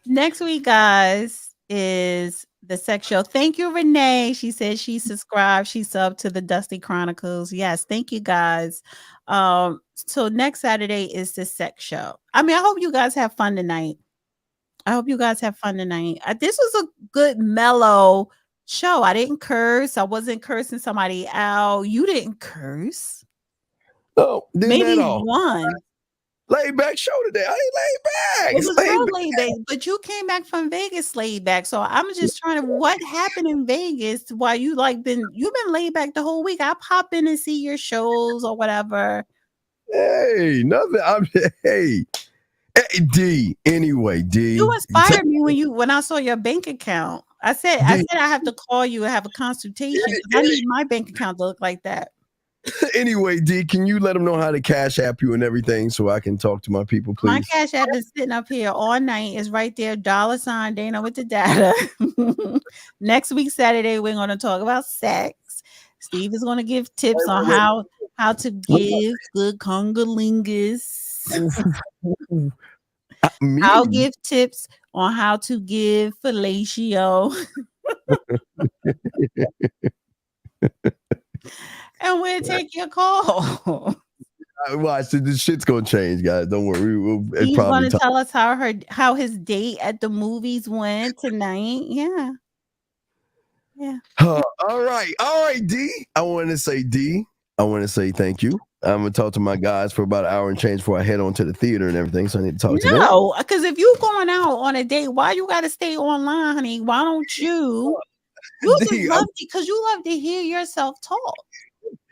Next week, guys, is the sex show. Thank you, Renee. She said she subscribed. She subbed to the Dusty Chronicles. Yes, thank you, guys. So next Saturday is the sex show. I mean, I hope you guys have fun tonight. This was a good mellow show. I didn't curse. I wasn't cursing somebody out. You didn't curse. No, maybe one. Laid back show today. I ain't laid back. It was real laid back, but you came back from Vegas laid back. So I'm just trying to. What happened in Vegas? Why you've been laid back the whole week? I pop in and see your shows or whatever. Hey, nothing. Hey, D. Anyway, D. You inspired me when I saw your bank account. I said I have to call you and have a consultation because I need my bank account to look like that. Anyway, D, can you let them know how to cash app you and everything so I can talk to my people, please? My cash app is sitting up here all night. It's right there, $ Dana with the data. Next week, Saturday, we're going to talk about sex. Steve is going to give tips on how to give good congolingus. I'll give tips on how to give fellatio. And we'll take your call. Watch, this shit's gonna change, guys. Don't worry. He's gonna tell us how his date at the movies went tonight. Yeah. All right, D. I want to say thank you. I'm gonna talk to my guys for about an hour and change before I head on to the theater and everything. So I need to talk to them. No, because if you're going out on a date, why you gotta stay online, honey? Why don't you? You love because you love to hear yourself talk.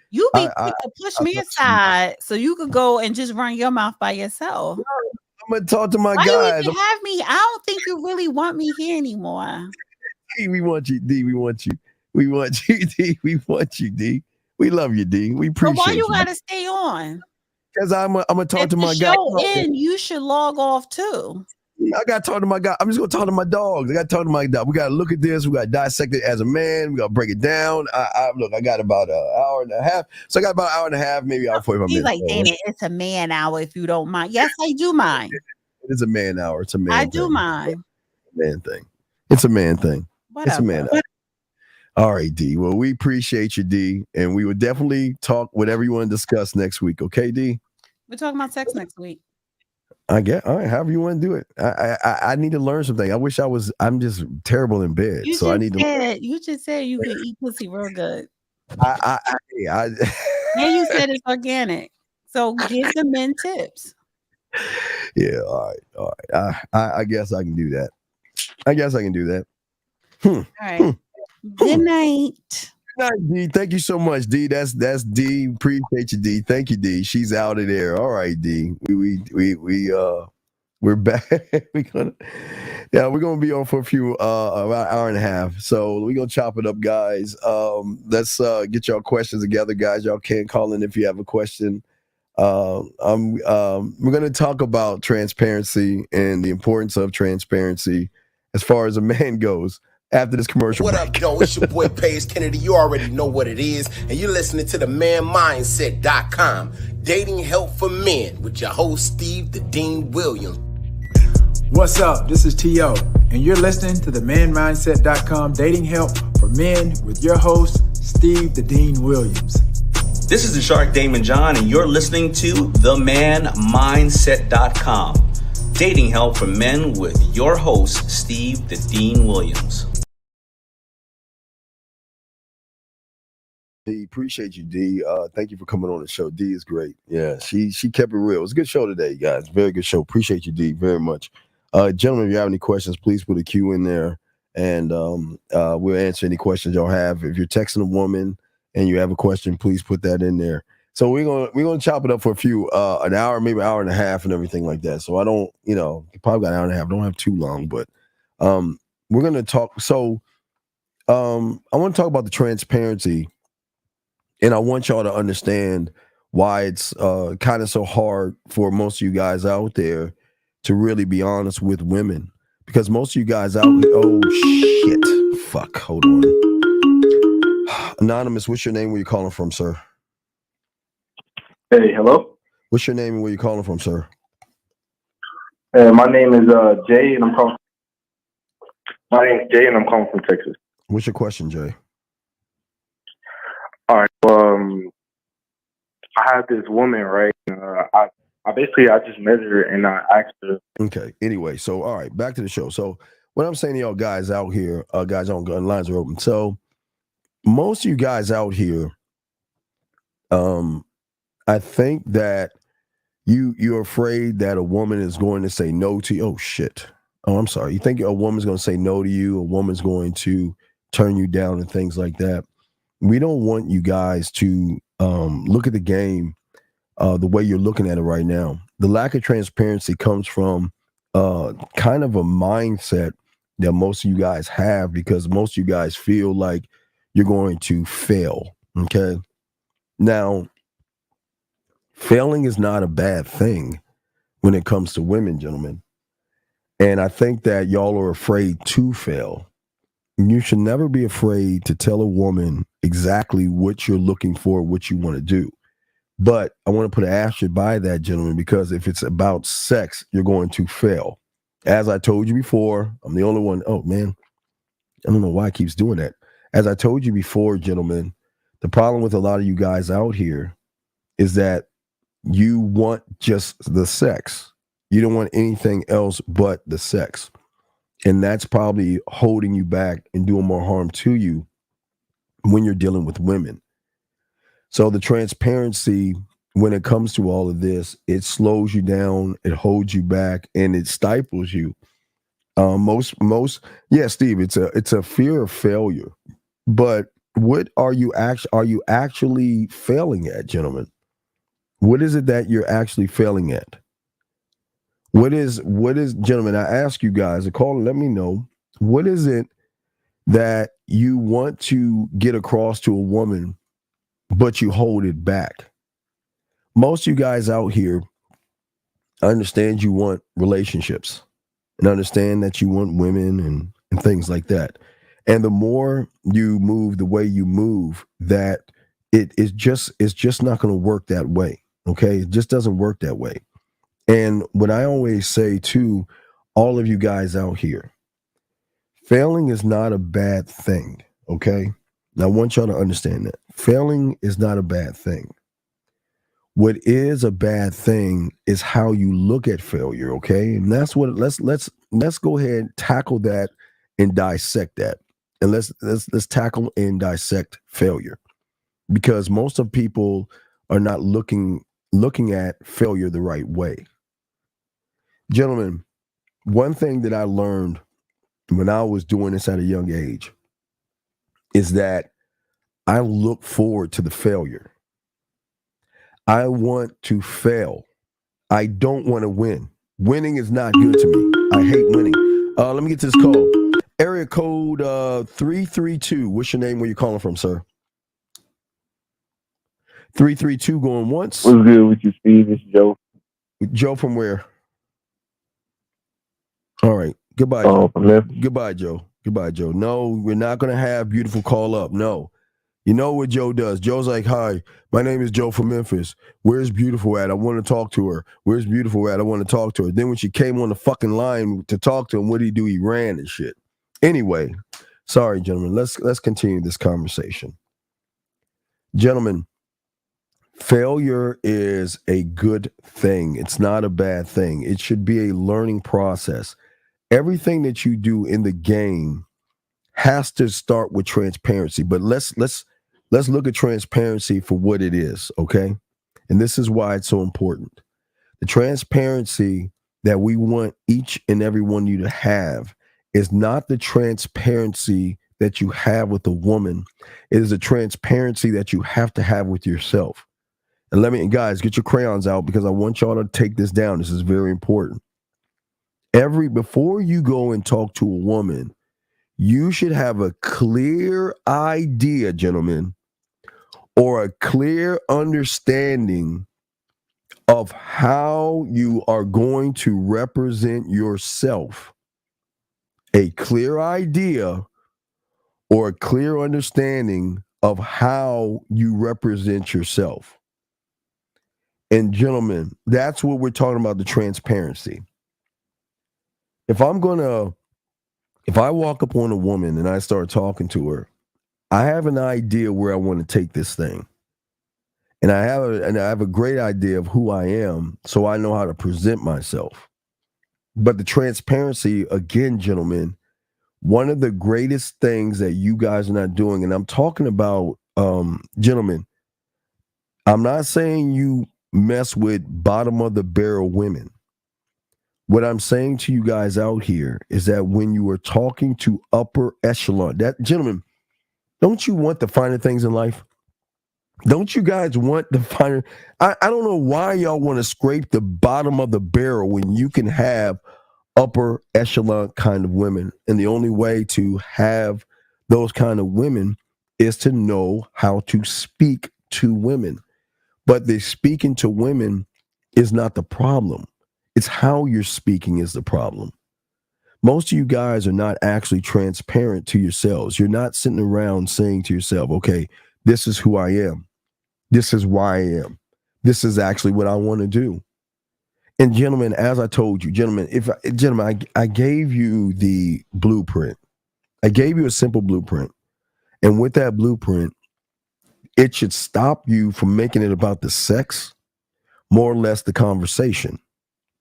You be quick to push me aside so you could go and just run your mouth by yourself. I'm gonna talk to my guys. Why you have me? I don't think you really want me here anymore. D, we want you, D. We want you. We want you, D. We want you, D. We love you, D. We appreciate you. Why you gotta stay on? Because I'm gonna talk to my guys. You should log off too. I got to talk to my guy. I'm just going to talk to my dogs. I got to talk to my dog. We got to look at this. We got to dissect it as a man. We got to break it down. Look, I got about an hour and a half. So I got about an hour and a half, maybe hour 45 minutes. He's like, Dana, it's a man hour if you don't mind. Yes, I do mind. It is a man hour. It's a man thing. Do mind. Man thing. It's a man thing. Whatever. It's a man hour. All right, D. Well, we appreciate you, D. And we will definitely talk whatever you want to discuss next week. Okay, D? We're talking about sex next week. I get all right. However you want to do it. I need to learn something. I'm just terrible in bed. You just said you can eat pussy real good. I And you said it's organic. So give the men tips. Yeah, all right. I guess I can do that. All right. Good night. Good night, D. Thank you so much, D. That's D. Appreciate you, D. Thank you, D. She's out of there. All right, D. We're back. we're gonna be on for a few about an hour and a half. So we're gonna chop it up, guys. Let's get y'all questions together, guys. Y'all can call in if you have a question. We're gonna talk about transparency and the importance of transparency as far as a man goes after this commercial break. What up, though? It's your boy Paige Kennedy. You already know what it is, and you're listening to the manmindset.com, dating help for men, with your host Steve the Dean Williams. What's up? This is T.O., and you're listening to the manmindset.com, dating help for men, with your host Steve the Dean Williams. This is the Shark Damon John, and you're listening to themanmindset.com, dating help for men, with your host Steve the Dean Williams. D, appreciate you, D. Thank you for coming on the show. D is great. Yeah, she kept it real. It was a good show today, guys. Very good show. Appreciate you, D, very much. Gentlemen, if you have any questions, please put a Q in there, and we'll answer any questions y'all have. If you're texting a woman and you have a question, please put that in there. So we're gonna chop it up for a few an hour, maybe an hour and a half, and everything like that. So I don't, probably got an hour and a half. I don't have too long, but we're gonna talk. So I want to talk about the transparency. And I want y'all to understand why it's kind of so hard for most of you guys out there to really be honest with women. Because most of you guys out there, oh, shit. Fuck, hold on. Anonymous, what's your name? Where you calling from, sir? Hey, hello? What's your name and where you calling from, sir? My name is Jay, and I'm calling. My name is Jay, and I'm calling from Texas. What's your question, Jay? All right. I have this woman, right? I just met her and I asked her. Okay. Anyway, so all right, back to the show. So what I'm saying to y'all guys out here, guys on lines are open. So most of you guys out here, I think that you're afraid that a woman is going to say no to you. Oh shit. Oh, I'm sorry. You think a woman's going to say no to you? A woman's going to turn you down and things like that. We don't want you guys to look at the game the way you're looking at it right now. The lack of transparency comes from kind of a mindset that most of you guys have, because most of you guys feel like you're going to fail. Okay. Now, failing is not a bad thing when it comes to women, gentlemen. And I think that y'all are afraid to fail. You should never be afraid to tell a woman exactly what you're looking for, what you want to do. But I want to put an asterisk by that, gentlemen, because if it's about sex, you're going to fail. As I told you before, I'm the only one. Oh, man, I don't know why it keeps doing that. As I told you before, gentlemen, the problem with a lot of you guys out here is that you want just the sex. You don't want anything else but the sex. And that's probably holding you back and doing more harm to you when you're dealing with women. So the transparency, when it comes to all of this, it slows you down, it holds you back, and it stifles you. Yeah, Steve, it's a fear of failure. But what are you actually failing at, gentlemen? What is it that you're actually failing at? What is, gentlemen, I ask you guys to call and let me know, what is it that you want to get across to a woman, but you hold it back? Most of you guys out here, I understand you want relationships and understand that you want women and things like that. And the more you move the way you move, that it's just not going to work that way. Okay. It just doesn't work that way. And what I always say to all of you guys out here, failing is not a bad thing. Okay. Now I want y'all to understand that failing is not a bad thing. What is a bad thing is how you look at failure. Okay. And that's what let's go ahead and tackle that and dissect that. And let's tackle and dissect failure. because most of people are not looking at failure the right way. Gentlemen, one thing that I learned when I was doing this at a young age is that I look forward to the failure. I want to fail. I don't want to win. Winning is not good to me. I hate winning. Let me get to this call. Area code 332. What's your name? Where you calling from, sir? 332 going once. What's good with you, Steve? It's Joe. Joe from where? All right. Goodbye, Joe. Goodbye, Joe. Goodbye, Joe. No, we're not going to have beautiful call up. No. You know what Joe does? Joe's like, hi, my name is Joe from Memphis. Where's beautiful at? I want to talk to her. Where's beautiful at? I want to talk to her. Then when she came on the fucking line to talk to him, what did he do? He ran and shit. Anyway, sorry, gentlemen. Let's continue this conversation. Gentlemen, failure is a good thing. It's not a bad thing. It should be a learning process. Everything that you do in the game has to start with transparency. But let's look at transparency for what it is, okay? And this is why it's so important. The transparency that we want each and every one of you to have is not the transparency that you have with a woman. It is a transparency that you have to have with yourself. And guys, get your crayons out because I want y'all to take this down. This is very important. Before you go and talk to a woman, you should have a clear idea, gentlemen, or a clear understanding of how you are going to represent yourself. A clear idea or a clear understanding of how you represent yourself. And gentlemen, that's what we're talking about, the transparency. If I walk up on a woman and I start talking to her, I have an idea where I want to take this thing. And I have a great idea of who I am, so I know how to present myself. But the transparency, again, gentlemen, one of the greatest things that you guys are not doing, and I'm talking about, gentlemen, I'm not saying you mess with bottom of the barrel women. What I'm saying to you guys out here is that when you are talking to upper echelon, that, gentlemen, don't you want the finer things in life? Don't you guys want the finer? I don't know why y'all want to scrape the bottom of the barrel when you can have upper echelon kind of women. And the only way to have those kind of women is to know how to speak to women. But the speaking to women is not the problem. It's how you're speaking is the problem. Most of you guys are not actually transparent to yourselves. You're not sitting around saying to yourself, okay, this is who I am. This is why I am. This is actually what I want to do. And gentlemen, as I told you, I gave you the blueprint. I gave you a simple blueprint. And with that blueprint, it should stop you from making it about the sex, more or less the conversation.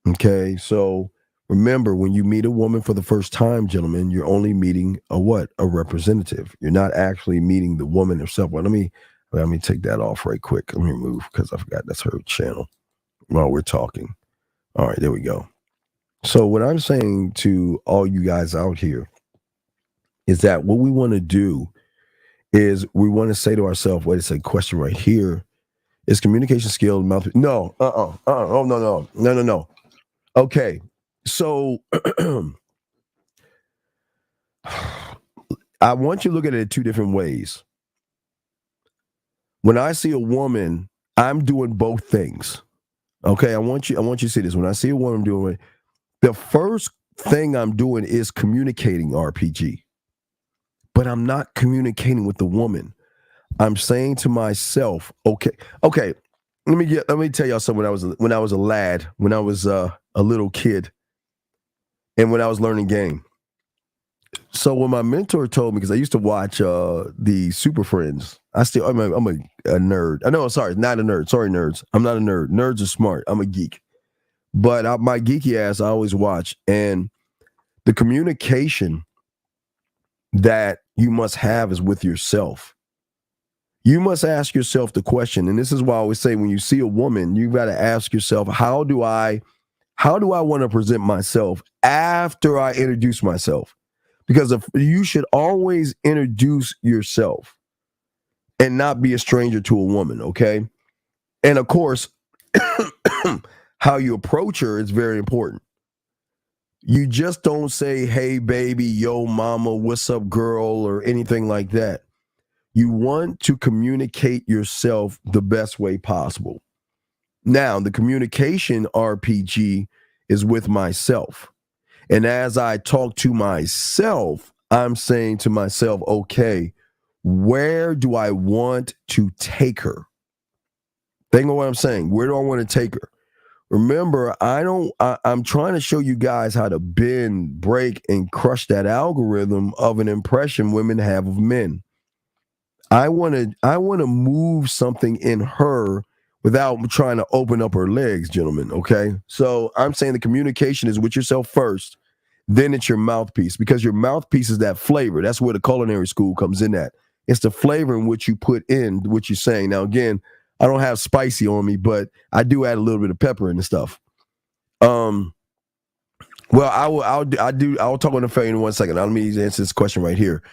Okay, so remember, when you meet a woman for the first time, gentlemen, you're only meeting a representative. You're not actually meeting the woman herself. Well, let me take that off right quick. Let me remove because I forgot that's her channel while we're talking. All right, there we go. So what I'm saying to all you guys out here is that what we want to do is we want to say to ourselves, wait, it's a question right here. Is communication skill mouth? No, oh, no. Okay, so I want you to look at it two different ways. When I see a woman, I'm doing both things. Okay, I want you to see this. When I see a woman doing it, the first thing I'm doing is communicating RPG. But I'm not communicating with the woman. I'm saying to myself, okay. Let me tell y'all something. When I was a lad, when I was a little kid, and when I was learning game. So when my mentor told me, because I used to watch the Super Friends, I'm a nerd. I know, sorry, not a nerd. Sorry, nerds. I'm not a nerd. Nerds are smart. I'm a geek. But my geeky ass, I always watch. And the communication that you must have is with yourself. You must ask yourself the question, and this is why I always say when you see a woman, you got to ask yourself, how do I want to present myself after I introduce myself? Because you should always introduce yourself and not be a stranger to a woman, okay? And of course, how you approach her is very important. You just don't say, hey, baby, yo, mama, what's up, girl, or anything like that. You want to communicate yourself the best way possible. Now, the communication RPG is with myself. And as I talk to myself, I'm saying to myself, okay, where do I want to take her? Think of what I'm saying. Where do I want to take her? Remember, I'm trying to show you guys how to bend, break, and crush that algorithm of an impression women have of men. I want to move something in her without trying to open up her legs, gentlemen, okay? So I'm saying the communication is with yourself first, then it's your mouthpiece, because your mouthpiece is that flavor. That's where the culinary school comes in at. It's the flavor in which you put in what you're saying. Now, again, I don't have spicy on me, but I do add a little bit of pepper in the stuff. Well, I'll talk on the phone in 1 second. Let me answer this question right here.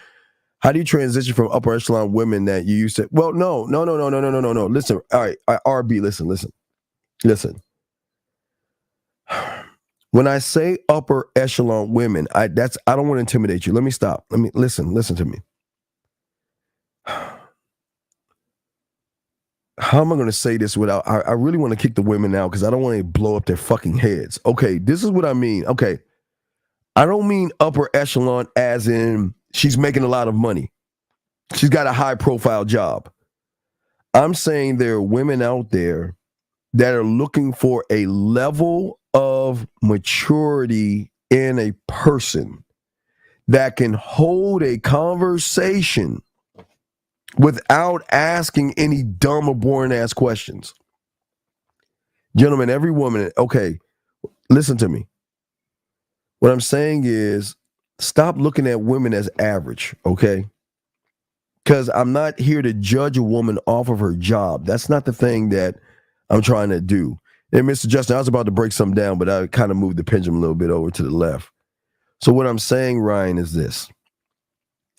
How do you transition from upper echelon women that you used to? Well, no. Listen, all right, RB, listen. When I say upper echelon women, I don't want to intimidate you. Let me stop. Let me listen to me. How am I going to say this without? I really want to kick the women out because I don't want to blow up their fucking heads. Okay, this is what I mean. Okay, I don't mean upper echelon as in she's making a lot of money. She's got a high profile job. I'm saying there are women out there that are looking for a level of maturity in a person that can hold a conversation without asking any dumb or boring ass questions. Gentlemen, every woman, okay, listen to me. What I'm saying is stop looking at women as average, okay? Because I'm not here to judge a woman off of her job. That's not the thing that I'm trying to do. And Mr. Justin, I was about to break something down, but I kind of moved the pendulum a little bit over to the left. So what I'm saying, Ryan, is this,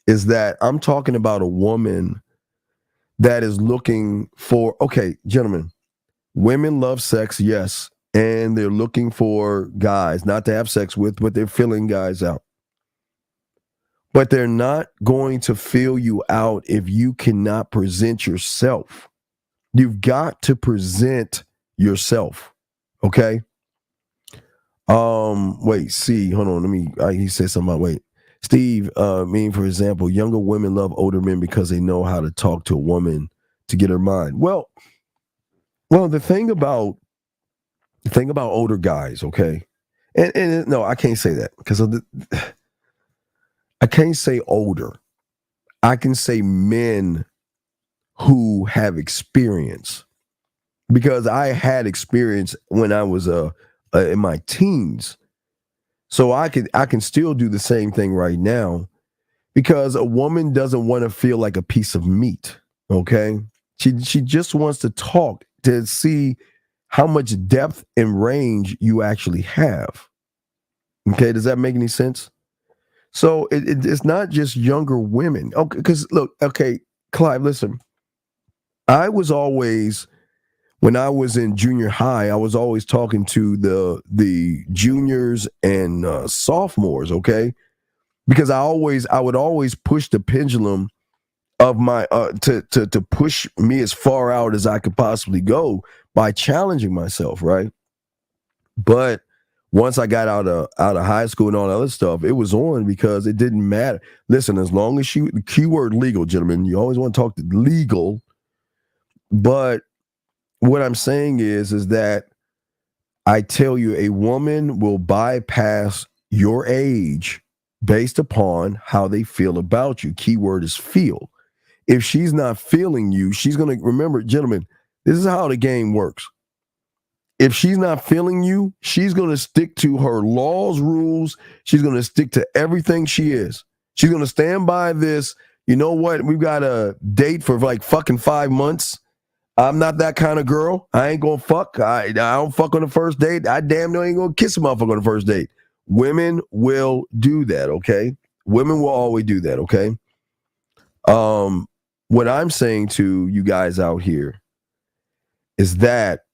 is that I'm talking about a woman that is looking for, okay, gentlemen, women love sex, yes, and they're looking for guys not to have sex with, but they're filling guys out. But they're not going to fill you out if you cannot present yourself. You've got to present yourself, okay? Wait, see, hold on, he said something about, wait. Steve, for example, younger women love older men because they know how to talk to a woman to get her mind. Well, the thing about older guys, okay, and no, I can't say that because I can't say older. I can say men who have experience, because I had experience when I was in my teens. So I can still do the same thing right now, because a woman doesn't want to feel like a piece of meat, okay? She just wants to talk to see how much depth and range you actually have. Okay, does that make any sense? So it's not just younger women. Okay, because look, okay, Clive, listen. I was always, when I was in junior high, I was always talking to the juniors and sophomores, okay? Because I would always push the pendulum of my to push me as far out as I could possibly go by challenging myself, right? But once I got out of high school and all that other stuff, it was on, because it didn't matter. Listen, as long as the keyword legal, gentlemen, you always want to talk to legal. But what I'm saying is that I tell you, a woman will bypass your age based upon how they feel about you. Keyword is feel. If she's not feeling you, she's going to, remember, gentlemen, this is how the game works. If she's not feeling you, she's going to stick to her laws, rules. She's going to stick to everything she is. She's going to stand by this. you know what? We've got a date for like fucking 5 months. I'm not that kind of girl. I ain't gonna fuck. I don't fuck on the first date. I damn no ain't gonna kiss a motherfucker on the first date. Women will do that, okay? Women will always do that, okay? What I'm saying to you guys out here is that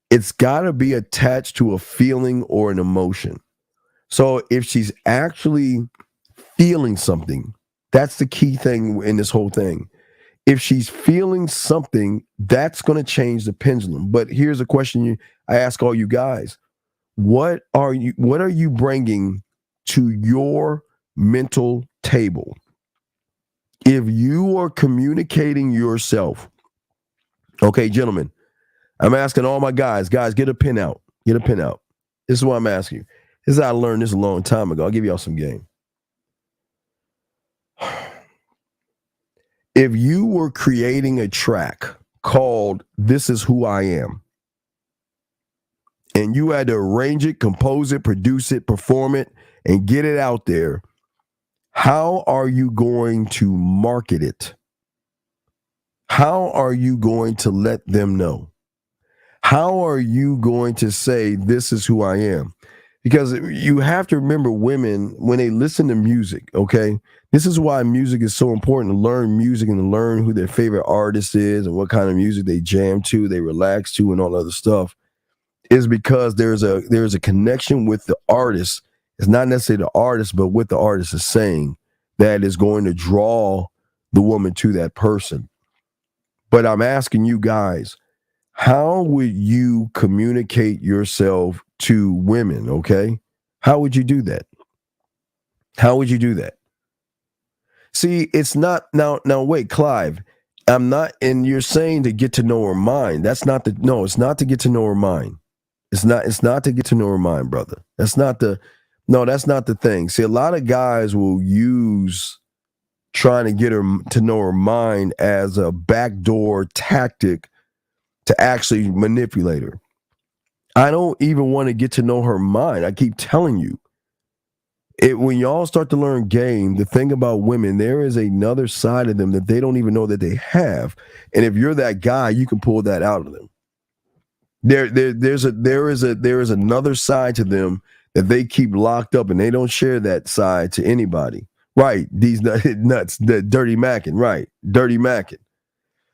it's gotta be attached to a feeling or an emotion. So if she's actually feeling something, that's the key thing in this whole thing. If she's feeling something, that's going to change the pendulum. But here's a question I ask all you guys. What are you bringing to your mental table? If you are communicating yourself, okay, gentlemen, I'm asking all my guys, get a pen out. Get a pen out. This is what I'm asking you. This is how I learned this a long time ago. I'll give y'all some game. If you were creating a track called This Is Who I Am, and you had to arrange it, compose it, produce it, perform it, and get it out there, how are you going to market it? How are you going to let them know? How are you going to say, this is who I am? Because you have to remember, women, when they listen to music, okay, this is why music is so important, to learn music and to learn who their favorite artist is and what kind of music they jam to, they relax to, and all other stuff, is because there's a connection with the artist. It's not necessarily the artist, but what the artist is saying that is going to draw the woman to that person. But I'm asking you guys, how would you communicate yourself to women, okay? How would you do that? How would you do that? See, it's not now wait, Clive, I'm not, and you're saying to get to know her mind. It's not to get to know her mind. It's not to get to know her mind, brother. That's not the thing. See, a lot of guys will use trying to get her to know her mind as a backdoor tactic to actually manipulate her. I don't even want to get to know her mind. I keep telling you. When y'all start to learn game, the thing about women, there is another side of them that they don't even know that they have. And if you're that guy, you can pull that out of them. There is another side to them that they keep locked up, and they don't share that side to anybody. Right. These nuts, the dirty macking, right. Dirty macking.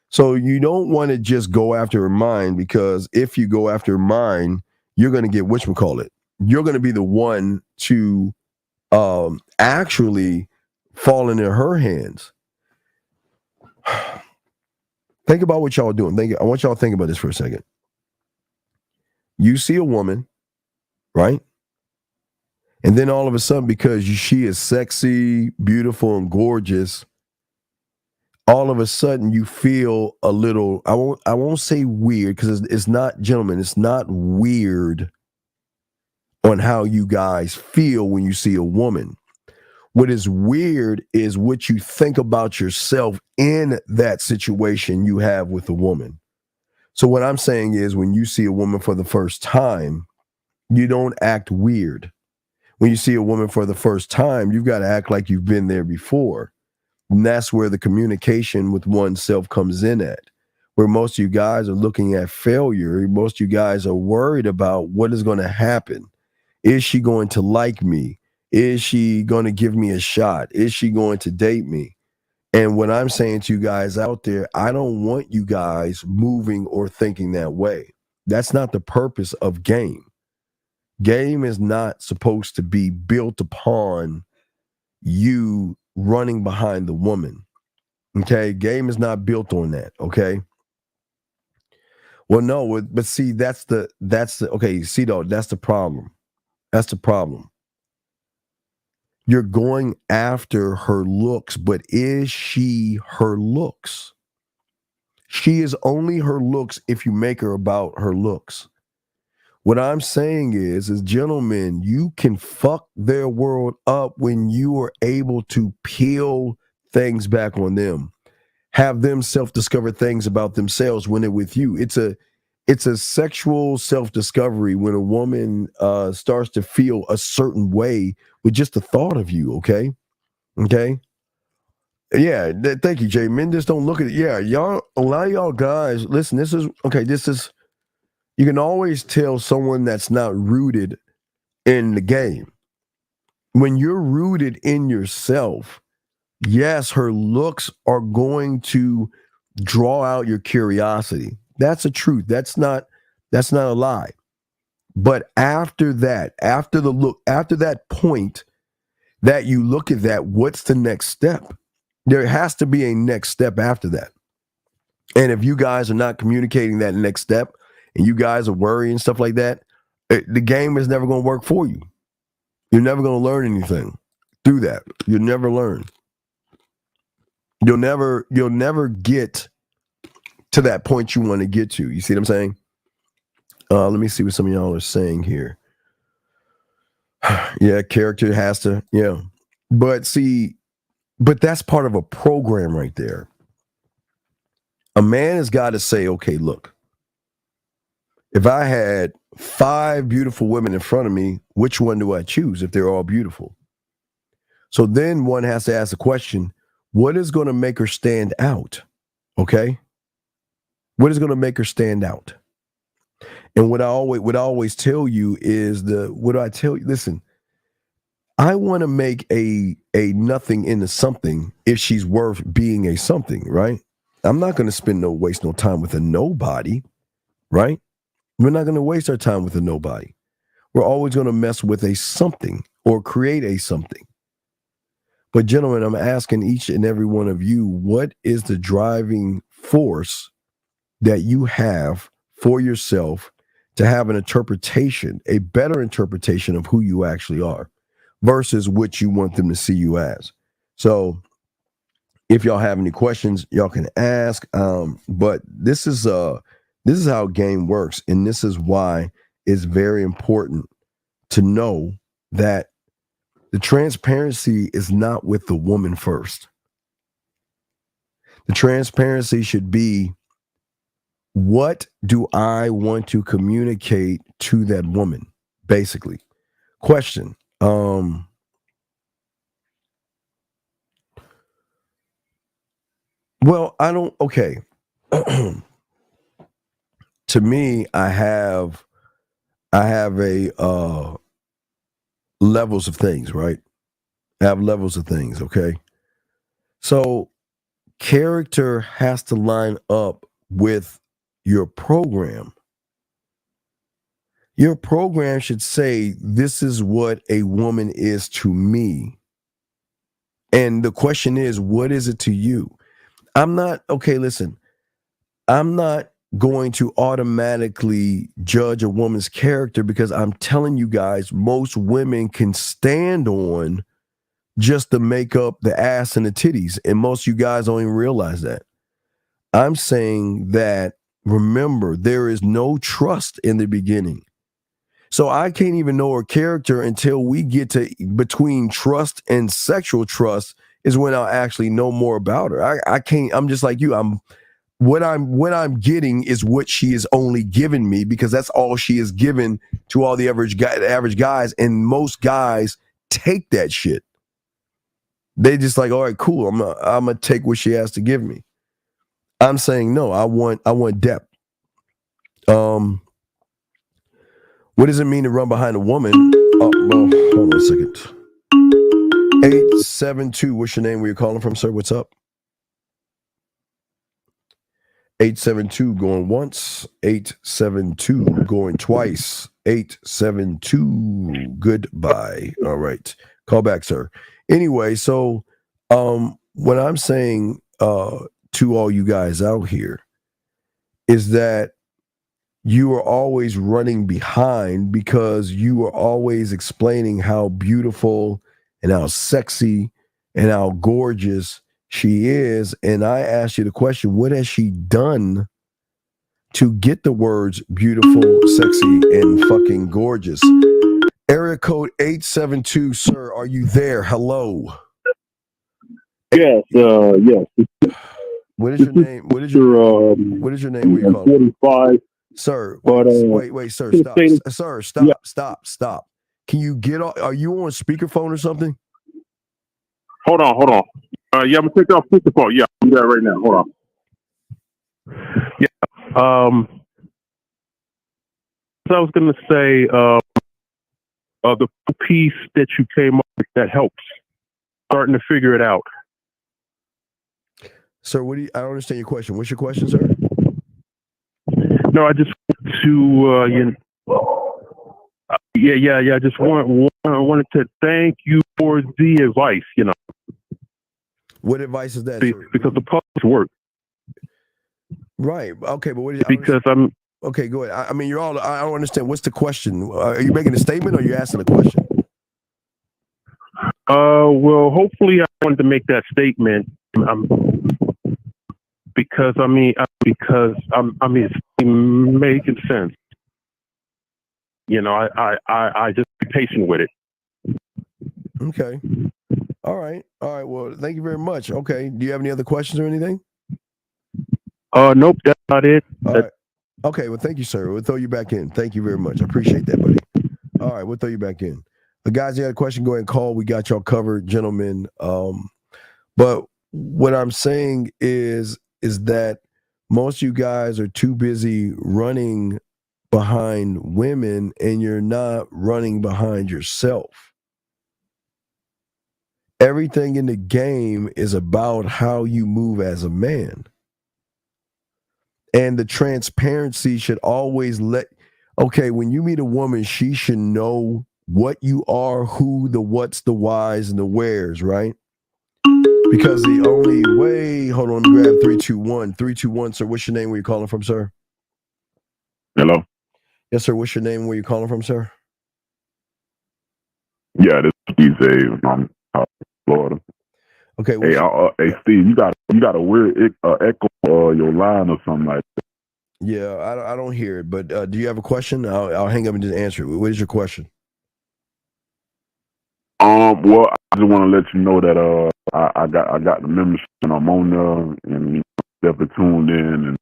So you don't want to just go after her mind, because if you go after her mind, you're going to get whatchamacallit. You're going to be the one to actually fall into her hands. Think about what y'all are doing. I want y'all to think about this for a second. You see a woman, right? And then all of a sudden, because she is sexy, beautiful, and gorgeous, all of a sudden you feel a little, I won't say weird, because it's not, gentlemen, it's not weird on how you guys feel when you see a woman. What is weird is what you think about yourself in that situation you have with a woman. So what I'm saying is, when you see a woman for the first time, you don't act weird. When you see a woman for the first time, you've got to act like you've been there before. And that's where the communication with oneself comes in at, where most of you guys are looking at failure. Most of you guys are worried about what is going to happen. Is she going to like me? Is she going to give me a shot? Is she going to date me? And what I'm saying to you guys out there, I don't want you guys moving or thinking that way. That's not the purpose of game. Game is not supposed to be built upon you running behind the woman. Okay? Game is not built on that. Okay? Well, no, but see, that's the okay, see though, that's the problem. That's the problem. You're going after her looks, but is she her looks? She is only her looks if you make her about her looks. What I'm saying is gentlemen, you can fuck their world up when you are able to peel things back on them, have them self-discover things about themselves when they're with you. It's a sexual self-discovery when a woman starts to feel a certain way with just the thought of you, okay? Okay? Yeah, thank you, Jay. Men just don't look at it. Yeah, y'all, a lot of y'all guys, listen, this is, you can always tell someone that's not rooted in the game. When you're rooted in yourself, yes, her looks are going to draw out your curiosity. That's a truth. That's not a lie. But after that, after that point that you look at that, what's the next step? There has to be a next step after that. And if you guys are not communicating that next step and you guys are worried and stuff like that, the game is never going to work for you. You're never going to learn anything through that. You'll never learn. You'll never get to that point you want to get to. You see what I'm saying? Let me see what some of y'all are saying here. Yeah, character has to, yeah. But that's part of a program right there. A man has got to say, okay, look, if I had 5 beautiful women in front of me, which one do I choose if they're all beautiful? So then one has to ask the question, what is going to make her stand out? Okay? What is going to make her stand out? And what I always tell you is what do I tell you? Listen, I want to make a nothing into something if she's worth being a something, right? I'm not going to waste no time with a nobody, right? We're not going to waste our time with a nobody. We're always going to mess with a something or create a something. But gentlemen, I'm asking each and every one of you, what is the driving force that you have for yourself to have an interpretation, a better interpretation of who you actually are versus what you want them to see you as? So if y'all have any questions, y'all can ask. But this is how game works. And this is why it's very important to know that the transparency is not with the woman first. The transparency should be, what do I want to communicate to that woman? Basically. Question. Well, I don't, okay. To me, I have a levels of things, right? I have levels of things, okay? So character has to line up with your program. Your program should say, this is what a woman is to me. And the question is, what is it to you? I'm not going to automatically judge a woman's character, because I'm telling you guys, most women can stand on just the makeup, the ass, and the titties. And most of you guys don't even realize that. I'm saying that, remember, there is no trust in the beginning. So I can't even know her character until we get to between trust and sexual trust is when I'll actually know more about her. I can't, I'm just like you. What I'm getting is what she is only given me, because that's all she is given to all the average guys. And most guys take that shit. They just like, all right, cool. I'm gonna take what she has to give me. I'm saying no. I want depth. What does it mean to run behind a woman? Oh, well, hold on a second. 872. What's your name? Where you calling from, sir? What's up? 872 going once. 872 going twice. 872. Goodbye. All right. Call back, sir. Anyway, so what I'm saying to all you guys out here is that you are always running behind, because you are always explaining how beautiful and how sexy and how gorgeous she is. And I asked you the question, what has she done to get the words beautiful, sexy, and fucking gorgeous? Area code 872, sir, are you there? Hello. Yes, yes. What is your name? What is your name? Where you calling? 45. Sir, But, wait, sir, stop. Can you get off? Are you on speakerphone or something? Hold on. Yeah, I'm gonna take off push the phone. Yeah, I'll do that right now. Hold on. Yeah. So I was gonna say, the piece that you came up with that helps starting to figure it out. Sir, I don't understand your question. What's your question, sir? No, I just want to, I just wanted to thank you for the advice. What advice is that, sir? Because the puzzles work. Right. Okay, but okay. Go ahead. I mean, I don't understand. What's the question? Are you making a statement or are you asking a question? Well, hopefully, I wanted to make that statement. Because it's making sense. I just be patient with it. Okay. All right. Well, thank you very much. Okay. Do you have any other questions or anything? Nope. That's not it. All right. Okay. Well, thank you, sir. We'll throw you back in. Thank you very much. I appreciate that, buddy. All right. We'll throw you back in. Guys, you had a question, go ahead and call. We got y'all covered, gentlemen. But what I'm saying is that most of you guys are too busy running behind women and you're not running behind yourself. Everything in the game is about how you move as a man. And the transparency should always when you meet a woman, she should know what you are, who, the what's, the whys, and the wheres, right? Because the only way, hold on, grab 321. 321, sir, what's your name? Where you calling from, sir? Hello? Yes, sir, what's your name? Where you calling from, sir? Yeah, this is DJ from Florida. Okay. Hey, Steve, you got a weird echo your line or something like that. Yeah, I don't hear it, but do you have a question? I'll hang up and just answer it. What is your question? Well, I just want to let you know that I got the membership and I'm on there and definitely tuned in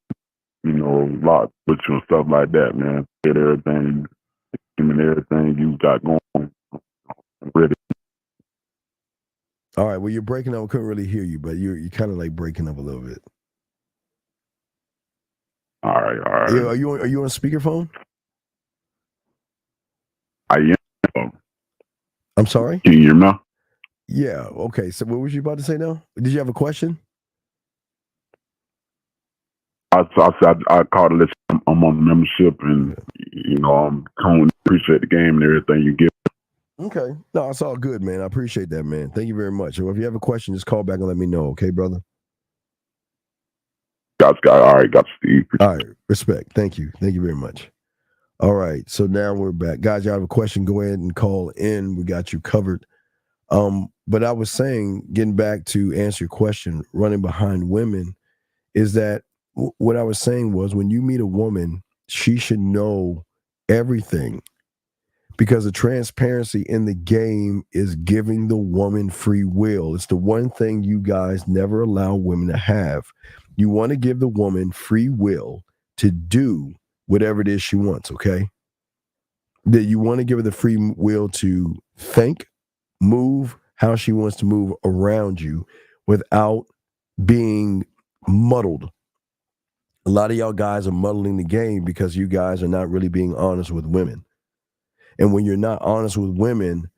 and lot with you and stuff like that, man. Get everything you got going on. Ready. All right. Well, you're breaking up. I couldn't really hear you, but you're kind of like breaking up a little bit. All right. Are you on speakerphone? I am. I'm sorry? Can you hear me? Yeah. Okay. So what was you about to say now? Did you have a question? I called to let you, I'm on the membership and I'm coming to appreciate the game and everything you give. Okay. No, it's all good, man. I appreciate that, man. Thank you very much. Well, if you have a question, just call back and let me know. Okay, brother? All right. Got Steve. All right. Respect. Thank you. Thank you very much. All right. So now we're back. Guys, y'all have a question, go ahead and call in. We got you covered. But I was saying, getting back to answer your question, running behind women, is that what I was saying was when you meet a woman, she should know everything. Because the transparency in the game is giving the woman free will. It's the one thing you guys never allow women to have. You want to give the woman free will to do whatever it is she wants, okay? That you want to give her the free will to think, move how she wants to move around you without being muddled. A lot of y'all guys are muddling the game because you guys are not really being honest with women. And when you're not honest with women,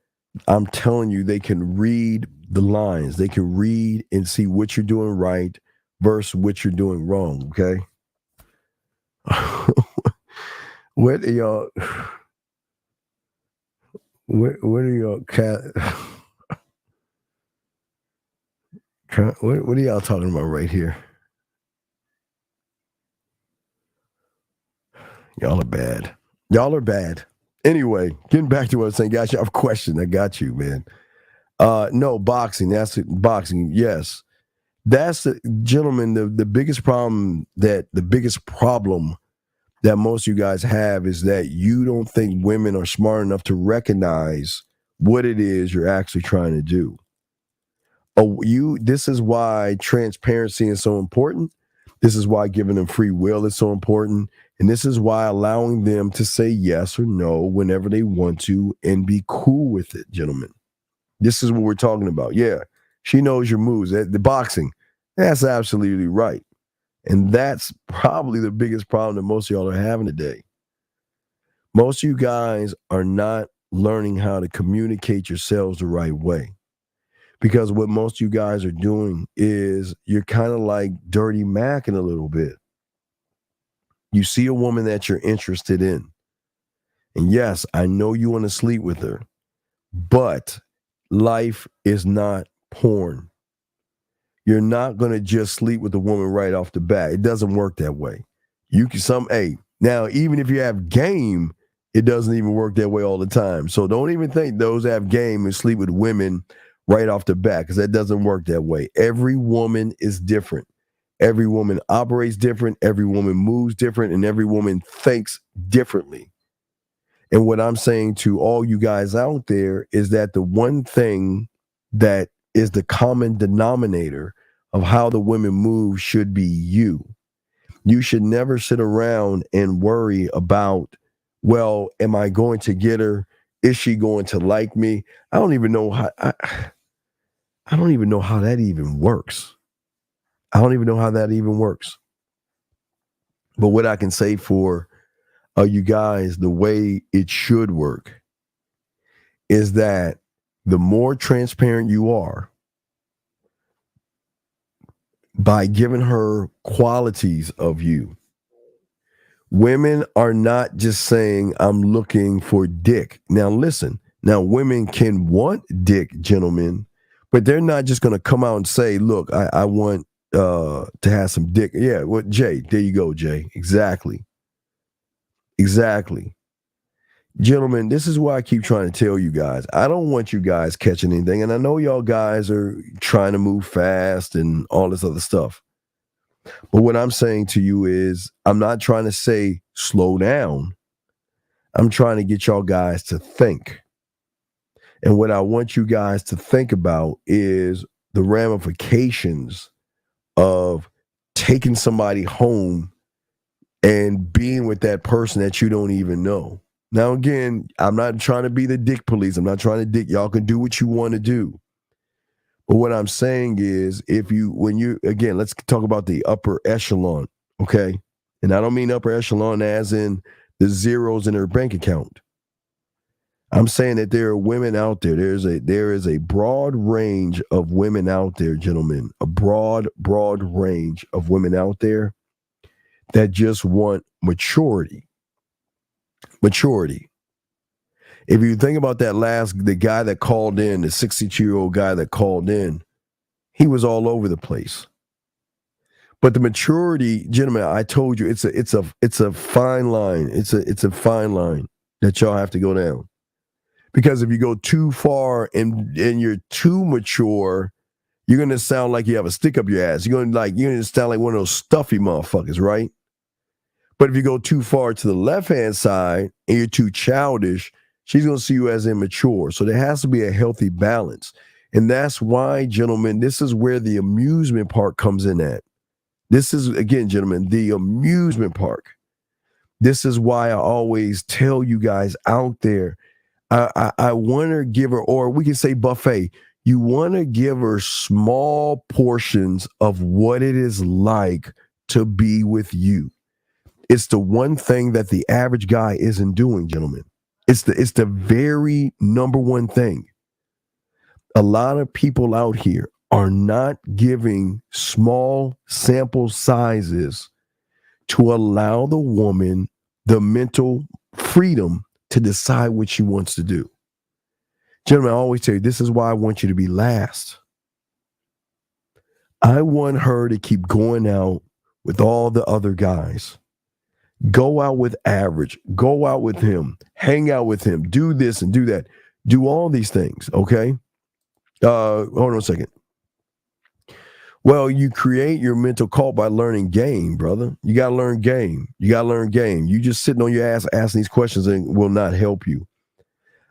I'm telling you, they can read the lines. They can read and see what you're doing right versus what you're doing wrong, okay? What are y'all... What are y'all... What are y'all talking about right here? Y'all are bad. Y'all are bad. Anyway, getting back to what I was saying, guys, you have a question. I got you, man. No, boxing. That's it. Boxing. Yes. That's the gentlemen, the biggest problem that most of you guys have is that you don't think women are smart enough to recognize what it is you're actually trying to do. This is why transparency is so important. This is why giving them free will is so important. And this is why allowing them to say yes or no whenever they want to and be cool with it, gentlemen. This is what we're talking about. Yeah, She knows your moves. The boxing, that's absolutely right. And that's probably the biggest problem that most of y'all are having today. Most of you guys are not learning how to communicate yourselves the right way. Because what most of you guys are doing is you're kind of like dirty macking a little bit. You see a woman that you're interested in. And yes, I know you want to sleep with her, but life is not porn. You're not going to just sleep with a woman right off the bat. It doesn't work that way. You can now, even if you have game, it doesn't even work that way all the time. So don't even think those that have game and sleep with women right off the bat, because that doesn't work that way. Every woman is different. Every woman operates different. Every woman moves different, and every woman thinks differently. And what I'm saying to all you guys out there is that the one thing that is the common denominator of how the women move should be you. You should never sit around and worry about, well, am I going to get her? Is she going to like me? I don't even know how I don't even know how that even works. I don't even know how that even works. But what I can say for you guys, the way it should work is that the more transparent you are by giving her qualities of you, women are not just saying, I'm looking for dick. Now, listen, women can want dick, gentlemen, but they're not just going to come out and say, look, I want to have some dick. Yeah, well, Jay, there you go, Jay. Exactly. Gentlemen, this is why I keep trying to tell you guys. I don't want you guys catching anything. And I know y'all guys are trying to move fast and all this other stuff. But what I'm saying to you is, I'm not trying to say slow down. I'm trying to get y'all guys to think. And what I want you guys to think about is the ramifications of taking somebody home and being with that person that you don't even know. Now, again, I'm not trying to be the dick police. I'm not trying to dick. Y'all can do what you want to do. But what I'm saying is, again, let's talk about the upper echelon, okay? And I don't mean upper echelon as in the zeros in her bank account. I'm saying that there are women out there. There is a broad range of women out there, gentlemen, a broad range of women out there that just want maturity. If you think about the guy that called in, the 62-year-old guy that called in, he was all over the place. But the maturity, gentlemen, I told you, it's a fine line. It's a fine line that y'all have to go down. Because if you go too far and you're too mature, you're gonna sound like you have a stick up your ass. You're gonna sound like one of those stuffy motherfuckers, right? But if you go too far to the left-hand side and you're too childish, she's going to see you as immature. So there has to be a healthy balance. And that's why, gentlemen, this is where the amusement park comes in at. This is, again, gentlemen, the amusement park. This is why I always tell you guys out there, I want to give her, or we can say buffet, you want to give her small portions of what it is like to be with you. It's the one thing that the average guy isn't doing, gentlemen. It's the very number one thing. A lot of people out here are not giving small sample sizes to allow the woman the mental freedom to decide what she wants to do. Gentlemen, I always tell you, this is why I want you to be last. I want her to keep going out with all the other guys. Go out with average. Go out with him. Hang out with him. Do this and do that. Do all these things, okay? Hold on a second. Well, you create your mental cult by learning game, brother. You got to learn game. You just sitting on your ass asking these questions and will not help you.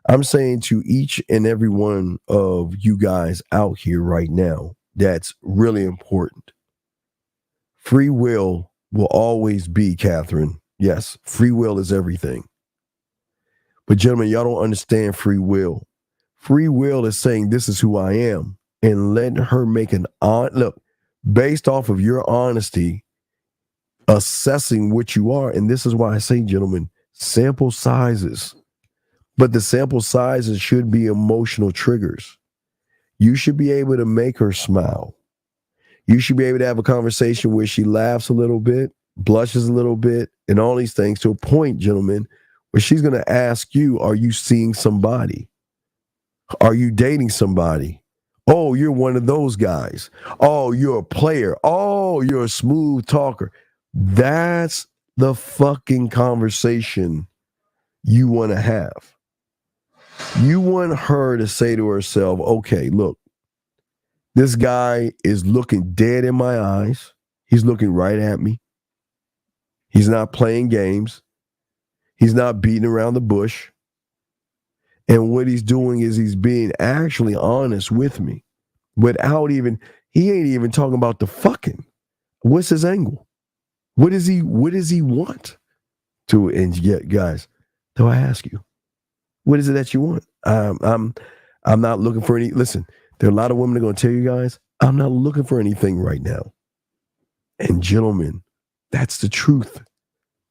I'm saying to each and every one of you guys out here right now, that's really important. Free will always be, Catherine. Yes, free will is everything. But gentlemen, y'all don't understand free will. Free will is saying, this is who I am. and let her make an look based off of your honesty, assessing what you are. And this is why I say, gentlemen, sample sizes, but the sample sizes should be emotional triggers. You should be able to make her smile. You should be able to have a conversation where she laughs a little bit, blushes a little bit, and all these things to a point, gentlemen, where she's going to ask you, are you seeing somebody? Are you dating somebody? Oh, you're one of those guys. Oh, you're a player. Oh, you're a smooth talker. That's the fucking conversation you want to have. You want her to say to herself, okay, look, this guy is looking dead in my eyes. He's looking right at me. He's not playing games. He's not beating around the bush. And what he's doing is he's being actually honest with me without even, he ain't even talking about the fucking. What's his angle? What does he want? And yet, guys, do I ask you, what is it that you want? I'm not looking for any, listen, there are a lot of women that are going to tell you guys, I'm not looking for anything right now. And gentlemen, that's the truth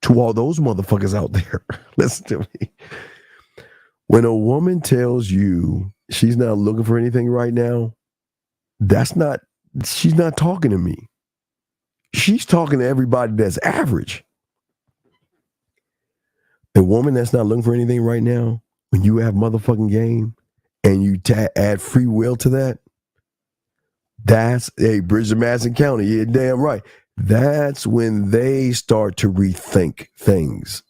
to all those motherfuckers out there. Listen to me. When a woman tells you she's not looking for anything right now, she's not talking to me. She's talking to everybody that's average. A woman that's not looking for anything right now, when you have motherfucking game and you add free will to that, that's a Bridge of Madison County. You're damn right. That's when they start to rethink things.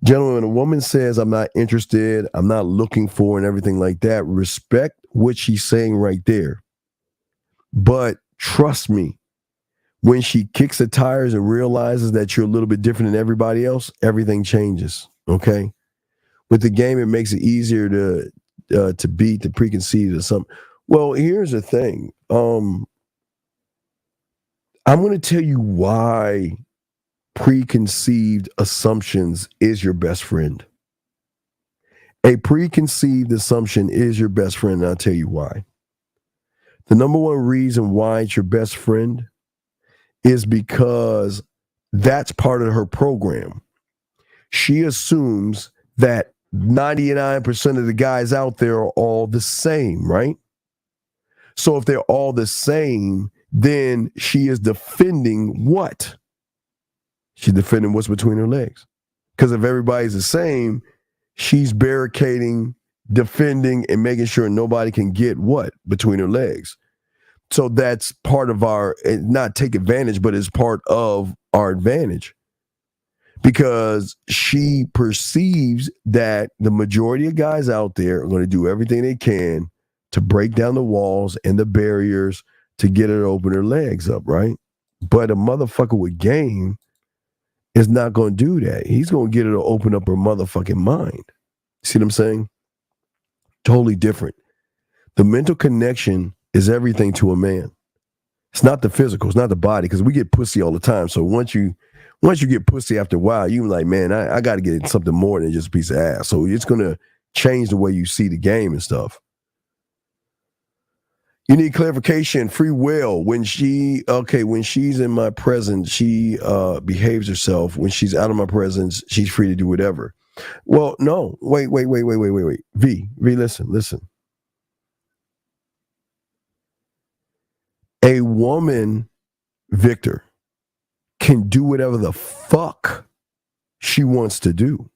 Gentlemen, when a woman says, I'm not interested, I'm not looking for, and everything like that, respect what she's saying right there. But trust me, when she kicks the tires and realizes that you're a little bit different than everybody else, everything changes, okay? With the game, it makes it easier to beat the preconceived or something. Well, here's the thing. I'm going to tell you why preconceived assumptions is your best friend. A preconceived assumption is your best friend, and I'll tell you why. The number one reason why it's your best friend is because that's part of her program. She assumes that 99% of the guys out there are all the same, right? So if they're all the same, then she is defending what? She's defending what's between her legs. Because if everybody's the same, she's barricading, defending, and making sure nobody can get what? Between her legs. So that's part of our, not take advantage, but it's part of our advantage. Because she perceives that the majority of guys out there are going to do everything they can to break down the walls and the barriers to get her to open her legs up, right? But a motherfucker with game is not going to do that. He's going to get her to open up her motherfucking mind. See what I'm saying? Totally different. The mental connection is everything to a man. It's not the physical. It's not the body, because we get pussy all the time. So once you get pussy after a while, you're like, man, I got to get something more than just a piece of ass. So it's going to change the way you see the game and stuff. You need clarification, free will. When she's in my presence, she behaves herself. When she's out of my presence, she's free to do whatever. Well, no, wait. V, listen. A woman, Victor, can do whatever the fuck she wants to do.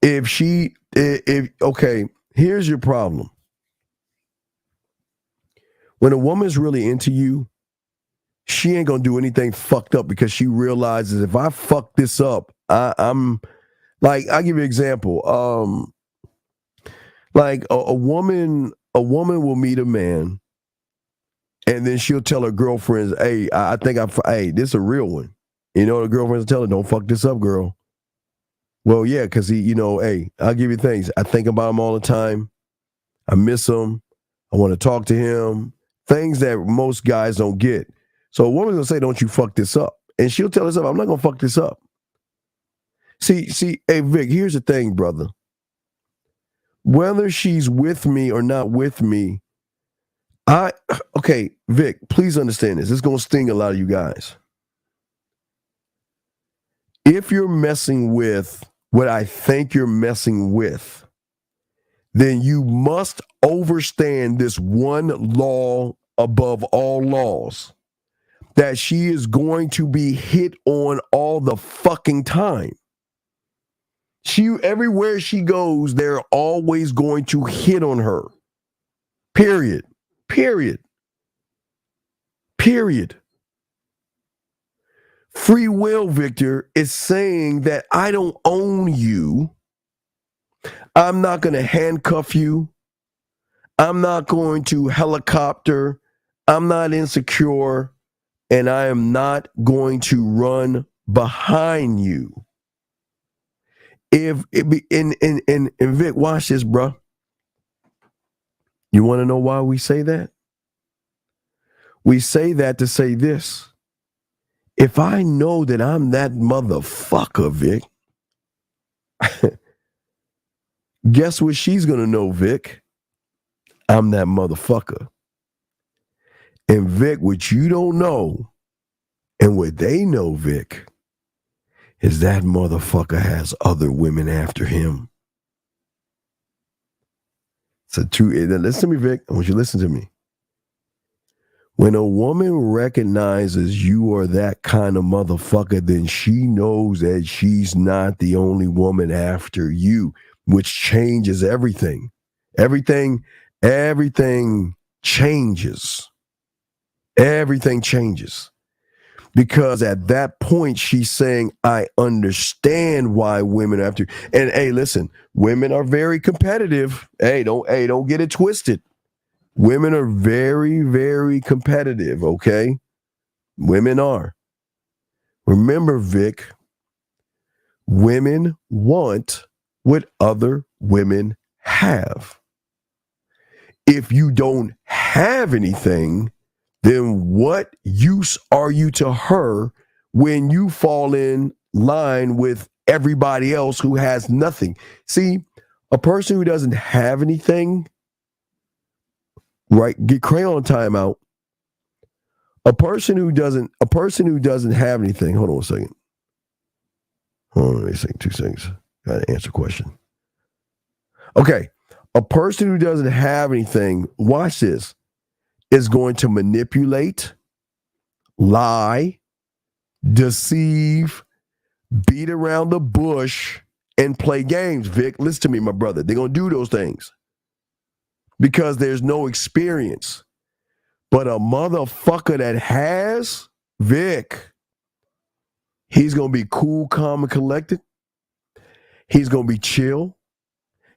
Okay, here's your problem. When a woman's really into you, she ain't gonna do anything fucked up, because she realizes, if I fuck this up, I'm like, I'll give you an example. Like a woman will meet a man, and then she'll tell her girlfriends, hey, this is a real one. You know, the girlfriends tell her, don't fuck this up, girl. Well, yeah, because hey, I'll give you things. I think about him all the time. I miss him. I want to talk to him. Things that most guys don't get. So a woman's going to say, don't you fuck this up. And she'll tell herself, I'm not going to fuck this up. See, hey, Vic, here's the thing, brother. whether she's with me or not with me, okay, Vic, please understand this. It's going to sting a lot of you guys. If you're messing with what I think you're messing with, then you must understand this one law above all laws, that she is going to be hit on all the fucking time. Everywhere she goes, they're always going to hit on her. Period. Free will, Victor, is saying that I don't own you. I'm not going to handcuff you. I'm not going to helicopter. I'm not insecure. And I am not going to run behind you. And Vic, watch this, bro. You want to know why we say that? We say that to say this. If I know that I'm that motherfucker, Vic, guess what she's going to know, Vic? I'm that motherfucker. And Vic, what you don't know, and what they know, Vic, is that motherfucker has other women after him. So listen to me, Vic. I want you to listen to me. When a woman recognizes you are that kind of motherfucker, then she knows that she's not the only woman after you, which changes everything. Everything changes. Everything changes. Because at that point, she's saying, I understand why women are after you. And hey, listen, women are very competitive. Hey, don't get it twisted. Women are very, very competitive, okay? Women are. Remember, Vic, women want what other women have. If you don't have anything, then what use are you to her when you fall in line with everybody else who has nothing? See, a person who doesn't have anything, right? Get crayon time out. A person who doesn't have anything. Hold on a second. Hold on a second, 2 seconds. Gotta answer a question. Okay. A person who doesn't have anything, watch this, is going to manipulate, lie, deceive, beat around the bush, and play games. Vic, listen to me, my brother. They're going to do those things because there's no experience. But a motherfucker that has, Vic, he's going to be cool, calm, and collected. He's going to be chill.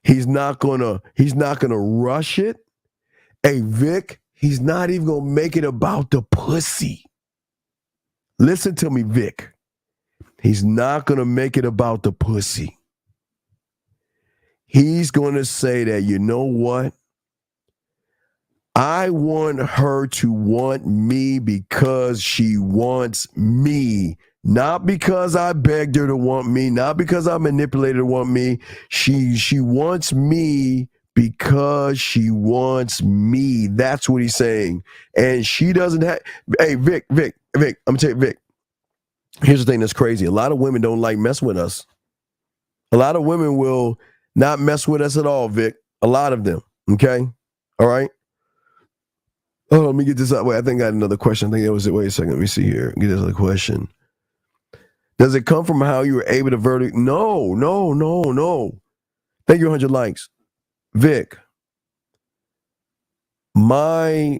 He's not going to rush it. Hey, Vic, he's not even going to make it about the pussy. Listen to me, Vic. He's not going to make it about the pussy. He's going to say that, you know what? I want her to want me because she wants me. Not because I begged her to want me. Not because I manipulated her to want me. She wants me because she wants me. That's what he's saying. And she doesn't have... Hey, Vic, I'm going to tell you, Vic. Here's the thing that's crazy. A lot of women don't like mess with us. A lot of women will not mess with us at all, Vic. A lot of them. Okay? All right? Oh, let me get this out. Wait, I think I got another question. I think it was it. Wait a second. Let me see here. Get this other question. Does it come from how you were able to verdict? No. Thank you, 100 likes. Vic, my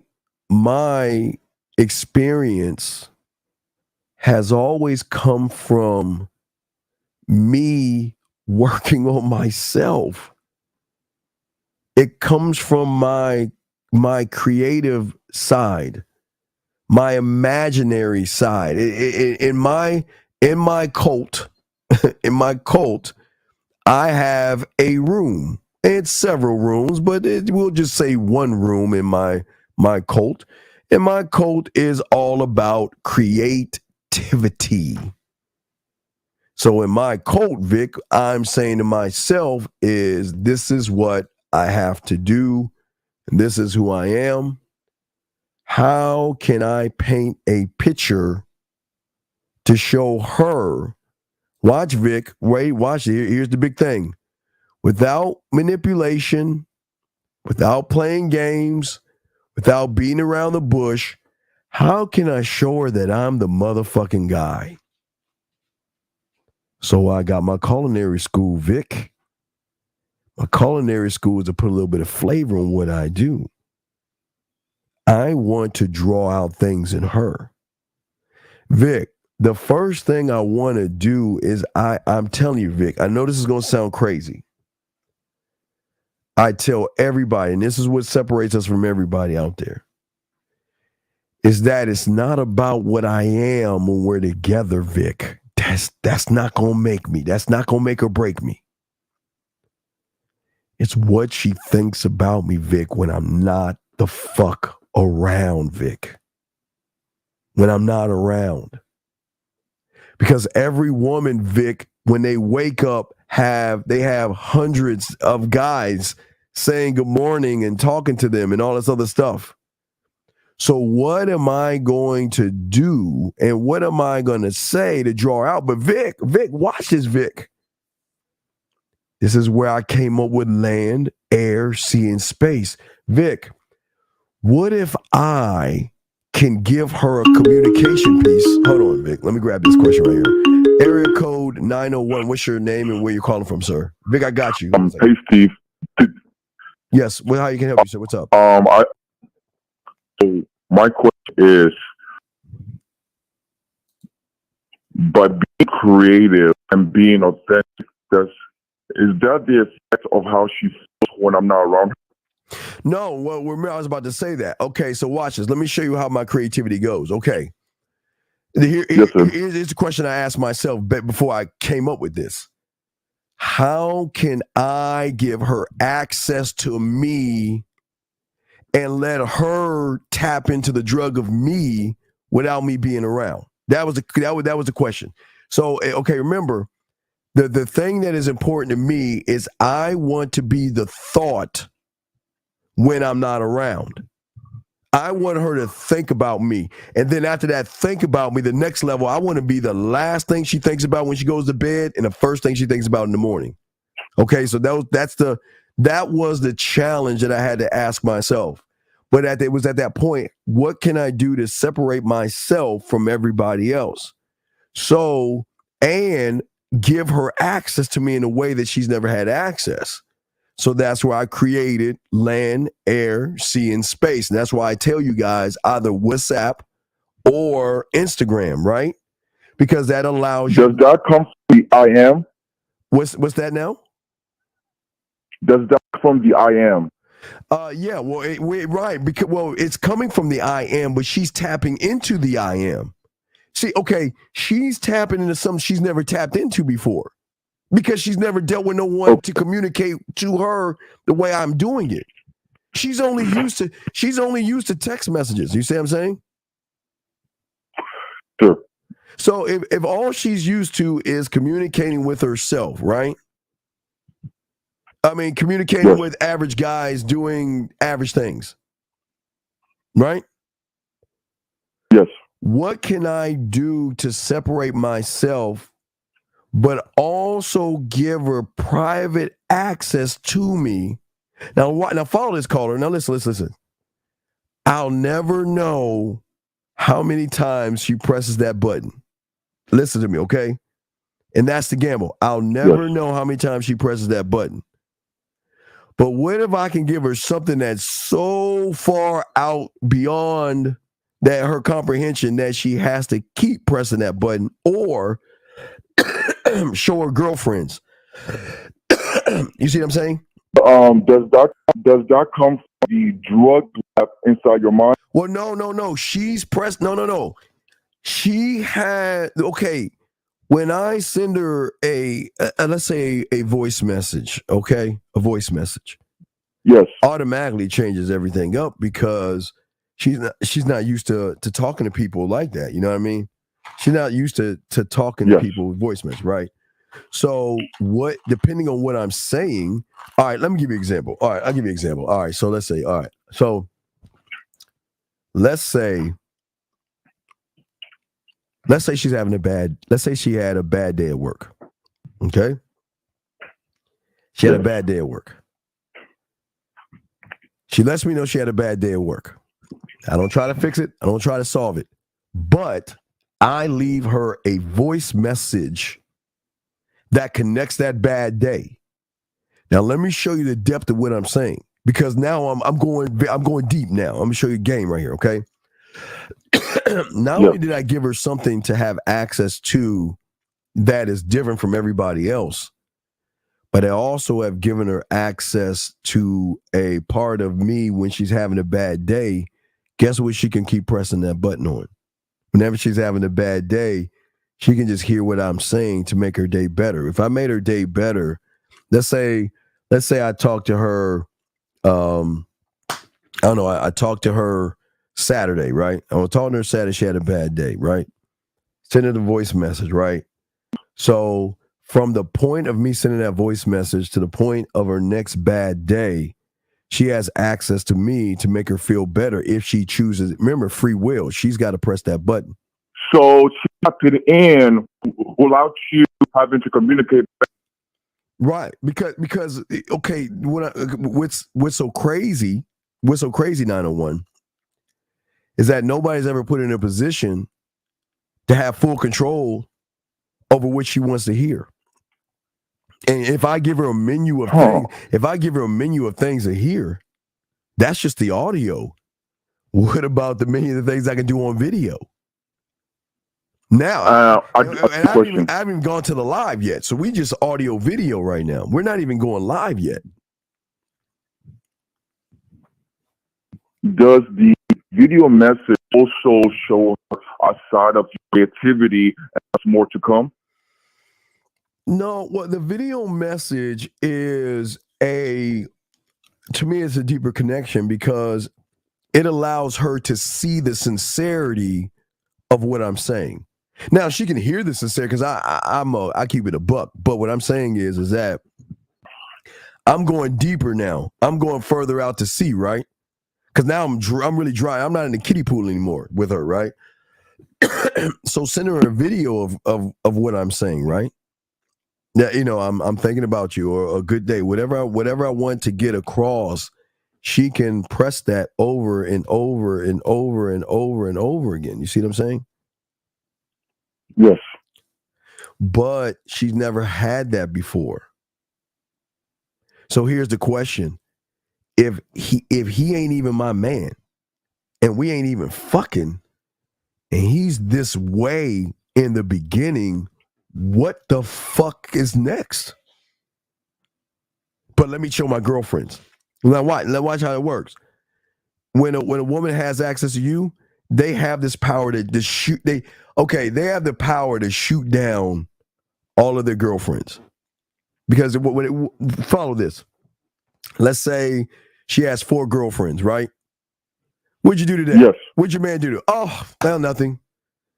experience has always come from me working on myself. It comes from my creative side, my imaginary side. In my cult, I have a room. It's several rooms, but we'll just say one room in my cult. And my cult is all about creativity. So in my cult, Vic, I'm saying to myself this is what I have to do. And this is who I am. How can I paint a picture to show her? Watch, Vic. Wait, watch. Here's the big thing. Without manipulation, without playing games, without beating around the bush, how can I show her that I'm the motherfucking guy? So I got my culinary school, Vic. My culinary school is to put a little bit of flavor in what I do. I want to draw out things in her. Vic, the first thing I want to do is I'm telling you, Vic, I know this is going to sound crazy. I tell everybody, and this is what separates us from everybody out there, is that it's not about what I am when we're together, Vic. That's not going to make me. That's not going to make or break me. It's what she thinks about me, Vic, when I'm not the fuck around, Vic. When I'm not around. Because every woman, Vic, when they wake up, they have hundreds of guys saying good morning and talking to them and all this other stuff. So what am I going to do and what am I going to say to draw out? But Vic, watch this, Vic. This is where I came up with land, air, sea, and space. Vic, what if I can give her a communication piece? Hold on, Vic. Let me grab this question right here. Area code 901. What's your name and where you're calling from, sir? Vic, I got you. Hey, Steve. Yes. Well, how you can help you, sir? What's up? My question is, by being creative and being authentic, is that the effect of how she feels when I'm not around her? No, well, I was about to say that. Okay, so watch this. Let me show you how my creativity goes. Okay. Here's the question I asked myself before I came up with this. How can I give her access to me and let her tap into the drug of me without me being around? That was the question. So, okay, remember, the thing that is important to me is I want to be the thought when I'm not around. I want her to think about me. And then after that, think about me, the next level, I want to be the last thing she thinks about when she goes to bed and the first thing she thinks about in the morning. Okay, so that was the challenge that I had to ask myself. But it was at that point, what can I do to separate myself from everybody else? So, and give her access to me in a way that she's never had access. So that's why I created land, air, sea, and space. And that's why I tell you guys either WhatsApp or Instagram, right? Because that allows you. Does that come from the I am? What's that now? Does that come from the I am? Yeah, well, right. Because it's coming from the I am, but she's tapping into the I am. See, okay, she's tapping into something she's never tapped into before. Because she's never dealt with no one to communicate to her the way I'm doing it. She's only used to text messages. You see what I'm saying? Sure. So if all she's used to is communicating with herself, right? I mean, communicating with average guys doing average things, right? Yes. What can I do to separate myself, but also give her private access to me? Now follow this caller. Now listen. I'll never know how many times she presses that button. Listen to me, okay? And that's the gamble. I'll never know how many times she presses that button. But what if I can give her something that's so far out beyond that her comprehension that she has to keep pressing that button, or show her girlfriends? You see what I'm saying? Does that come from the drug lab inside your mind? Well, no. She's pressed. No. She had, okay, when I send her let's say a voice message, okay, a voice message, yes, automatically changes everything up because she's not used to talking to people like that. You know what I mean? She's not used to talking to people with voice message, right? So what, depending on what I'm saying, all right, let me give you an example. All right, I'll give you an example. All right, so let's say, let's say she had a bad day at work. Okay? She had a bad day at work. She lets me know she had a bad day at work. I don't try to fix it. I don't try to solve it. But I leave her a voice message that connects that bad day. Now, let me show you the depth of what I'm saying, because now I'm going deep now. I'm going to show you a game right here, okay? Not only did I give her something to have access to that is different from everybody else, but I also have given her access to a part of me when she's having a bad day. Guess what? She can keep pressing that button on. Whenever she's having a bad day, she can just hear what I'm saying to make her day better. If I made her day better, let's say I talked to her, I don't know, I talked to her Saturday, right? I was talking to her Saturday, she had a bad day, right? Send her the voice message, right? So from the point of me sending that voice message to the point of her next bad day, she has access to me to make her feel better if she chooses. Remember, free will. She's got to press that button. So she opted in without you having to communicate. Right, because okay, what's so crazy 901 is that nobody's ever put in a position to have full control over what she wants to hear. And if I give her a menu of things to hear, that's just the audio. What about the many of the things I can do on video? Now, I haven't even gone to the live yet. So we just audio video right now. We're not even going live yet. Does the video message also show a side of creativity and there's more to come? No, well, the video message is to me, it's a deeper connection because it allows her to see the sincerity of what I'm saying. Now she can hear the sincerity because I keep it a buck. But what I'm saying is that I'm going deeper now. I'm going further out to sea, right? Because now I'm really dry. I'm not in the kiddie pool anymore with her, right? So send her a video of what I'm saying, right? Yeah, I'm thinking about you, or a good day, whatever I want to get across. She can press that over and over and over and over and over again. You see what I'm saying? Yes. But she's never had that before. So here's the question. If he ain't even my man, and we ain't even fucking, and he's this way in the beginning, what the fuck is next? But let me show my girlfriends. Now watch how it works. When a woman has access to you, they have this power to shoot. They have the power to shoot down all of their girlfriends. Because follow this. Let's say she has 4 girlfriends, right? What'd you do today? Yes. What'd your man do? Oh, well, nothing.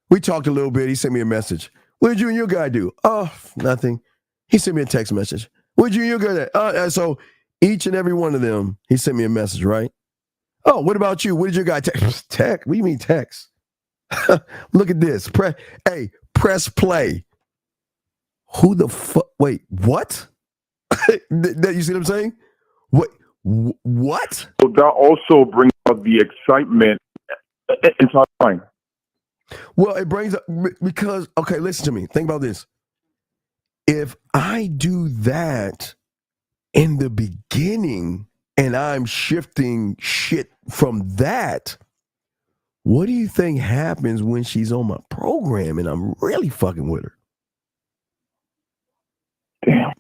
We talked a little bit. He sent me a message. What did you and your guy do? Oh, nothing. He sent me a text message. What did you and your guy do? So each and every one of them, he sent me a message, right? Oh, what about you? What did your guy text? Text? What do you mean text? Look at this. Press play. Who the fuck? Wait, what? You see what I'm saying? What? So that also brings up the excitement inside the mind. Well, it brings up because, okay, listen to me. Think about this. If I do that in the beginning and I'm shifting shit from that, what do you think happens when she's on my program and I'm really fucking with her? Damn.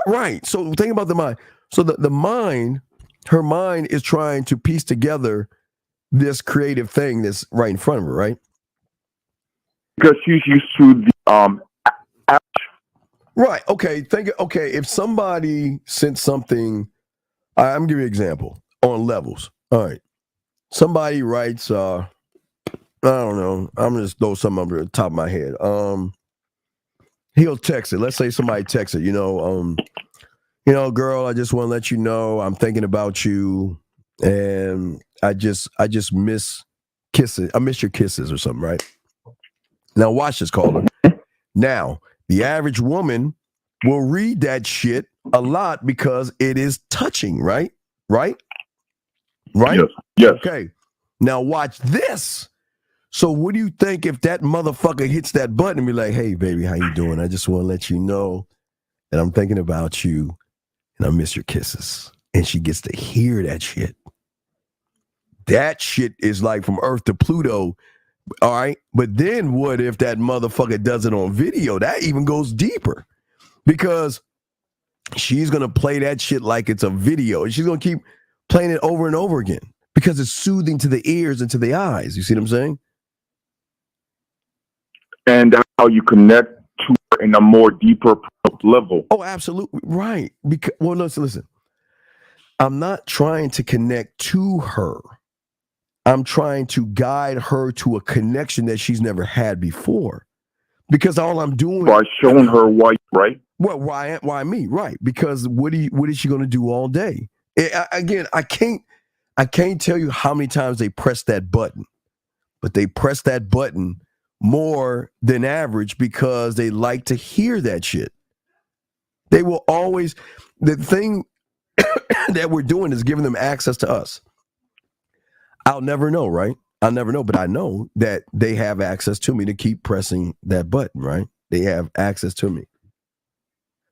Right. So think about the mind. So the mind, her mind is trying to piece together this creative thing that's right in front of her, right? Because she's used to the Right. Okay. If somebody sent something, I'm giving you an example on levels. All right. Somebody writes, I don't know. I'm gonna just throw something up at the top of my head. He'll text it. Let's say somebody texts it, girl, I just want to let you know I'm thinking about you, and I just miss kisses. I miss your kisses or something, right? Now watch this, caller. Now, the average woman will read that shit a lot because it is touching, right? Right? Yes. Yes. Okay. Now watch this. So what do you think if that motherfucker hits that button and be like, hey, baby, how you doing? I just want to let you know that I'm thinking about you and I miss your kisses. And she gets to hear that shit. That shit is like from Earth to Pluto. All right. But then what if that motherfucker does it on video? That even goes deeper because she's going to play that shit like it's a video. And she's going to keep playing it over and over again because it's soothing to the ears and to the eyes. You see what I'm saying? And that's how you connect to her in a more deeper level. Oh, absolutely. Right. Because, well, listen. I'm not trying to connect to her. I'm trying to guide her to a connection that she's never had before. Because all I'm doing by showing her why, right? Well, why me? Right. Because what is she going to do all day? Again, I can't tell you how many times they press that button, but they press that button more than average because they like to hear that shit. They will always, the thing that we're doing is giving them access to us. I'll never know, right? I'll never know, but I know that they have access to me to keep pressing that button, right? They have access to me.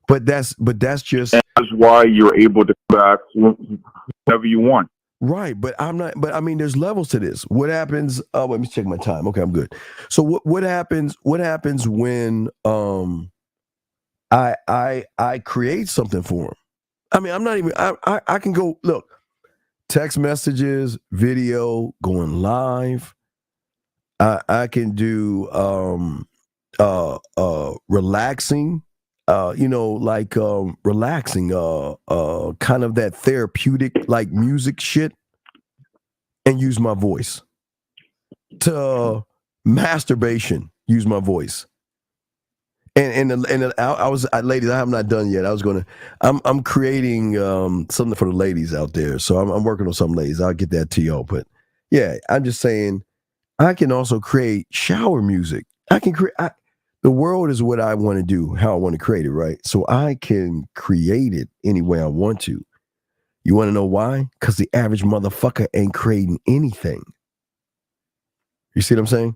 But that's just, and that's why you're able to back whatever you want. Right, but I'm not. But I mean, there's levels to this. What happens? Let me check my time. Okay, I'm good. So what happens? What happens when I create something for them? I mean, I'm not even. I can go look, text messages, video, going live. I can do relaxing. Relaxing, kind of that therapeutic, like music shit, and use my voice. To masturbation, use my voice. And ladies, I have not done yet. I'm creating something for the ladies out there. So I'm working on some ladies. I'll get that to y'all. But yeah, I'm just saying, I can also create shower music. I can create. The world is what I want to do, how I want to create it, right? So I can create it any way I want to. You want to know why? Because the average motherfucker ain't creating anything. You see what I'm saying?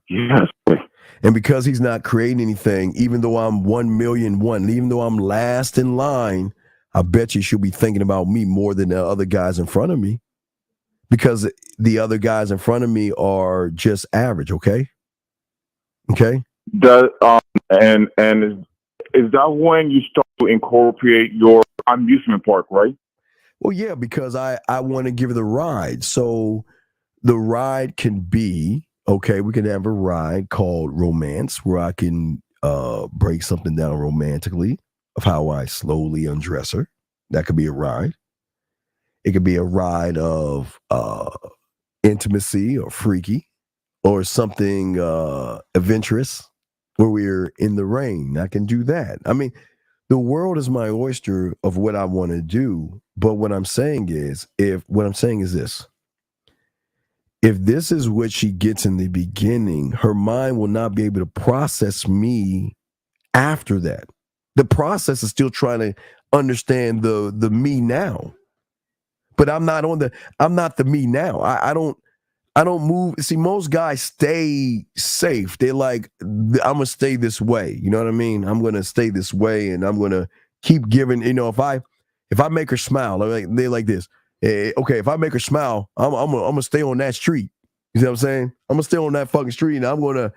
Yes. And because he's not creating anything, even though I'm 1,000,001, even though I'm last in line, I bet you she'll be thinking about me more than the other guys in front of me. Because the other guys in front of me are just average, okay? Okay. And is that when you start to incorporate your amusement park, right? Well, yeah, because I want to give her the ride. So the ride can be, okay, we can have a ride called romance where I can break something down romantically of how I slowly undress her. That could be a ride. It could be a ride of intimacy or freaky. Or something adventurous where we're in the rain. I can do that. I mean, the world is my oyster of what I want to do. But what I'm saying is this. If this is what she gets in the beginning, her mind will not be able to process me after that. The process is still trying to understand the me now. But I'm not the me now. I don't move. See, most guys stay safe. They're like, I'm going to stay this way. You know what I mean? I'm going to stay this way and I'm going to keep giving, if I make her smile, they're like this. Okay, if I make her smile, I'm going to stay on that street. You see what I'm saying? I'm going to stay on that fucking street and I'm going to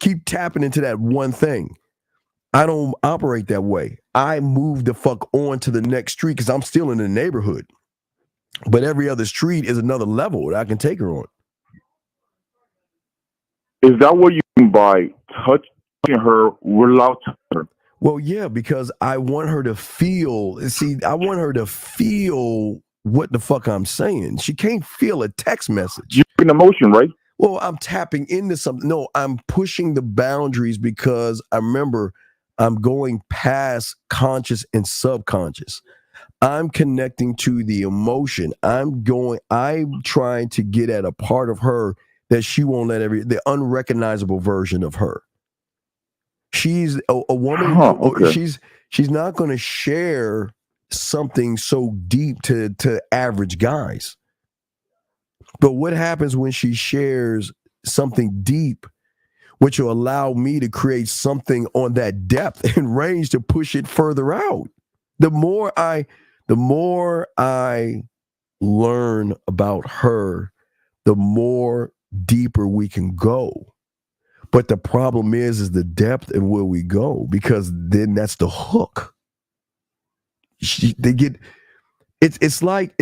keep tapping into that one thing. I don't operate that way. I move the fuck on to the next street because I'm still in the neighborhood. But every other street is another level that I can take her on. Is that what you mean by touching her without touching her? Well, yeah, because I want her to feel. See, I want her to feel what the fuck I'm saying. She can't feel a text message. You're in emotion, right? Well, I'm tapping into something. No, I'm pushing the boundaries because I remember I'm going past conscious and subconscious. I'm connecting to the emotion. I'm trying to get at a part of her that she won't let the unrecognizable version of her. She's a woman. Okay. She's not going to share something so deep to average guys. But what happens when she shares something deep, which will allow me to create something on that depth and range to push it further out? The more I learn about her, the more deeper we can go. But the problem is the depth and where we go, because then that's the hook. It's like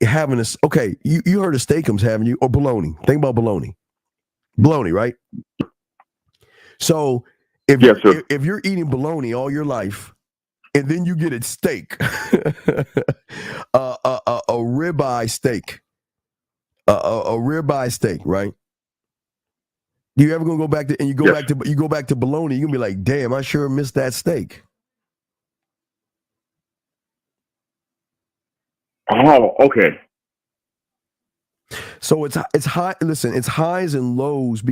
having okay, you heard of steakums, haven't you? Or bologna. Think about bologna. Bologna, right? So if you're eating bologna all your life, and then you get a steak, a ribeye steak, a ribeye steak, right? You ever gonna go back to and you go back to bologna? You gonna be like, damn, I sure missed that steak. Oh, okay. So it's high. Listen, it's highs and lows.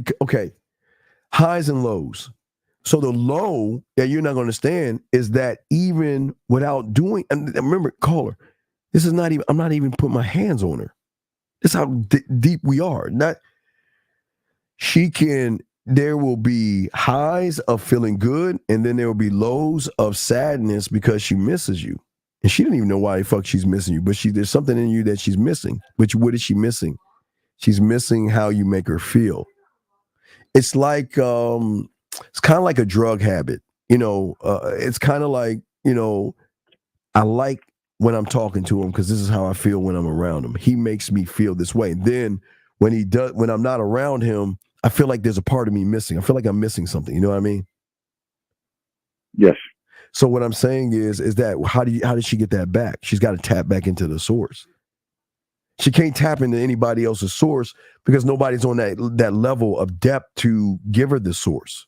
Highs and lows. So the low that you're not going to understand is that even without doing, and remember, caller, this is not even. I'm not even putting my hands on her. This is how deep we are. There will be highs of feeling good, and then there will be lows of sadness because she misses you. And she didn't even know why the fuck she's missing you, but there's something in you that she's missing. But what is she missing? She's missing how you make her feel. It's like, it's kind of like a drug habit. It's kind of like, I like when I'm talking to him because this is how I feel when I'm around him. He makes me feel this way. Then when I'm not around him, I feel like there's a part of me missing. I feel like I'm missing something. You know what I mean? Yes. So what I'm saying is that how did she get that back? She's got to tap back into the source. She can't tap into anybody else's source because nobody's on that level of depth to give her the source.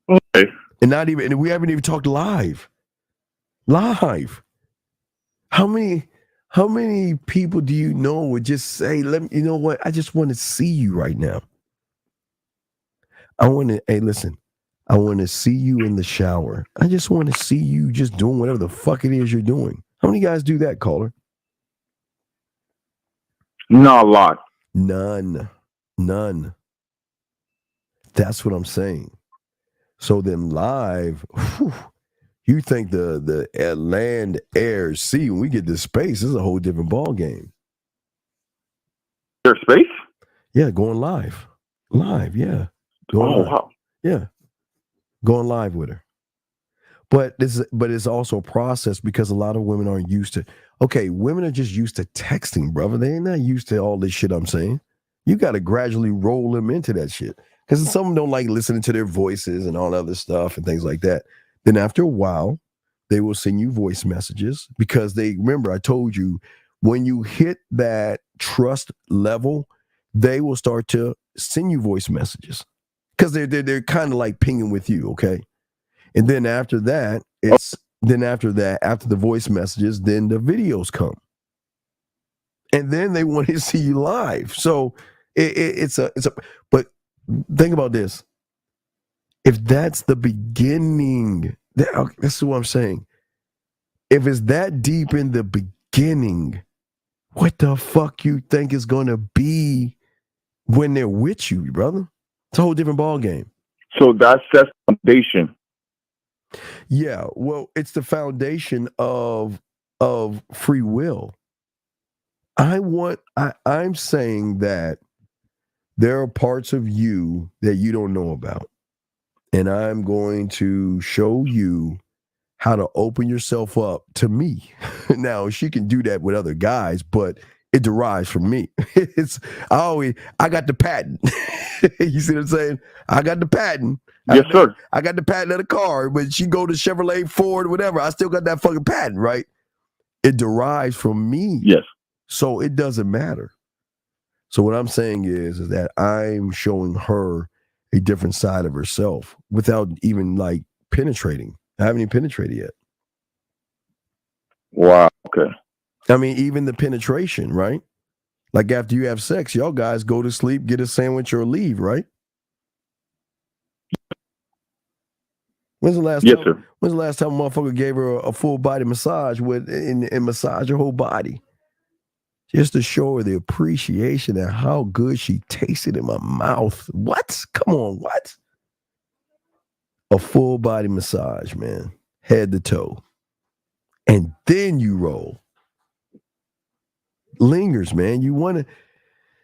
Okay. And we haven't even talked live. How many people do you know would just say, you know what? I just want to see you right now. I want to see you in the shower. I just want to see you just doing whatever the fuck it is you're doing. How many guys do that, caller? Not a lot. None. That's what I'm saying. So then live, you think the land, air, sea, when we get to space, this is a whole different ball game. There's space? Yeah, going live. Yeah. Wow. Yeah. Going live with her. But it's also a process because a lot of women aren't used to. Okay, women are just used to texting, brother. They ain't not used to all this shit I'm saying. You got to gradually roll them into that shit. Because some of them don't like listening to their voices and all that other stuff and things like that. Then after a while, they will send you voice messages because remember, I told you, when you hit that trust level, they will start to send you voice messages because they're kind of like pinging with you, okay? And then after that, after the voice messages, then the videos come. And then they want to see you live. So but think about this. If that's the beginning, that's what I'm saying. If it's that deep in the beginning, what the fuck you think is going to be when they're with you, brother? It's a whole different ball game. So that's the foundation. Yeah, well, it's the foundation of free will. I'm saying that there are parts of you that you don't know about. And I'm going to show you how to open yourself up to me. Now, she can do that with other guys, but it derives from me. I got the patent. You see what I'm saying? I got the patent. Yes, sir. I got the patent of the car. When she go to Chevrolet, Ford, whatever, I still got that fucking patent, right? It derives from me. Yes. So it doesn't matter. So what I'm saying is that I'm showing her a different side of herself without even like penetrating. I haven't even penetrated yet. Wow. Okay. I mean, even the penetration, right? Like after you have sex, y'all guys go to sleep, get a sandwich, or leave, right? When's the last Yes, time? sir. When's the last time a motherfucker gave her a full body massage and massage her whole body? Just to show her the appreciation and how good she tasted in my mouth. What? Come on, what? A full body massage, man. Head to toe. And then you roll. Lingers, man. You want to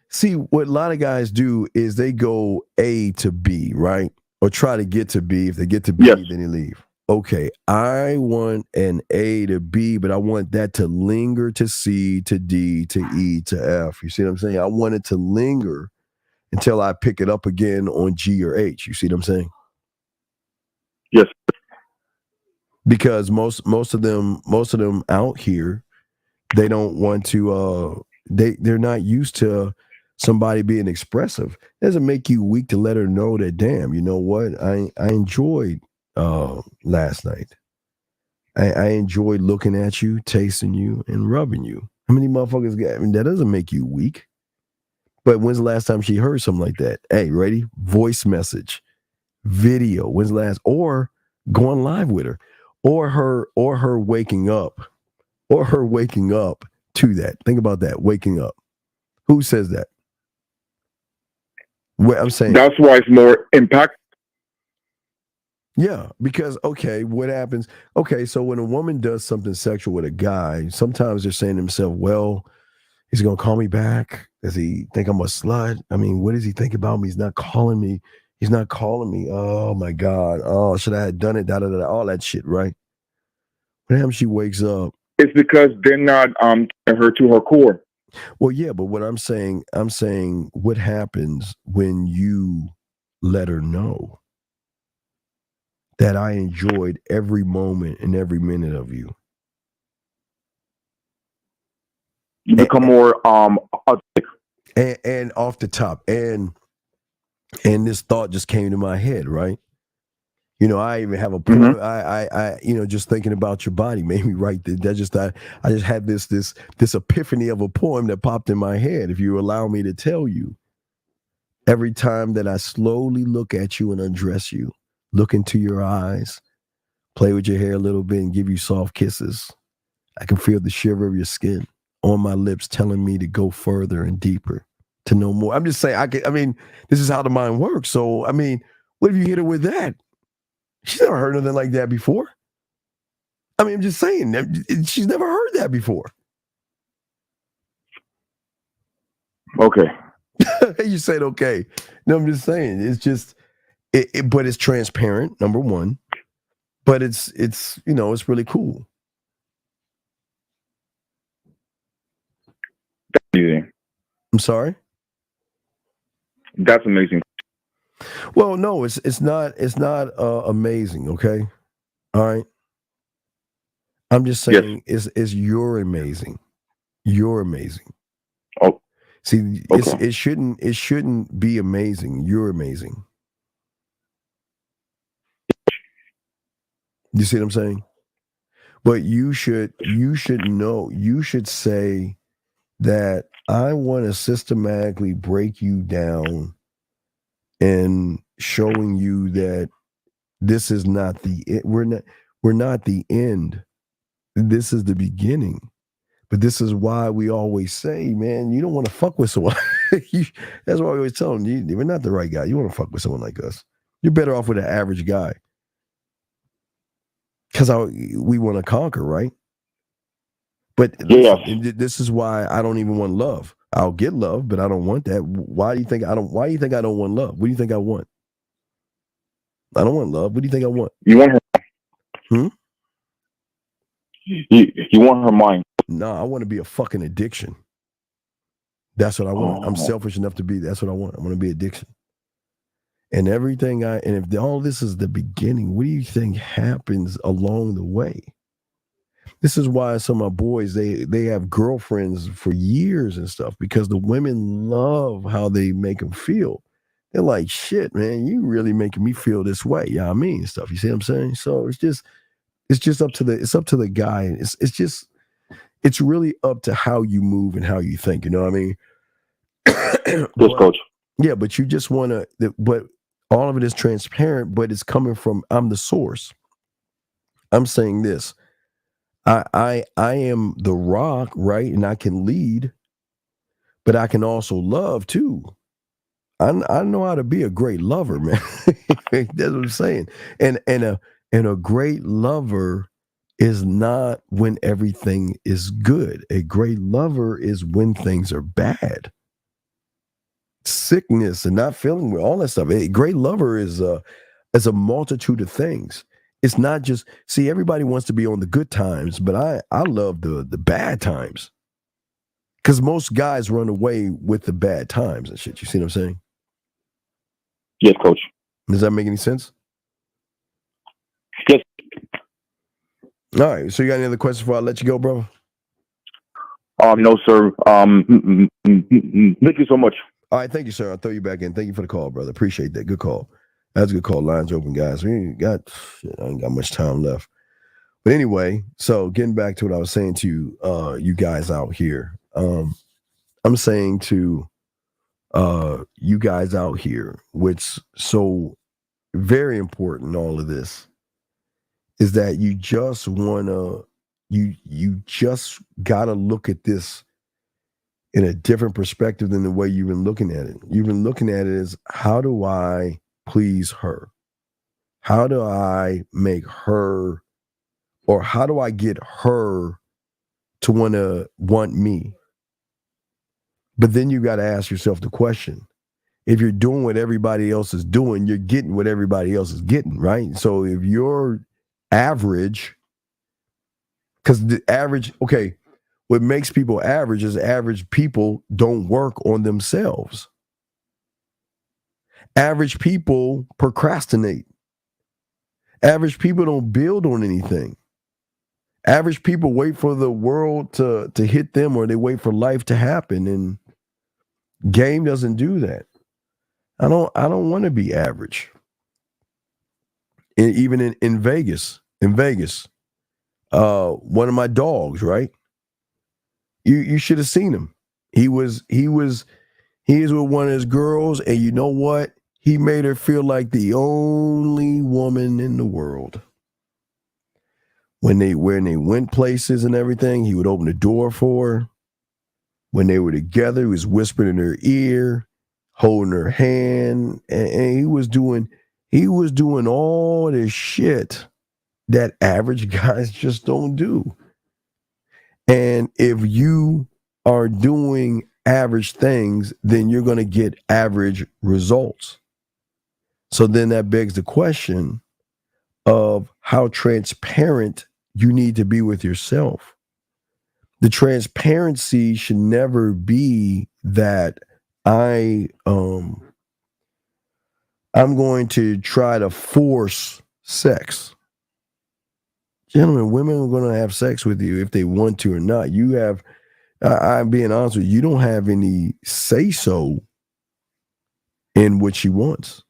see what a lot of guys do is they go A to B, right? Or try to get to B. If they get to B, then they leave. Okay, I want an A to B, but I want that to linger to C to D to E to F. You see what I'm saying? I want it to linger until I pick it up again on G or H. You see what I'm saying? Yes. Because most of them out here, they don't want to. They're not used to somebody being expressive. It doesn't make you weak to let her know that. Damn, you know what? I enjoyed last night. I enjoyed looking at you, tasting you, and rubbing you. How many motherfuckers get? I mean, that doesn't make you weak. But when's the last time she heard something like that? Hey, ready? Voice message, video. When's the last? Or going live with her, or her waking up, to that. Think about that. Waking up. Who says that? I'm saying that's why it's more impact. Yeah, because, okay, what happens? Okay, so when a woman does something sexual with a guy, sometimes they're saying to themselves, well, he's going to call me back. Does he think I'm a slut? I mean, what does he think about me? He's not calling me. Oh, my God. Oh, should I have done it? All that shit, right? What happens? She wakes up. It's because they're not her to her core. Well, yeah, but what I'm saying, what happens when you let her know that I enjoyed every moment and every minute of you? You become more and off the top, and this thought just came to my head, right? You know, I even have a poem. I just thinking about your body made me write that. I just had this epiphany of a poem that popped in my head. If you allow me to tell you, every time that I slowly look at you and undress you, look into your eyes, play with your hair a little bit, and give you soft kisses, I can feel the shiver of your skin on my lips, telling me to go further and deeper, to know more. I'm just saying. This is how the mind works. So, I mean, what if you hit her with that? She's never heard nothing like that before. I mean, I'm just saying, she's never heard that before. Okay. You said okay. No, I'm just saying, it's just, but it's transparent, number one. But it's it's really cool. Amazing. I'm sorry? That's amazing. Well, no, it's not amazing, okay? All right. I'm just saying, is you're amazing. You're amazing. Oh, see, okay. it shouldn't be amazing. You're amazing. You see what I'm saying? But you should know. You should say that I want to systematically break you down and showing you that this is not we're not the end. This is the beginning. But this is why we always say, man, you don't want to fuck with someone. That's why we always tell them, we're not the right guy. You want to fuck with someone like us. You're better off with an average guy. Because we want to conquer, right? But listen, this is why I don't even want love. I'll get love, but I don't want that. Why do you think I don't want love? What do you think I want? I don't want love. What do you think I want? You want her? You want her mind? No, I want to be a fucking addiction. That's what I want. I'm selfish enough to be. That's what I want. I want to be addiction. And everything and if all this is the beginning, what do you think happens along the way? This is why some of my boys, they have girlfriends for years and stuff, because the women love how they make them feel. They're like, shit, man, you really making me feel this way. Yeah, I mean, stuff. You see what I'm saying? So it's just up to the guy. It's really up to how you move and how you think. You know what I mean? Yes, coach. Yeah, but you just want to. But all of it is transparent. But it's coming from, I'm the source. I'm saying this. I am the rock, right? And I can lead, but I can also love too. I know how to be a great lover, man. That's what I'm saying. And a great lover is not when everything is good. A great lover is when things are bad. Sickness and not feeling well, all that stuff. A great lover is a multitude of things. It's not just, see, everybody wants to be on the good times, but I love the bad times. Because most guys run away with the bad times and shit. You see what I'm saying? Yes, coach. Does that make any sense? Yes. All right. So you got any other questions before I let you go, bro? No, sir. Thank you so much. All right. Thank you, sir. I'll throw you back in. Thank you for the call, brother. Appreciate that. Good call. That's a good call. Lines open, guys. I ain't got much time left. But anyway, so getting back to what I was saying to you guys out here. I'm saying to you guys out here, which so very important in all of this, is that you just wanna you just gotta look at this in a different perspective than the way you've been looking at it. You've been looking at it as, how do I please her? How do I make her, or how do I get her to want me? But then you got to ask yourself the question: if you're doing what everybody else is doing, you're getting what everybody else is getting, right? So if you're average, because the average, okay, what makes people average is average people don't work on themselves. Average people procrastinate. Average people don't build on anything. Average people wait for the world to hit them, or they wait for life to happen. And game doesn't do that. I don't want to be average. Even in Vegas, one of my dogs, right? You should have seen him. He is with one of his girls, and you know what? He made her feel like the only woman in the world. When they went places and everything, he would open the door for her. When they were together, he was whispering in her ear, holding her hand, and he was doing all this shit that average guys just don't do. And if you are doing average things, then you're going to get average results. So then that begs the question of how transparent you need to be with yourself. The transparency should never be that I'm going to try to force sex. Gentlemen, women are going to have sex with you if they want to or not. You have, I'm being honest with you, you don't have any say-so in what she wants.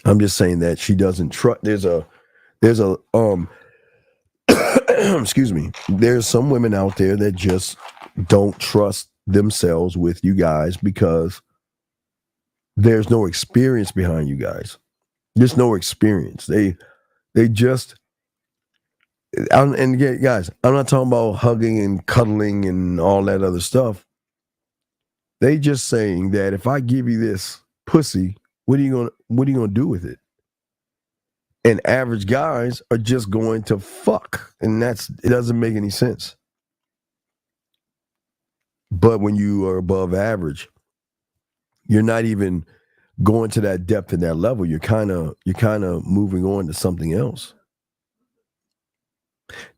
I'm just saying that she doesn't trust. There's a excuse me. There's some women out there that just don't trust themselves with you guys because there's no experience behind you guys. There's no experience. They just, and again, guys, I'm not talking about hugging and cuddling and all that other stuff. They just saying that if I give you this pussy, what are you gonna do with it? And average guys are just going to fuck, and it doesn't make any sense. But when you are above average, you're not even going to that depth and that level. You're kind of moving on to something else.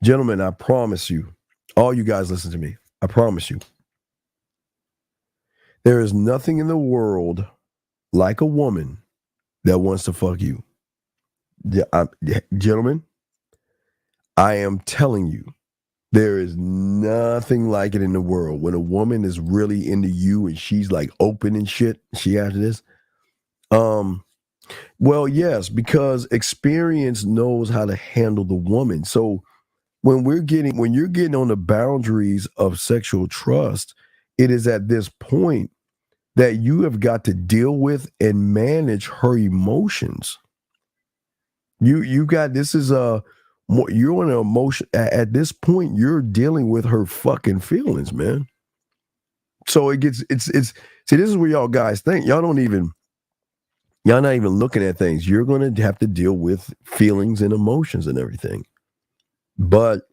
Gentlemen, I promise you, all you guys listen to me, I promise you, there is nothing in the world like a woman that wants to fuck you. Gentlemen, I am telling you, there is nothing like it in the world. When a woman is really into you and she's like open and shit, she after this. Well, yes, because experience knows how to handle the woman. So when you're getting on the boundaries of sexual trust, it is at this point that you have got to deal with and manage her emotions. You're on an emotion at this point. You're dealing with her fucking feelings, man. So it's see, this is where y'all guys think y'all not even looking at things. You're going to have to deal with feelings and emotions and everything. But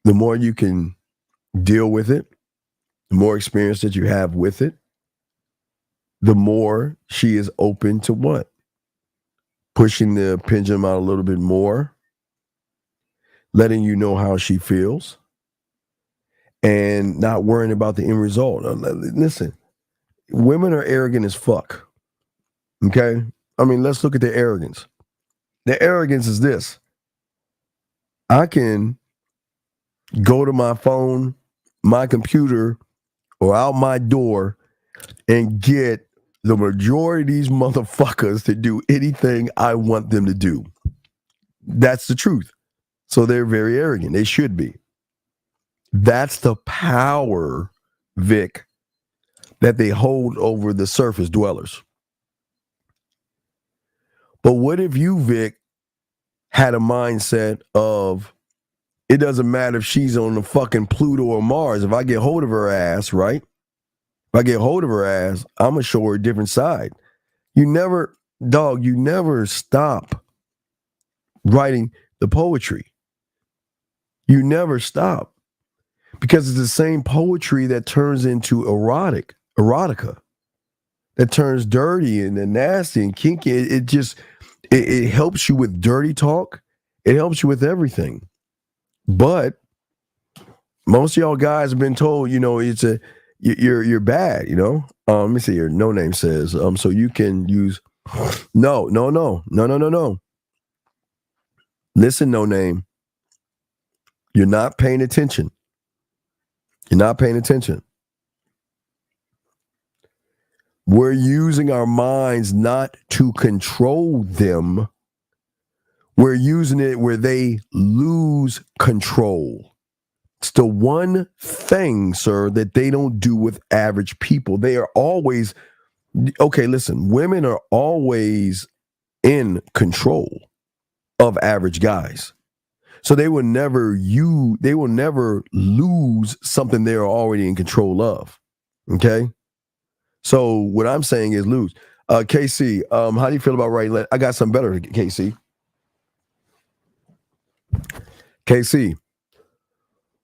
the more you can deal with it, the more experience that you have with it, the more she is open to what? Pushing the pendulum out a little bit more, letting you know how she feels, and not worrying about the end result. Listen, women are arrogant as fuck. Okay? I mean, let's look at their arrogance. Their arrogance is this. I can go to my phone, my computer, or out my door and get the majority of these motherfuckers to do anything I want them to do. That's the truth. So they're very arrogant. They should be. That's the power, Vic, that they hold over the surface dwellers. But what if you, Vic, had a mindset of, it doesn't matter if she's on the fucking Pluto or Mars. If I get hold of her ass, right? If I get hold of her ass, I'm going to show her a different side. You never stop writing the poetry. You never stop. Because it's the same poetry that turns into erotica, that turns dirty and nasty and kinky. It helps you with dirty talk. It helps you with everything. But most of y'all guys have been told, you're bad, let me see here. No Name says, so you can use, no. Listen, No Name. You're not paying attention. You're not paying attention. We're using our minds not to control them. We're using it where they lose control. It's the one thing, sir, that they don't do with average people. They are always, okay, listen, women are always in control of average guys. So they will never lose something they're already in control of. Okay? So what I'm saying is lose. KC, how do you feel about writing letters? I got something better, KC. KC,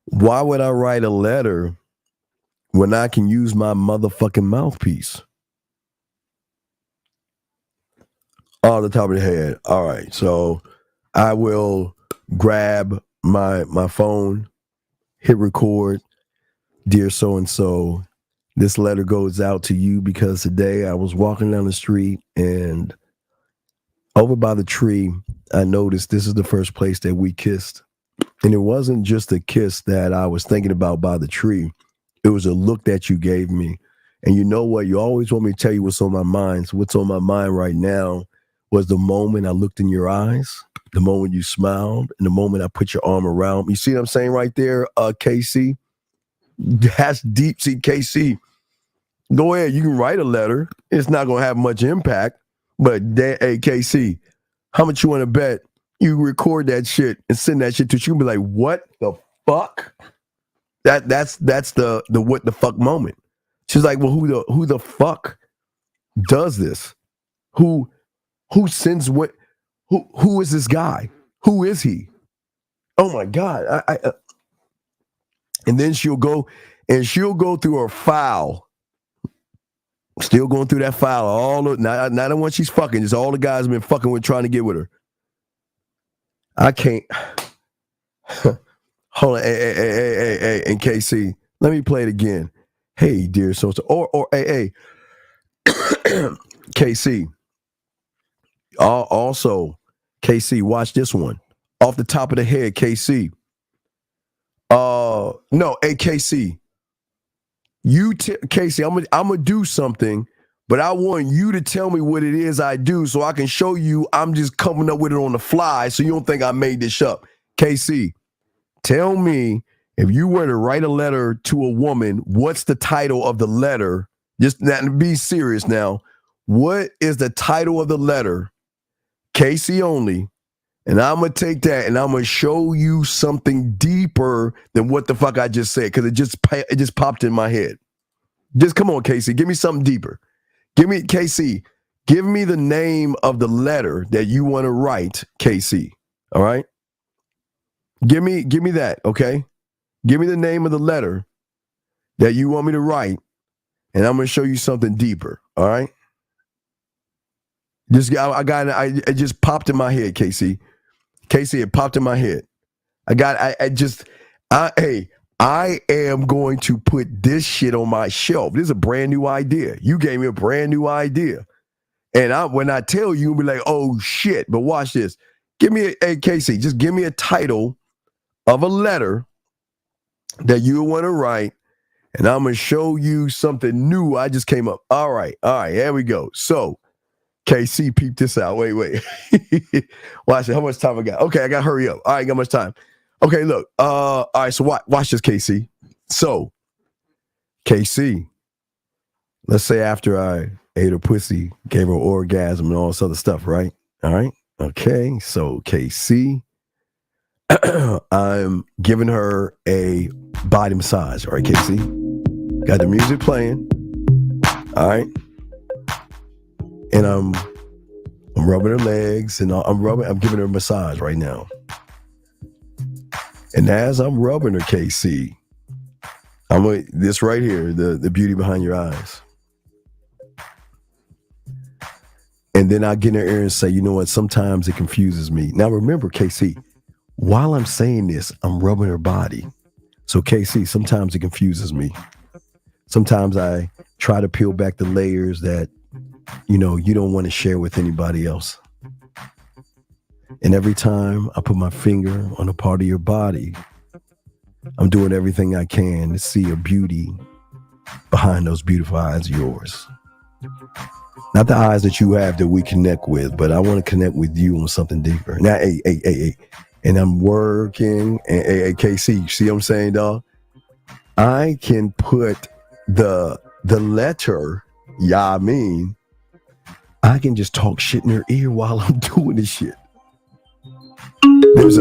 why would I write a letter when I can use my motherfucking mouthpiece? Off the top of the head. All right. So I will grab my phone, hit record. Dear so-and-so, this letter goes out to you because today I was walking down the street and over by the tree, I noticed this is the first place that we kissed. And it wasn't just a kiss that I was thinking about by the tree. It was a look that you gave me. And you know what? You always want me to tell you what's on my mind. So what's on my mind right now was the moment I looked in your eyes, the moment you smiled, and the moment I put your arm around me. You see what I'm saying right there, KC? That's deep. See, KC, go ahead. You can write a letter. It's not going to have much impact. But, hey, KC, how much you want to bet you record that shit and send that shit to you and be like, what the fuck? That's the what the fuck moment. She's like, well, who the fuck does this? Who sends what? Who is this guy? Who is he? Oh my God. And then she'll go through her file. Still going through that file. Not the one she's fucking, just all the guys have been fucking with trying to get with her. I can't. Hold on. Hey, and KC, let me play it again. Hey, dear so-so. Or hey. KC. Also, KC, watch this one. off the top of the head, KC. No, hey, KC. Casey, I'm gonna do something, but I want you to tell me what it is I do so I can show you I'm just coming up with it on the fly so you don't think I made this up. KC, tell me, if you were to write a letter to a woman, what's the title of the letter? Just be serious now. What is the title of the letter? KC only. And I'm going to take that and I'm going to show you something deeper than what the fuck I just said, because it just popped in my head. Just come on, Casey. Give me something deeper. Casey, give me the name of the letter that you want to write, Casey. All right? Give me that, okay? Give me the name of the letter that you want me to write, and I'm going to show you something deeper, all right? It just popped in my head, Casey. Casey, it popped in my head. I am going to put this shit on my shelf. This is a brand new idea. You gave me a brand new idea. And when I tell you, you'll be like, oh shit, but watch this. Casey, just give me a title of a letter that you want to write, and I'm going to show you something new. I just came up. All right, here we go. So, KC, peep this out. Wait. Watch it. How much time I got? Okay, I got to hurry up. All right, got much time. Okay, look. All right, so watch this, KC. So, KC, let's say after I ate her pussy, gave her orgasm and all this other stuff, right? All right. Okay, so KC, I'm giving her a body massage. All right, KC. Got the music playing. All right. And I'm rubbing her legs, and I'm giving her a massage right now. And as I'm rubbing her, KC, this right here, the beauty behind your eyes. And then I get in her ear and say, you know what? Sometimes it confuses me. Now remember, KC, while I'm saying this, I'm rubbing her body. So KC, sometimes it confuses me. Sometimes I try to peel back the layers that, you don't want to share with anybody else. And every time I put my finger on a part of your body, I'm doing everything I can to see a beauty behind those beautiful eyes of yours. Not the eyes that you have that we connect with, but I want to connect with you on something deeper. Now, hey. And I'm working, and KC, you see what I'm saying, dog? I can put the letter, I can just talk shit in her ear while I'm doing this shit. Hold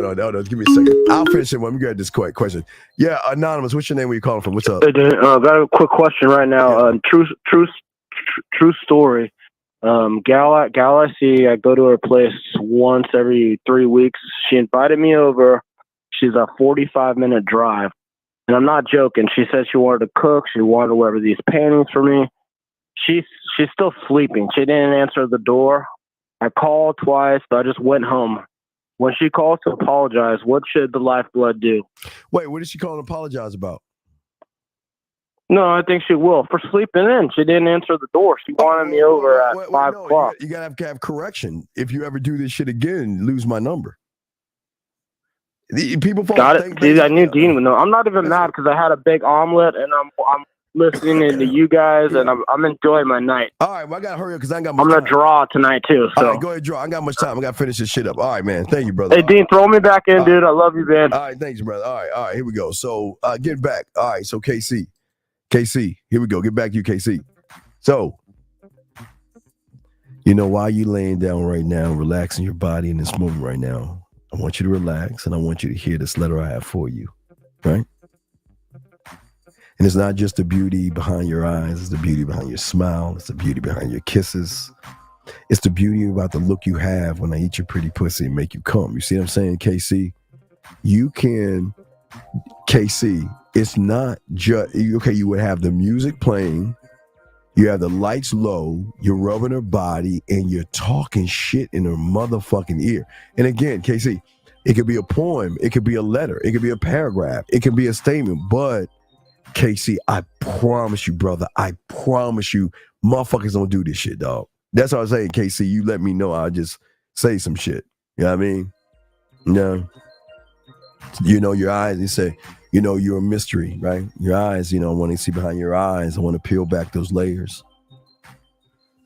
on. Give me a second. I'll finish it when we get this quick question. Yeah, Anonymous, what's your name? Where you calling from? What's up? Got a quick question right now. True story. Gal I see, I go to her place once every 3 weeks. She invited me over. She's a 45-minute drive. And I'm not joking. She said she wanted to cook. She wanted to wear these panties for me. She's still sleeping. She didn't answer the door. I called twice, but I just went home. When she calls to apologize, what should the lifeblood do? Wait, what did she call and apologize about? No, I think she will. For sleeping in. She didn't answer the door. She wanted me over at 5 o'clock. You got to have correction. If you ever do this shit again, lose my number. People got it. See, I knew Dean would know. I'm not even mad because I had a big omelet and I'm listening to you guys and I'm enjoying my night. All right, well, I got to hurry up because I ain't got much time. I'm going to draw tonight too. So. All right, go ahead, draw. I ain't got much time. I got to finish this shit up. All right, man. Thank you, brother. Hey, Dean, throw me back in, dude. I love you, man. All right, thanks, brother. All right, here we go. So, get back. All right, so KC, here we go. Get back to you, KC. So, while you laying down right now, relaxing your body in this moment right now, I want you to relax, and I want you to hear this letter I have for you, right? And it's not just the beauty behind your eyes, it's the beauty behind your smile, it's the beauty behind your kisses. It's the beauty about the look you have when I eat your pretty pussy and make you come. You see what I'm saying, KC? It's not just, okay, you would have the music playing, you have the lights low, you're rubbing her body, and you're talking shit in her motherfucking ear. And again, KC, it could be a poem, it could be a letter, it could be a paragraph, it could be a statement, but KC, I promise you, brother, I promise you, motherfuckers don't do this shit, dog. That's what I'm saying, KC. You let me know, I'll just say some shit. You know what I mean? Yeah. You know, your eyes, they say, you know, you're a mystery, right? Your eyes, you know, when they see behind your eyes, I want to peel back those layers.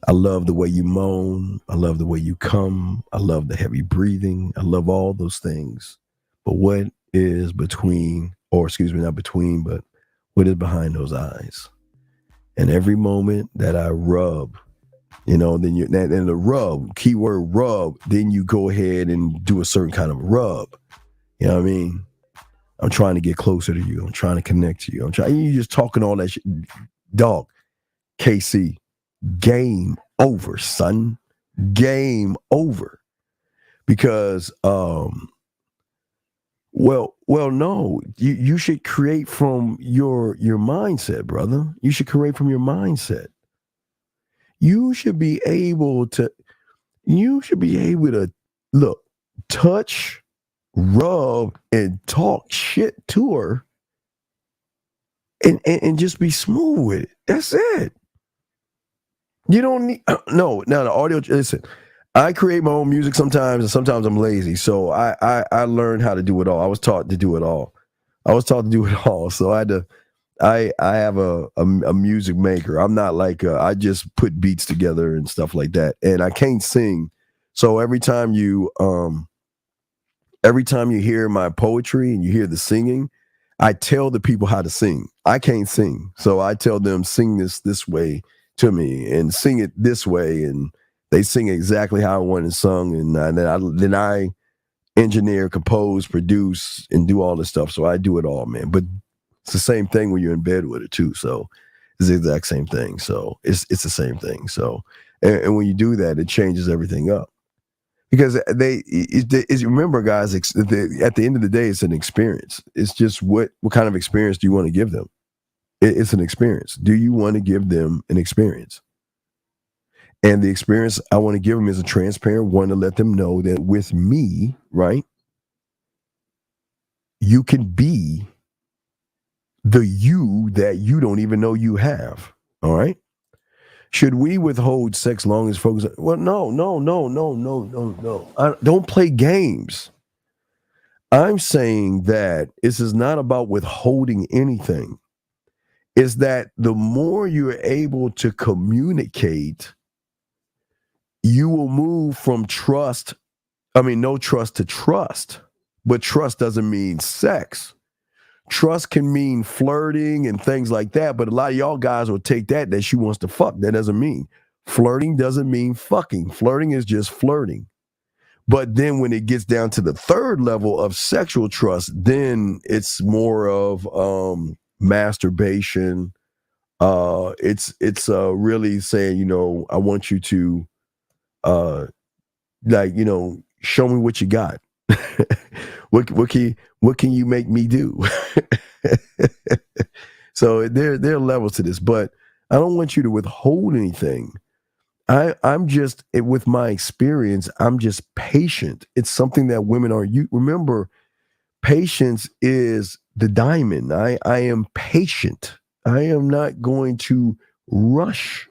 I love the way you moan. I love the way you come. I love the heavy breathing. I love all those things. But what is between, or excuse me, not between, but what is behind those eyes? And every moment that I rub, you know, then you, and the rub, keyword rub, then you go ahead and do a certain kind of rub. You know what I mean? I'm trying to get closer to you. I'm trying to connect to you. You just talking all that shit. Dog, KC, game over, son. Game over. Because, no, you should create from your mindset, brother. You should create from your mindset. You should be able to look, touch, rub, and talk shit to her and just be smooth with it. That's it. You don't need no. Now the audio. Listen, I create my own music sometimes, and sometimes I'm lazy. So I learned how to do it all. I was taught to do it all. So I had to. I have a music maker. I'm not like I just put beats together and stuff like that. And I can't sing. So every time you hear my poetry and you hear the singing, I tell the people how to sing. I can't sing. So I tell them sing this way to me and sing it this way, and they sing exactly how I want it sung, and then I engineer, compose, produce, and do all this stuff. So I do it all, man. But it's the same thing when you're in bed with it too. So it's the exact same thing. So it's the same thing. So and when you do that, it changes everything up. Because remember, guys, at the end of the day, it's an experience. It's just what kind of experience do you want to give them? It's an experience. Do you want to give them an experience? And the experience I want to give them is a transparent one to let them know that with me, right, you can be the you that you don't even know you have. All right. Should we withhold sex long as folks? Well, no. Don't play games. I'm saying that this is not about withholding anything. It's that the more you're able to communicate, you will move from no trust to trust. But trust doesn't mean sex. Trust can mean flirting and things like that, but a lot of y'all guys will take that she wants to fuck. That doesn't mean. Flirting doesn't mean fucking. Flirting is just flirting. But then when it gets down to the third level of sexual trust, then it's more of masturbation. It's really saying, you know, I want you to show me what you got. What can you make me do? So there are levels to this, but I don't want you to withhold anything. I'm just, with my experience, I'm just patient. It's something that women are. You remember, patience is the diamond. I am patient. I am not going to rush.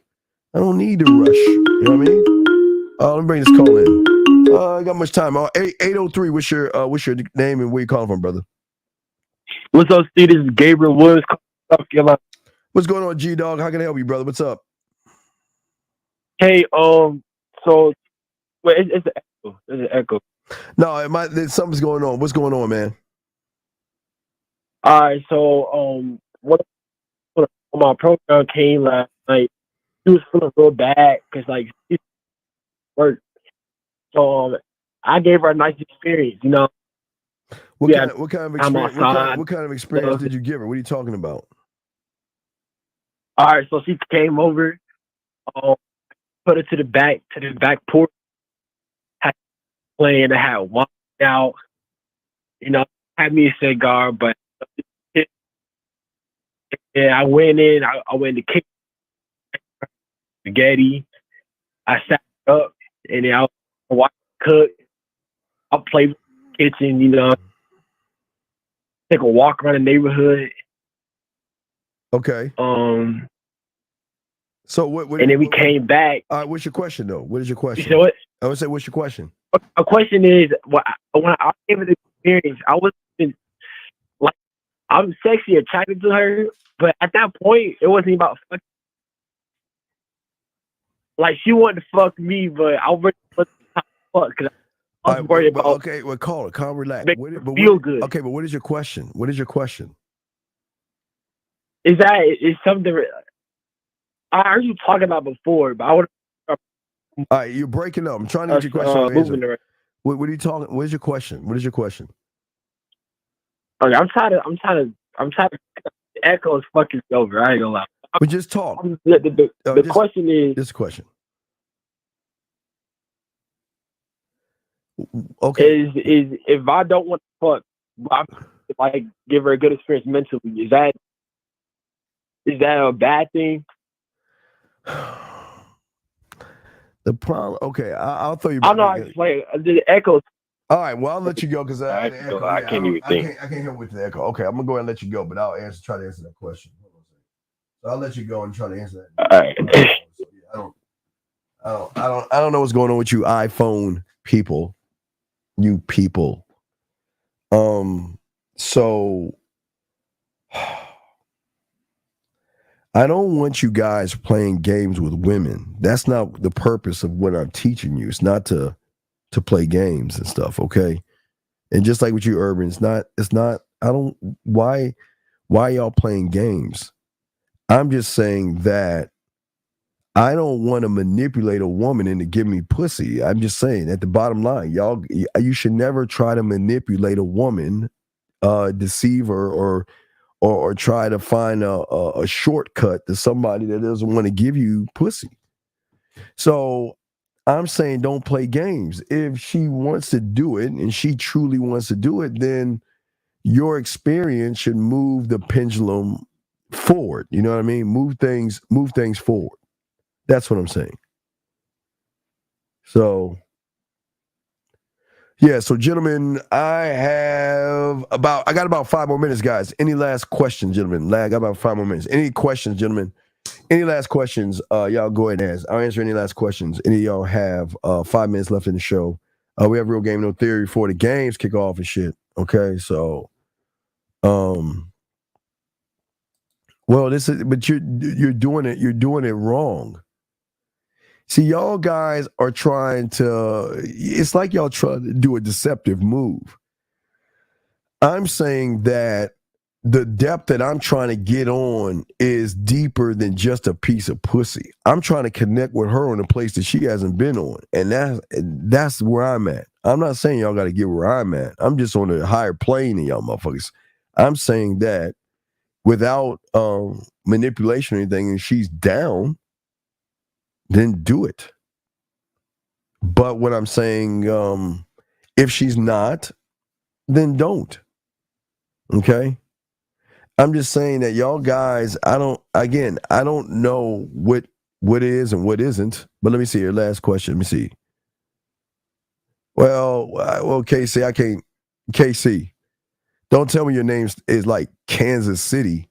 I don't need to rush. You know what I mean? Let me bring this call in. I got much time. 803. What's your name and where you calling from, brother? What's up, Steve? This is Gabriel Woods. What's going on, G Dog? How can I help you, brother? What's up? Hey, so wait, it's an echo. There's an echo. No, something's going on. What's going on, man? All right, so what my program came last night. He was feeling real bad because he worked. So I gave her a nice experience, you know. What kind of experience? What kind of experience did you give her? What are you talking about? All right, so she came over, put her to the back porch, had playing, I had wine out, you know, had me a cigar, but yeah, I went in, I went in the kitchen, spaghetti, I sat up, and then I watched her cook, I'll play with the kitchen, you know, take a walk around the neighborhood. Okay. So what? And then we came back. All right. What's your question though? What is your question? You know what? I would say, what's your question? a question is, when I gave it the experience, I wasn't like I'm sexy attracted to her, but at that point, it wasn't about fucking. Like she wanted to fuck me, but I really wasn't fuck because I was worried about. Okay, well, calm, relax. Feel good. Okay, but what is your question? What is your question? Is something I heard you talking about before, but I would. All right, you're breaking up. I'm trying to get your question. What are you talking? What is your question? What is your question? Okay, I'm trying to. The echo is fucking over. I ain't gonna lie. But just talk. The question is. This question. Okay. Is if I don't want to fuck, if I give her a good experience mentally, is that a bad thing? The problem. Okay, I'll throw you. I'm not explaining. The echoes. All right, well, I'll let you go because I can't even think. I can't hear with the echo. Okay, I'm gonna go ahead and let you go, but I'll try to answer that question. So I'll let you go and try to answer that. All right. So, I don't know what's going on with you iPhone people. You people. So I don't want you guys playing games with women. That's not the purpose of what I'm teaching you. It's not to play games and stuff, okay? And just like with you, Urban, why y'all playing games? I'm just saying that I don't want to manipulate a woman into giving me pussy. I'm just saying, at the bottom line, you should never try to manipulate a woman, deceive her, or try to find a shortcut to somebody that doesn't want to give you pussy. So I'm saying don't play games. If she wants to do it and she truly wants to do it, then your experience should move the pendulum forward. You know what I mean? Move things forward. That's what I'm saying. So, yeah. So, gentlemen, I got about 5 more minutes, guys. Any last questions, gentlemen? I got about 5 more minutes. Any questions, gentlemen? Any last questions? Y'all go ahead and ask. I'll answer any last questions. Any of y'all have 5 minutes left in the show? We have Real Game No Theory before the games kick off and shit. Okay, so, well, but you're doing it wrong. See, y'all guys are it's like y'all trying to do a deceptive move. I'm saying that the depth that I'm trying to get on is deeper than just a piece of pussy. I'm trying to connect with her on a place that she hasn't been on. And that's where I'm at. I'm not saying y'all got to get where I'm at. I'm just on a higher plane than y'all motherfuckers. I'm saying that without manipulation or anything, and she's down, then do it. But what I'm saying, if she's not, then don't. Okay? I'm just saying that y'all guys, I don't know what is and what isn't. But let me see your last question. Let me see. Well, KC, don't tell me your name is like Kansas City,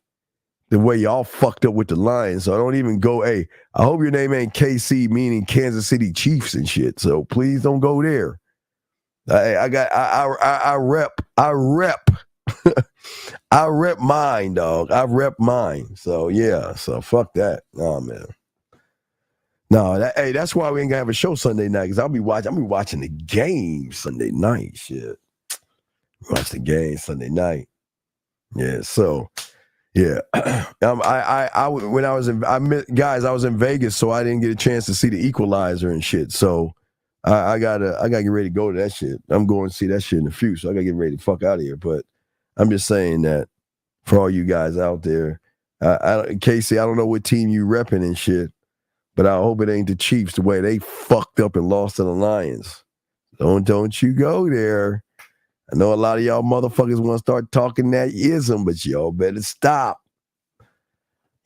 the way y'all fucked up with the Lions. So I don't even go, hey, I hope your name ain't KC, meaning Kansas City Chiefs and shit. So please don't go there. I rep I rep mine, dog. I rep mine. So yeah. So fuck that. Oh man. No, that's why we ain't gonna have a show Sunday night, because I'll be watching the game Sunday night. Shit. Watch the game Sunday night. Yeah, so yeah. I was in Vegas, so I didn't get a chance to see the Equalizer and shit. So I gotta get ready to go to that shit. I'm going to see that shit in the future, so I gotta get ready to fuck out of here. But I'm just saying that for all you guys out there, Casey, I don't know what team you repping and shit, but I hope it ain't the Chiefs, the way they fucked up and lost to the Lions. Don't you go there. I know a lot of y'all motherfuckers want to start talking that ism, but y'all better stop.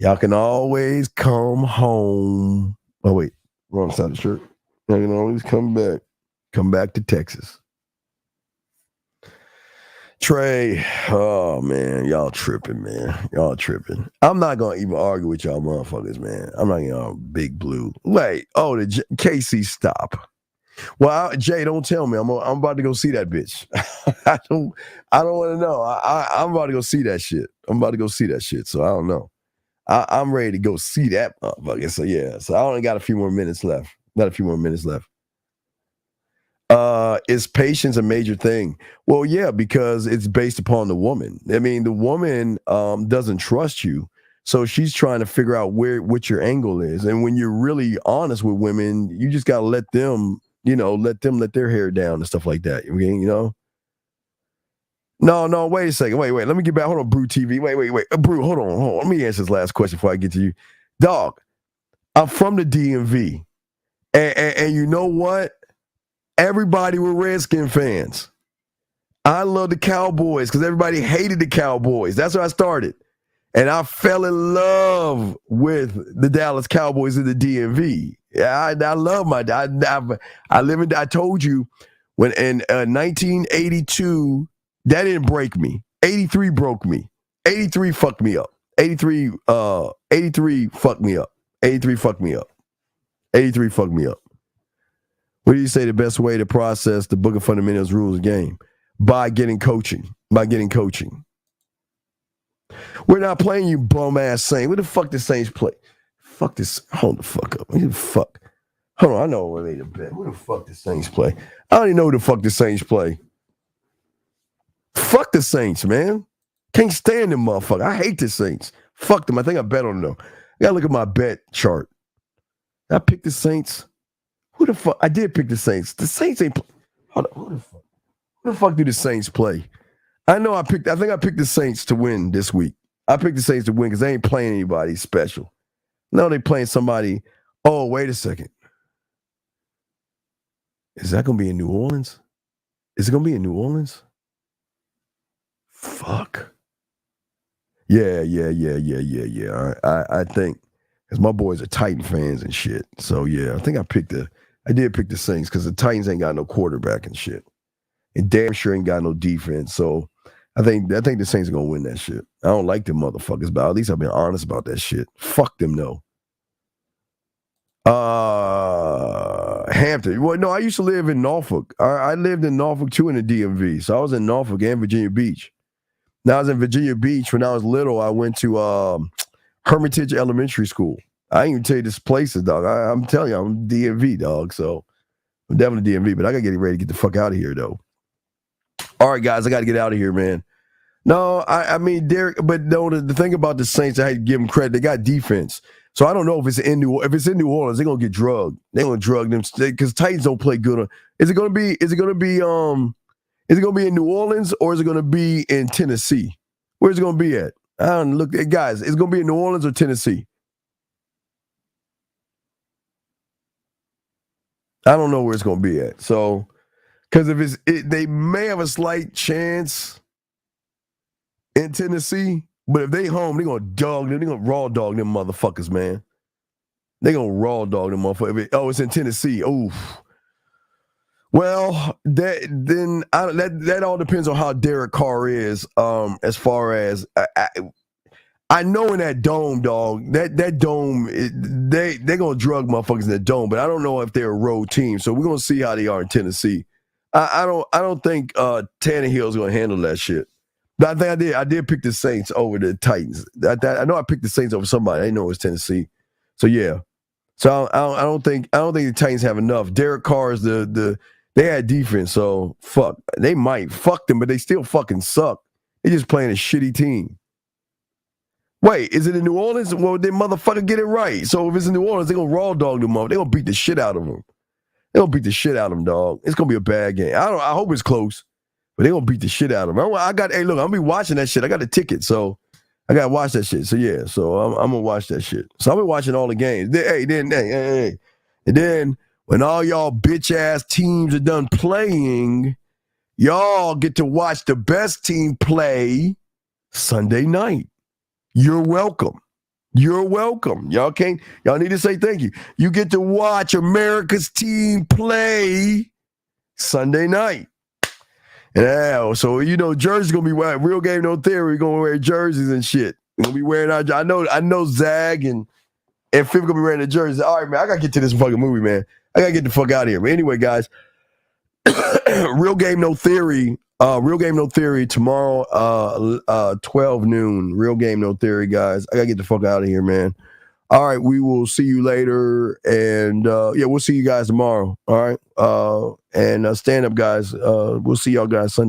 Y'all can always come home. Oh, wait. Wrong side of the shirt. Y'all can always come back to Texas. Trey, oh, man. Y'all tripping, man. Y'all tripping. I'm not going to even argue with y'all motherfuckers, man. I'm not going to Big Blue. Wait. Oh, KC, stop. Well, Jay, don't tell me. I'm about to go see that bitch. I don't want to know. I'm about to go see that shit. So I don't know. I'm ready to go see that motherfucker. So yeah. So I only got a few more minutes left. Is patience a major thing? Well, yeah, because it's based upon the woman. I mean, the woman doesn't trust you. So she's trying to figure out what your angle is. And when you're really honest with women, you just got to let them let their hair down and stuff like that. No, wait a second. Wait. Let me get back. Hold on, Brew TV. Wait. Brew, hold on. Let me answer this last question before I get to you. Dog, I'm from the DMV. And you know what? Everybody were Redskin fans. I love the Cowboys because everybody hated the Cowboys. That's where I started. And I fell in love with the Dallas Cowboys in the DMV. I love I told you when in 1982, that didn't break me. 83 broke me. 83 fucked me up. 83 fucked me up. 83 fucked me up. What do you say the best way to process the Book of Fundamentals rules of game? By getting coaching. We're not playing you bum-ass Saints. Where the fuck the Saints play? Fuck this. Hold the fuck up. Who the fuck? Hold on. I know where they the bet. Where the fuck the Saints play? I don't even know who the fuck the Saints play. Fuck the Saints, man. Can't stand them motherfucker. I hate the Saints. Fuck them. I think I bet on them. I gotta look at my bet chart. I picked the Saints. Who the fuck? I did pick the Saints. The Saints ain't play. Hold on. Who the fuck do the Saints play? I know I think I picked the Saints to win this week. I picked the Saints to win because they ain't playing anybody special. No, they playing somebody. Oh, wait a second. Is that going to be in New Orleans? Is it going to be in New Orleans? Fuck. Yeah. I think, because my boys are Titan fans and shit. So, yeah, I think I did pick the Saints because the Titans ain't got no quarterback and shit. And damn sure ain't got no defense. So, I think the Saints are going to win that shit. I don't like them motherfuckers, but at least I've been honest about that shit. Fuck them, though. Hampton. Well, no, I used to live in Norfolk. I lived in Norfolk, too, in the DMV. So I was in Norfolk and Virginia Beach. Now I was in Virginia Beach. When I was little, I went to Hermitage Elementary School. I ain't even tell you this places, dog. I'm telling you, I'm DMV, dog. So I'm definitely DMV, but I got to get ready to get the fuck out of here, though. All right, guys, I got to get out of here, man. No, I mean, Derek, but no, the thing about the Saints, I had to give them credit. They got defense. So I don't know if it's in New Orleans, they're going to get drugged. They're going to drug them because Titans don't play good. Is it going to be in New Orleans or is it going to be in Tennessee? Where's it going to be at? I don't look at guys. Is it going to be in New Orleans or Tennessee? I don't know where it's going to be at. So, because if they may have a slight chance in Tennessee, but if they home, they're going to raw dog them motherfuckers, man. They're going to raw dog them motherfuckers. It's in Tennessee. Oof. Well, that all depends on how Derek Carr is. As far as I know in that dome, dog, that dome, they're gonna drug motherfuckers in the dome, but I don't know if they're a road team. So we're gonna see how they are in Tennessee. I don't think Tannehill's gonna handle that shit. But I think I did pick the Saints over the Titans. I know I picked the Saints over somebody. I didn't know it was Tennessee. So yeah. So I don't think the Titans have enough. Derek Carr is they had defense, so fuck. They might fuck them, but they still fucking suck. They just playing a shitty team. Wait, is it in New Orleans? Well, then motherfucker get it right. So if it's in New Orleans, they're going to raw dog them up. They're going to beat the shit out of them. They're going to beat the shit out of them, dog. It's going to be a bad game. I hope it's close, but they're going to beat the shit out of them. Hey, look, I'm going to be watching that shit. I got a ticket, so I got to watch that shit. So, yeah, so I'm going to watch that shit. So I've been watching all the games. Hey. And then when all y'all bitch-ass teams are done playing, y'all get to watch the best team play Sunday night. You're welcome. Y'all need to say thank you. You get to watch America's team play Sunday night. And so jerseys gonna be wearing real game, no theory. We're gonna wear jerseys and shit. We're gonna be wearing our I know Zag and Fifth gonna be wearing the jerseys. All right, man. I gotta get to this fucking movie, man. I gotta get the fuck out of here. But anyway, guys, Real Game No Theory. Real Game No Theory tomorrow, 12 noon. Real Game No Theory, guys. I gotta get the fuck out of here, man. All right, we will see you later, and we'll see you guys tomorrow. All right, and stand up, guys. We'll see y'all guys Sunday.